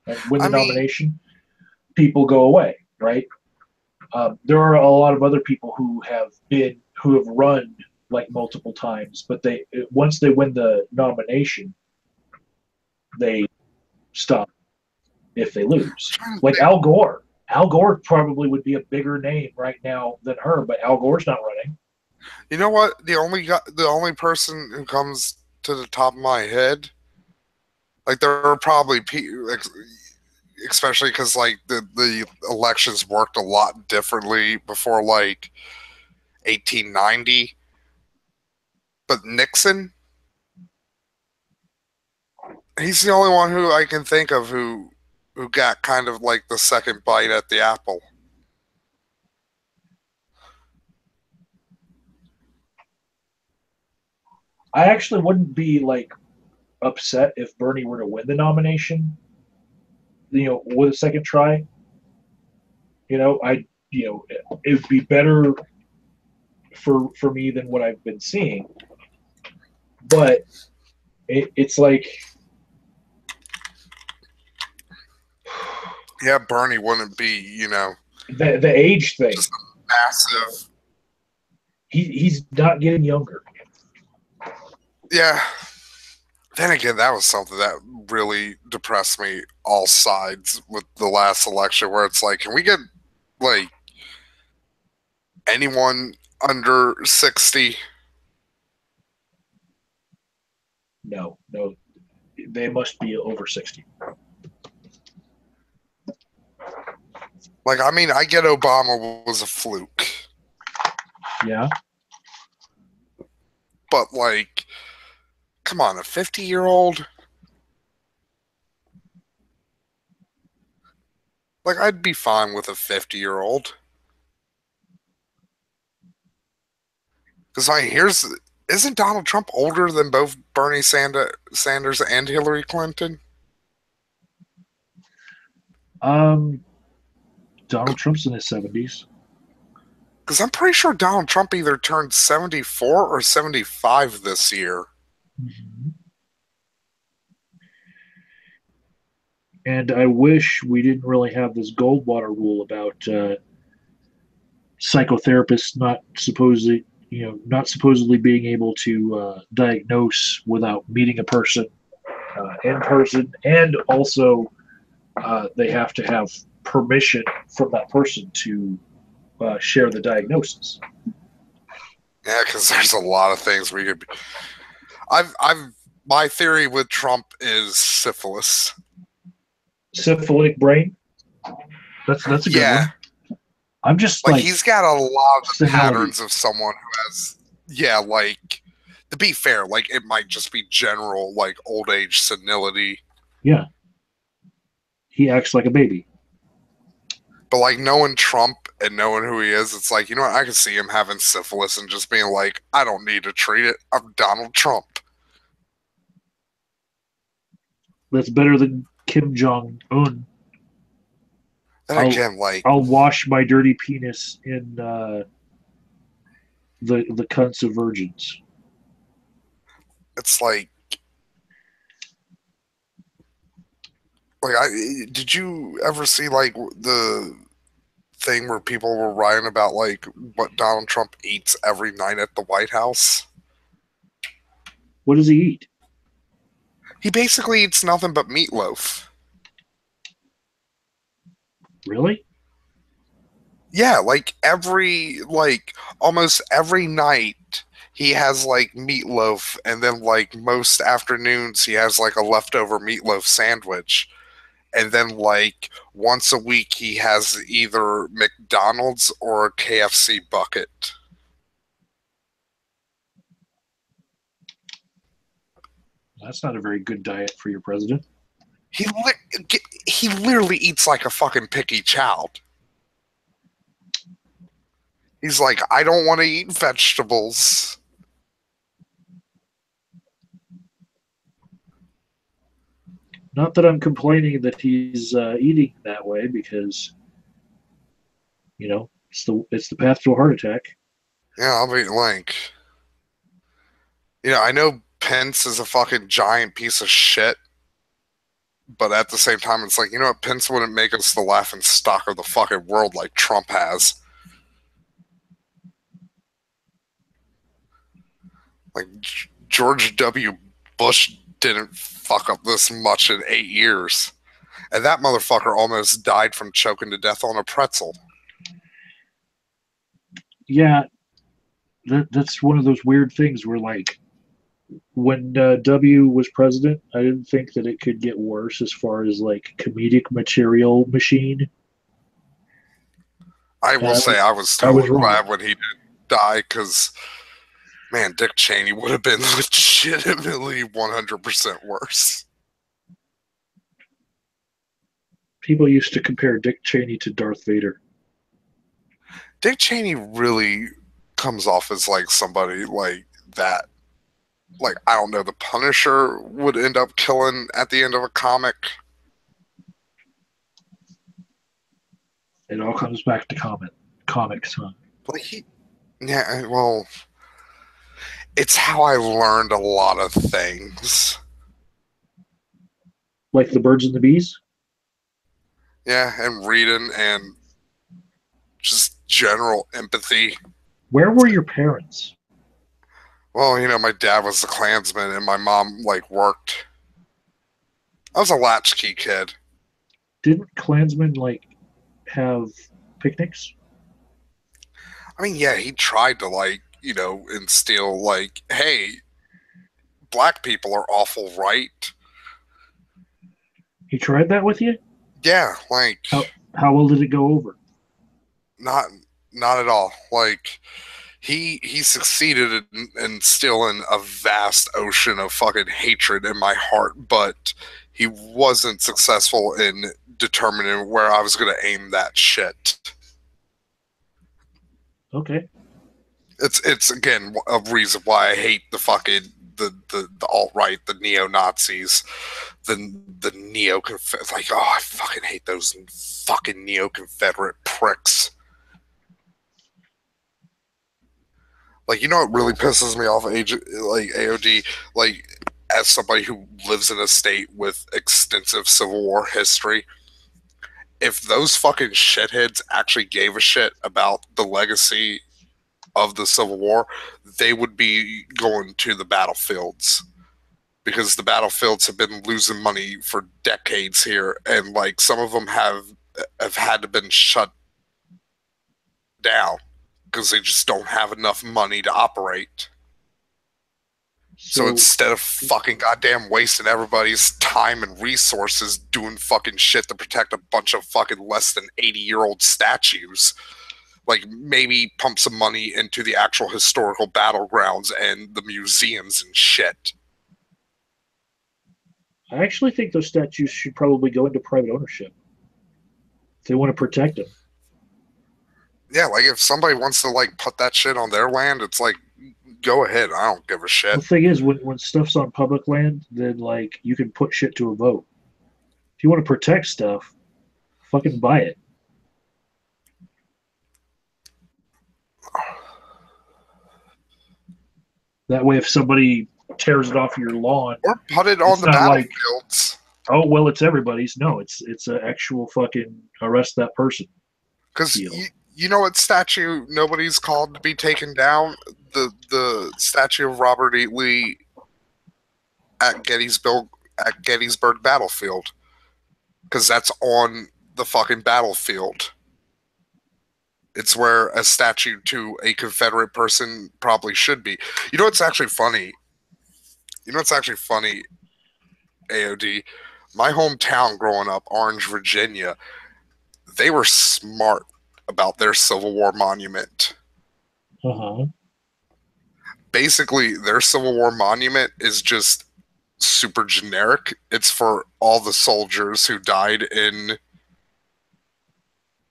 and win the nomination, people go away, right? There are a lot of other people who have run like multiple times, but once they win the nomination, they stop if they lose. Like Al Gore. Al Gore probably would be a bigger name right now than her, but Al Gore's not running. You know what? The only person who comes to the top of my head, like there are probably like, especially because like the elections worked a lot differently before like 1890. But Nixon, he's the only one who I can think of who who got kind of like the second bite at the apple. I actually wouldn't be like upset if Bernie were to win the nomination, with a second try. It would be better for me than what I've been seeing. But it's like, yeah, Bernie wouldn't be, the age thing. just massive. He's not getting younger. Yeah. Then again, that was something that really depressed me all sides with the last election, where it's like, can we get like anyone under 60? No, they must be over 60. Like, I mean, I get Obama was a fluke, Yeah. but like, come on, a 50-year-old? Like, I'd be fine with a 50-year-old. Because isn't Donald Trump older than both Bernie Sanders and Hillary Clinton? Donald Trump's in his 70s. Because I'm pretty sure Donald Trump either turned 74 or 75 this year. Mm-hmm. And I wish we didn't really have this Goldwater rule about psychotherapists not supposedly being able to diagnose without meeting a person in person, and also they have to have permission from that person to share the diagnosis. Yeah, because there's a lot of things we could. My theory with Trump is syphilis. Syphilitic brain. That's a good one. I'm just like he's got a lot of the senility. patterns of someone who has. Yeah, like, to be fair, like, it might just be general, like, old age senility. Yeah. He acts like a baby. But, like, knowing Trump and knowing who he is, it's like, you know what? I can see him having syphilis and just being like, I don't need to treat it. I'm Donald Trump. That's better than Kim Jong-un. Then again, like, I'll wash my dirty penis in the cunts of virgins. It's like did you ever see like the thing where people were writing about like what Donald Trump eats every night at the White House? What does he eat? He basically eats nothing but meatloaf. Really? Yeah, like almost every night he has like meatloaf, and then like most afternoons he has like a leftover meatloaf sandwich. And then like once a week he has either McDonald's or a KFC bucket. That's not a very good diet for your president. He literally eats like a fucking picky child. He's like, I don't want to eat vegetables. Not that I'm complaining that he's eating that way, because it's the path to a heart attack. Yeah, I'll be like, I know Pence is a fucking giant piece of shit, but at the same time, it's like, you know what? Pence wouldn't make us the laughing stock of the fucking world like Trump has. Like, George W. Bush didn't fuck up this much in 8 years. And that motherfucker almost died from choking to death on a pretzel. Yeah, that's one of those weird things where, like, when W was president, I didn't think that it could get worse as far as, like, comedic material machine. I will say I was totally glad when he did die, because, man, Dick Cheney would have been legitimately 100% worse. People used to compare Dick Cheney to Darth Vader. Dick Cheney really comes off as like somebody like that. Like, I don't know, the Punisher would end up killing at the end of a comic. It all comes back to comics, huh? Like yeah, well, it's how I learned a lot of things. Like the birds and the bees? Yeah, and reading and just general empathy. Where were your parents? Well, you know, my dad was a Klansman and my mom, like, worked. I was a latchkey kid. Didn't Klansmen, like, have picnics? I mean, yeah, he tried to, like, you know, instill, like, hey, black people are awful, right? He tried that with you? Yeah, like, How well did it go over? not at all. Like, he succeeded in instilling a vast ocean of fucking hatred in my heart, but he wasn't successful in determining where I was going to aim that shit. Okay. It's again a reason why I hate the fucking the alt-right, the neo-Nazis, the neo like, oh, I fucking hate those fucking neo-Confederate pricks. Like, you know what really pisses me off, like AOD, like, as somebody who lives in a state with extensive Civil War history, if those fucking shitheads actually gave a shit about the legacy of the Civil War, they would be going to the battlefields, because the battlefields have been losing money for decades here, and like some of them have had to been shut down because they just don't have enough money to operate. So instead of fucking goddamn wasting everybody's time and resources doing fucking shit to protect a bunch of fucking less than 80-year-old statues, like, maybe pump some money into the actual historical battlegrounds and the museums and shit. I actually think those statues should probably go into private ownership. If they want to protect them. Yeah, like, if somebody wants to, like, put that shit on their land, it's like, go ahead. I don't give a shit. The thing is, when stuff's on public land, then, like, you can put shit to a vote. If you want to protect stuff, fucking buy it. That way, if somebody tears it off your lawn, or put it on the battlefields. Like, oh well, it's everybody's. No, it's an actual fucking arrest that person. Because you know what statue nobody's called to be taken down? The statue of Robert E. Lee at Gettysburg battlefield. Because that's on the fucking battlefield. It's where a statue to a Confederate person probably should be. You know what's actually funny? AOD? My hometown growing up, Orange, Virginia, they were smart about their Civil War monument. Uh-huh. Basically, their Civil War monument is just super generic. It's for all the soldiers who died in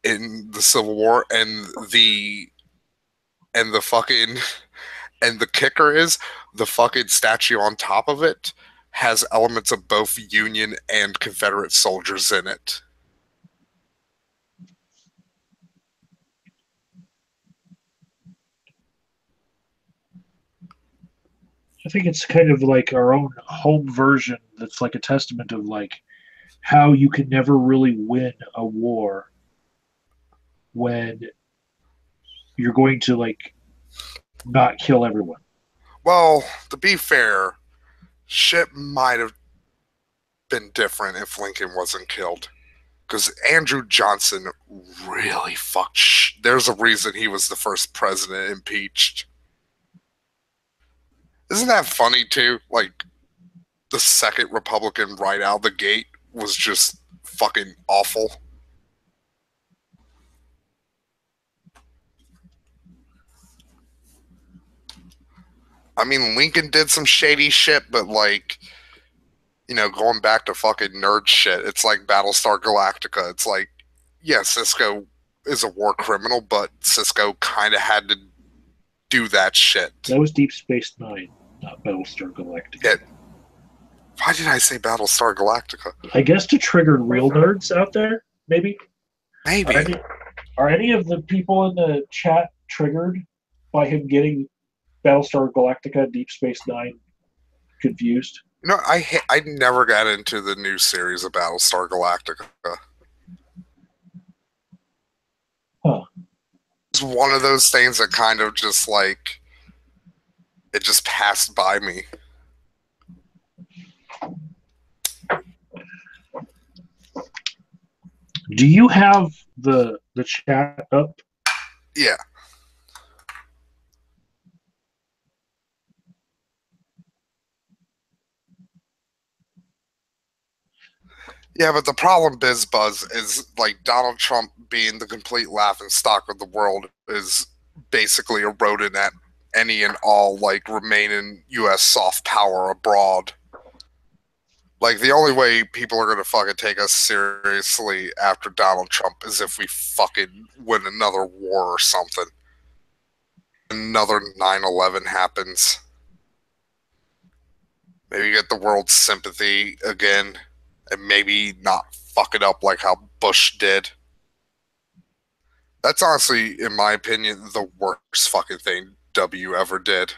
the Civil War, and the kicker is the fucking statue on top of it has elements of both Union and Confederate soldiers in it. I think it's kind of like our own home version that's like a testament of like how you can never really win a war when you're going to like not kill everyone. Well, to be fair, shit might have been different if Lincoln wasn't killed. Because Andrew Johnson really fucked there's a reason he was the first president impeached. Isn't that funny, too? Like, the second Republican right out the gate was just fucking awful. I mean, Lincoln did some shady shit, but, like, you know, going back to fucking nerd shit, it's like Battlestar Galactica. It's like, yeah, Cisco is a war criminal, but Cisco kind of had to do that shit. That was Deep Space Nine, not Battlestar Galactica. Yeah. Why did I say Battlestar Galactica? I guess to trigger real nerds out there, maybe. Maybe. Are any of the people in the chat triggered by him getting Battlestar Galactica, Deep Space Nine confused? You know, I never got into the new series of Battlestar Galactica. Huh. It's one of those things that kind of just like, it just passed by me. Do you have the chat up? Yeah. Yeah, but the problem, BizBuzz, is like Donald Trump being the complete laughingstock of the world is basically eroding at any and all like remaining U.S. soft power abroad. Like, the only way people are going to fucking take us seriously after Donald Trump is if we fucking win another war or something. Another 9/11 happens. Maybe get the world's sympathy again, and maybe not fuck it up like how Bush did. That's honestly, in my opinion, the worst fucking thing W ever did.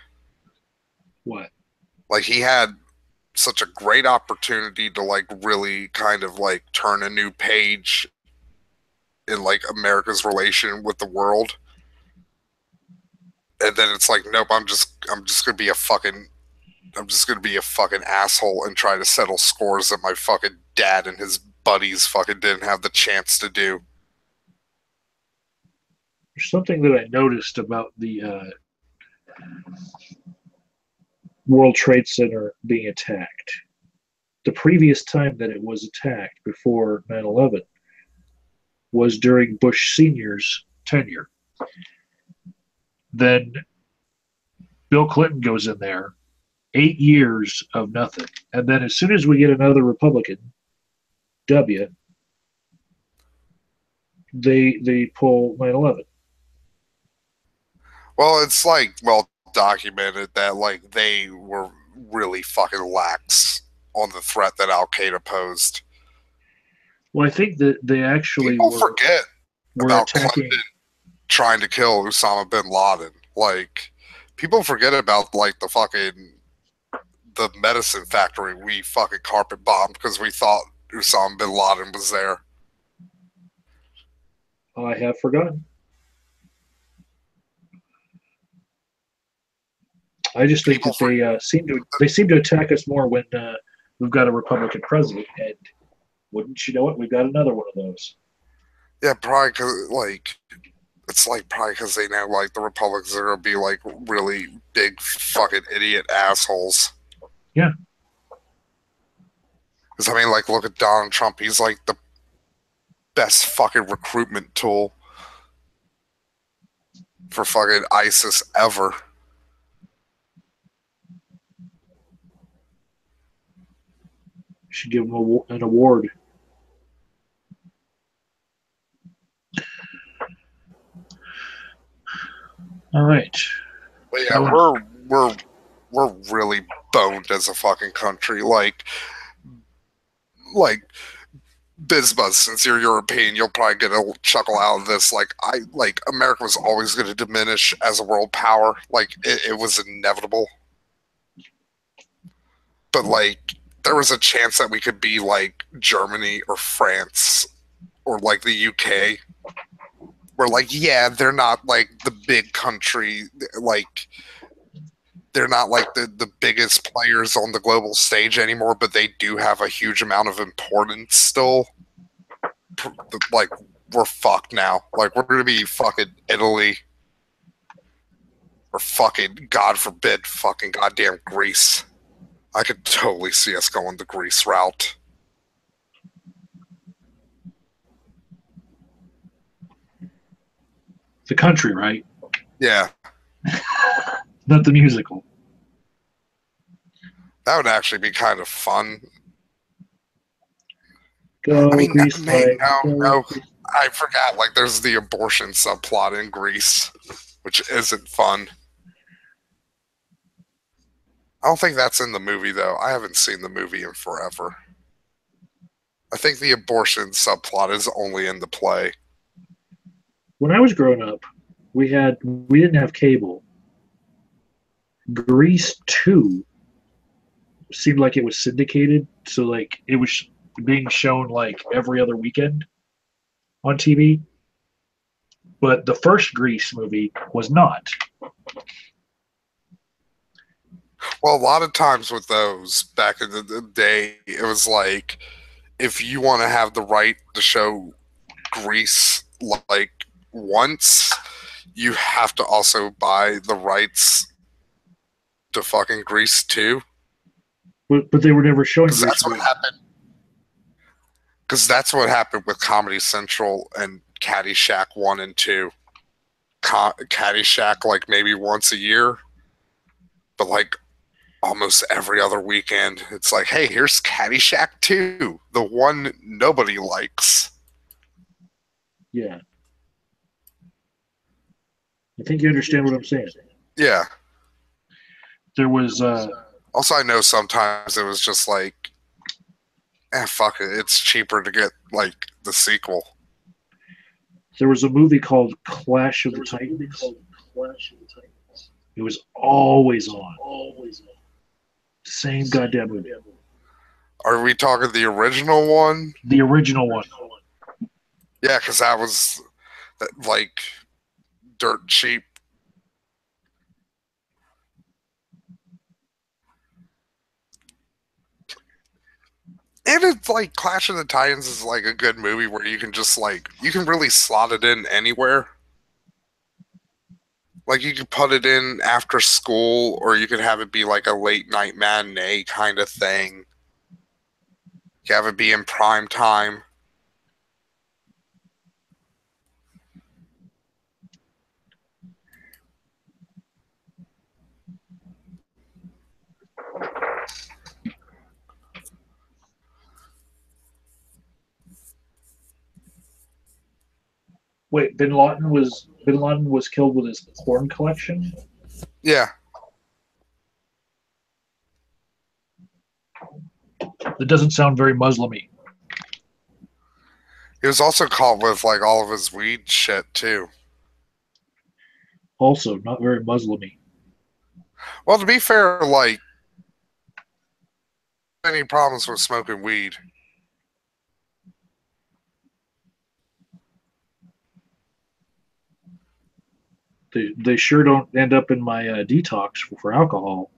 What? Like, he had such a great opportunity to like really kind of like turn a new page in like America's relation with the world, and then it's like, nope, I'm just gonna be a fucking asshole and try to settle scores that my fucking dad and his buddies fucking didn't have the chance to do. There's something that I noticed about the World Trade Center being attacked. The previous time that it was attacked before 9/11 was during Bush Sr.'s tenure. Then Bill Clinton goes in there, 8 years of nothing. And then as soon as we get another Republican, W, they pull 9/11. Well, it's like well documented that like they were really fucking lax on the threat that Al Qaeda posed. Well, I think that they actually people forget were about attacking. Clinton trying to kill Osama bin Laden. Like, people forget about like the medicine factory we fucking carpet bombed because we thought Osama bin Laden was there. I have forgotten. I just think that they seem to attack us more when we've got a Republican president, and wouldn't you know it, we've got another one of those. Yeah, probably because like it's like probably because they know like the Republicans are gonna be like really big fucking idiot assholes. Yeah. Because I mean, like, look at Donald Trump. He's like the best fucking recruitment tool for fucking ISIS ever. Should give him an award. All right. But yeah, we're really boned as a fucking country. Like BizBuzz, since you're European, you'll probably get a chuckle out of this. Like America was always going to diminish as a world power. Like it was inevitable. But like there was a chance that we could be like Germany or France or like the UK. Where like, yeah, they're not like the big country, like they're not like the biggest players on the global stage anymore, but they do have a huge amount of importance still. Like, we're fucked now. Like, we're gonna be fucking Italy or fucking, God forbid, fucking goddamn Greece. I could totally see us going the Greece route. The country, right? Yeah. Not the musical. That would actually be kind of fun. Go I mean, Grease no, Lightning. no, I forgot. Like, there's the abortion subplot in Grease, which isn't fun. I don't think that's in the movie, though. I haven't seen the movie in forever. I think the abortion subplot is only in the play. When I was growing up, we didn't have cable. Grease 2 seemed like it was syndicated, so like it was being shown like every other weekend on TV. But the first Grease movie was not. Well, a lot of times with those back in the day, it was like if you want to have the right to show Grease like once, you have to also buy the rights to fucking Grease 2. But they were never showing Because Grease that's what movies. happened. Because that's what happened with Comedy Central and Caddyshack 1 and 2. Caddyshack like maybe once a year, but like almost every other weekend. It's like, hey, here's Caddyshack 2, the one nobody likes. Yeah. I think you understand what I'm saying. Yeah. There was Also, I know sometimes it was just like, fuck it. It's cheaper to get like the sequel. there was a movie called Clash of the Titans. It was always on. Same goddamn movie. Are we talking the original one? The original one. Yeah, because that was like dirt cheap. And it's like Clash of the Titans is like a good movie where you can just like, you can really slot it in anywhere. Like you could put it in after school, or you could have it be like a late night matinee kind of thing. You have it be in prime time. Wait, Bin Laden was killed with his porn collection? Yeah. That doesn't sound very Muslim-y. He was also caught with like all of his weed shit too. Also, not very Muslim-y. Well, to be fair, like, any problems with smoking weed? They sure don't end up in my detox for alcohol.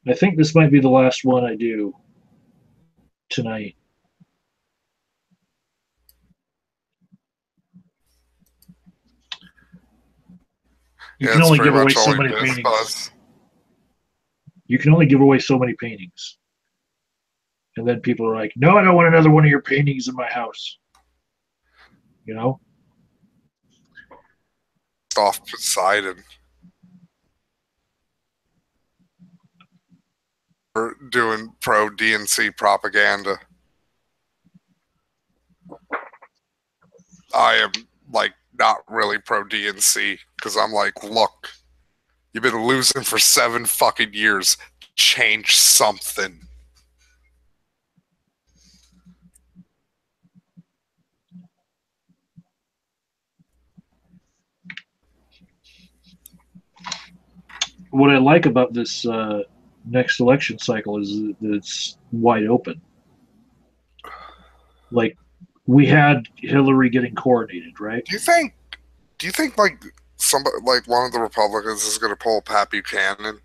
I think this might be the last one I do tonight. You can only give away so many paintings. You can only give away so many paintings. And then people are like, no, I don't want another one of your paintings in my house. You know? Off Poseidon. We're doing pro DNC propaganda. I am like not really pro DNC because I'm like, look, you've been losing for 7 fucking years. Change something. What I like about this next election cycle is that it's wide open. Like, we had Hillary getting coronated, right? Do you think like somebody like one of the Republicans is going to pull Pat Buchanan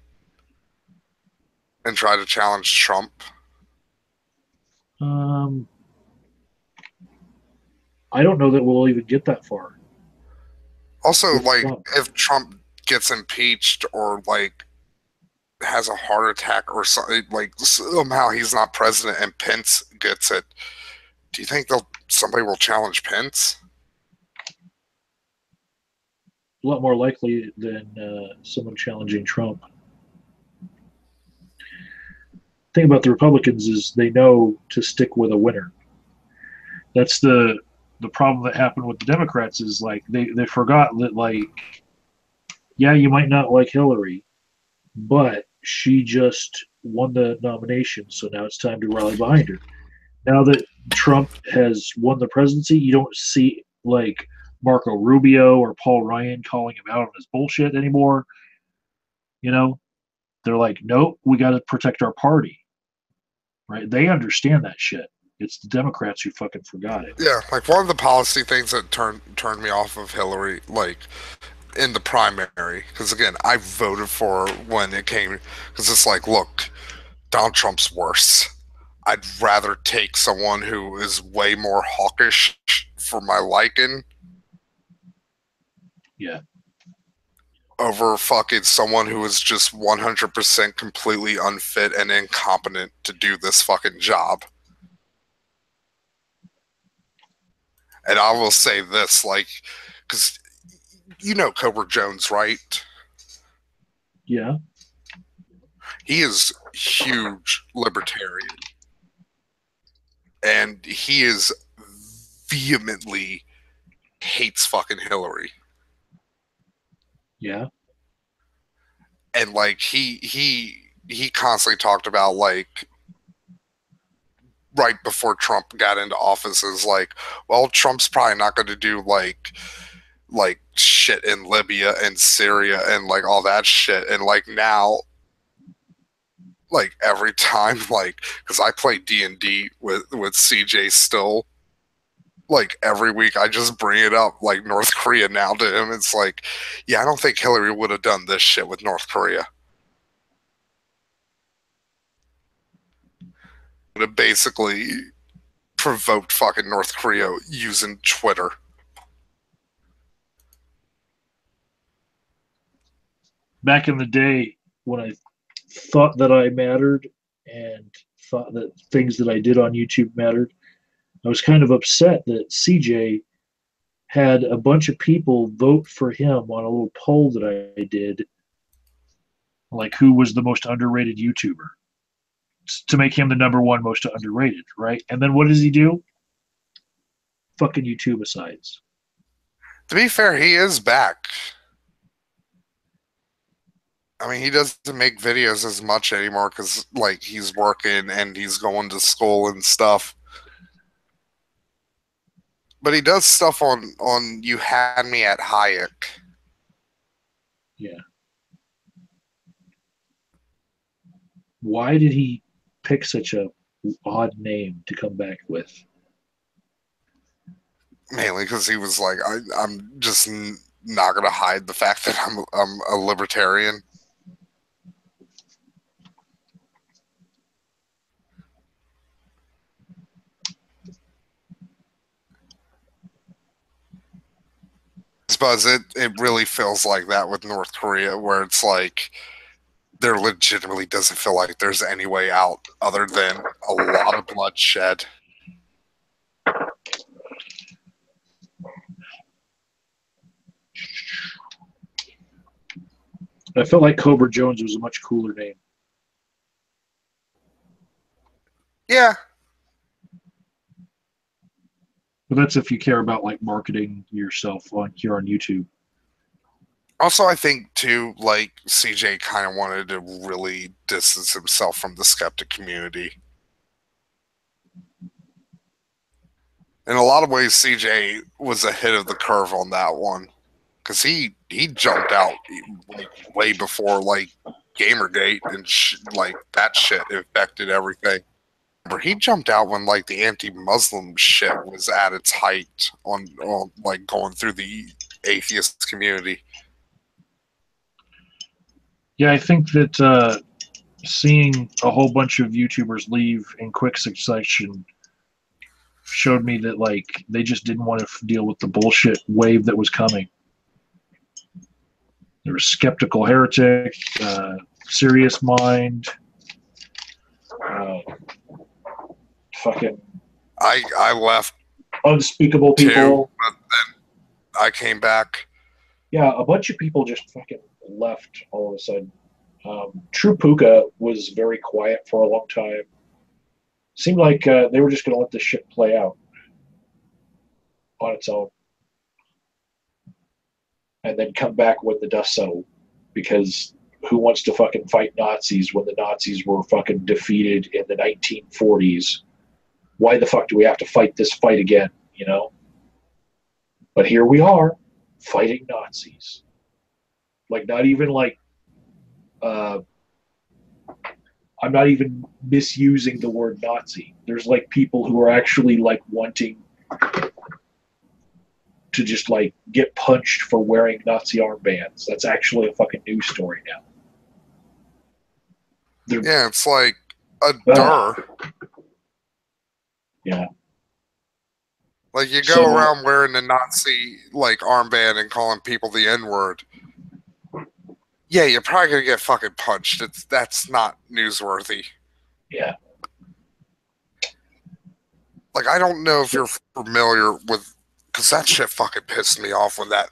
and try to challenge Trump? I don't know that we'll even get that far. Also, With like Trump. if Trump gets impeached or like has a heart attack or something, like somehow he's not president and Pence gets it, do you think somebody will challenge Pence? A lot more likely than someone challenging Trump. The thing about the Republicans is they know to stick with a winner. That's the problem that happened with the Democrats is like they forgot that, like, yeah, you might not like Hillary, but she just won the nomination, so now it's time to rally behind her. Now that Trump has won the presidency, you don't see like Marco Rubio or Paul Ryan calling him out on his bullshit anymore. You know, they're like, nope, we got to protect our party. Right? They understand that shit. It's the Democrats who fucking forgot it. Yeah, like one of the policy things that turned me off of Hillary, like in the primary, because again, I voted for her when it came, because it's like, look, Donald Trump's worse. I'd rather take someone who is way more hawkish for my liking. Yeah. Over fucking someone who is just 100% completely unfit and incompetent to do this fucking job. And I will say this, like, because you know Cobra Jones, right? Yeah. He is huge libertarian. And he is vehemently hates fucking Hillary. Yeah. And like he constantly talked about, like, right before Trump got into office, is like, well, Trump's probably not going to do like shit in Libya and Syria and like all that shit. And like now, like every time, like, because I play D&D with CJ still, like every week I just bring it up, like North Korea now to him. It's like, yeah, I don't think Hillary would have done this shit with North Korea. Would have basically provoked fucking North Korea using Twitter. Back in the day when I thought that I mattered and thought that things that I did on YouTube mattered, I was kind of upset that CJ had a bunch of people vote for him on a little poll that I did, like who was the most underrated YouTuber, to make him the #1 most underrated, right? And then what does he do? Fucking YouTube asides. To be fair, he is back. I mean, he doesn't make videos as much anymore because, like, he's working and he's going to school and stuff. But he does stuff on You Had Me at Hayek. Yeah. Why did he pick such a odd name to come back with? Mainly because he was like, I'm just not going to hide the fact that I'm a libertarian. But it really feels like that with North Korea, where it's like there legitimately doesn't feel like there's any way out other than a lot of bloodshed. I felt like Cobra Jones was a much cooler name. Yeah. But that's if you care about like marketing yourself here on YouTube. Also, I think too, like CJ kind of wanted to really distance himself from the skeptic community. In a lot of ways, CJ was ahead of the curve on that one, because he jumped out like way before like Gamergate and like that shit affected everything. He jumped out when like the anti-Muslim shit was at its height on like going through the atheist community. Yeah, I think that seeing a whole bunch of YouTubers leave in quick succession showed me that like they just didn't want to deal with the bullshit wave that was coming. There was Skeptical Heretic, Serious Mind, fucking I left Unspeakable too, People. but then I came back. Yeah, a bunch of people just fucking left all of a sudden. True Puka was very quiet for a long time. Seemed like they were just going to let this shit play out on its own. And then come back when the dust settled. Because who wants to fucking fight Nazis when the Nazis were fucking defeated in the 1940s? Why the fuck do we have to fight this fight again, you know? But here we are, fighting Nazis. Like, not even like, I'm not even misusing the word Nazi. There's like people who are actually like wanting to just like get punched for wearing Nazi armbands. That's actually a fucking news story now. Yeah, it's like a duh. Yeah. Like you go around wearing a Nazi like armband and calling people the N-word. Yeah, you're probably gonna get fucking punched. That's not newsworthy. Yeah. Like I don't know if you're familiar with, because that shit fucking pissed me off when that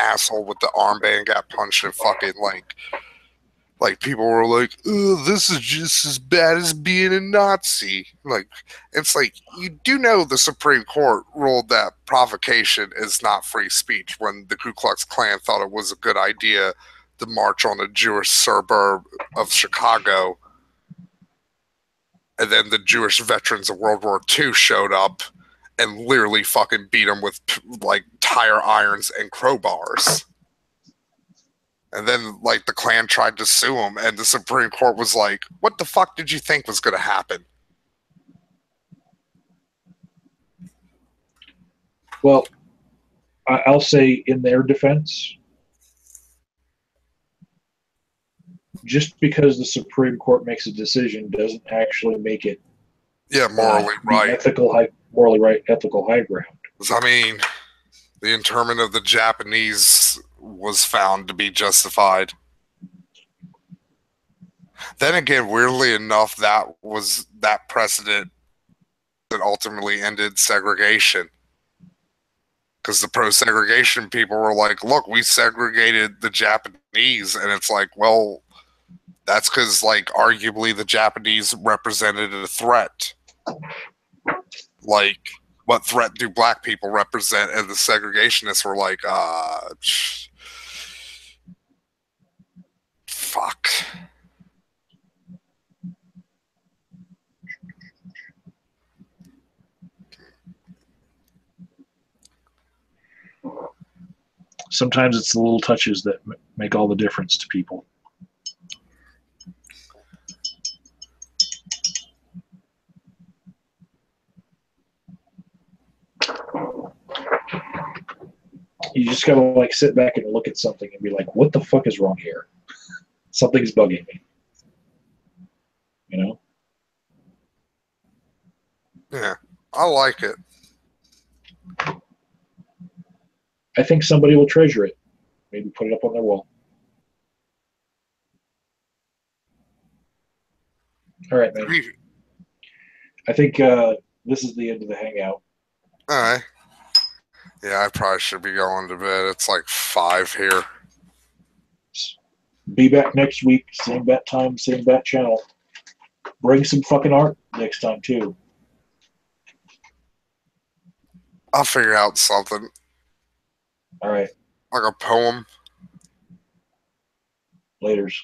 asshole with the armband got punched and fucking like people were like, "Oh, this is just as bad as being a Nazi." Like, it's like, you do know the Supreme Court ruled that provocation is not free speech when the Ku Klux Klan thought it was a good idea to march on a Jewish suburb of Chicago. And then the Jewish veterans of World War II showed up and literally fucking beat them with like tire irons and crowbars. And then, like, the Klan tried to sue him, and the Supreme Court was like, what the fuck did you think was going to happen? Well, I'll say in their defense, just because the Supreme Court makes a decision doesn't actually make it morally right. Morally right, ethical high ground. I mean, the internment of the Japanese was found to be justified. Then again, weirdly enough, that was that precedent that ultimately ended segregation. Because the pro-segregation people were like, look, we segregated the Japanese. And it's like, well, that's because, like, arguably the Japanese represented a threat. Like, what threat do black people represent? And the segregationists were like, fuck. Sometimes it's the little touches that make all the difference to people. You just gotta like sit back and look at something and be like, what the fuck is wrong here? Something's bugging me. You know? Yeah, I like it. I think somebody will treasure it. Maybe put it up on their wall. All right, man. I think this is the end of the hangout. All right. Yeah, I probably should be going to bed. It's like 5 here. Be back next week. Same bat time, same bat channel. Bring some fucking art next time, too. I'll figure out something. All right. Like a poem. Laters.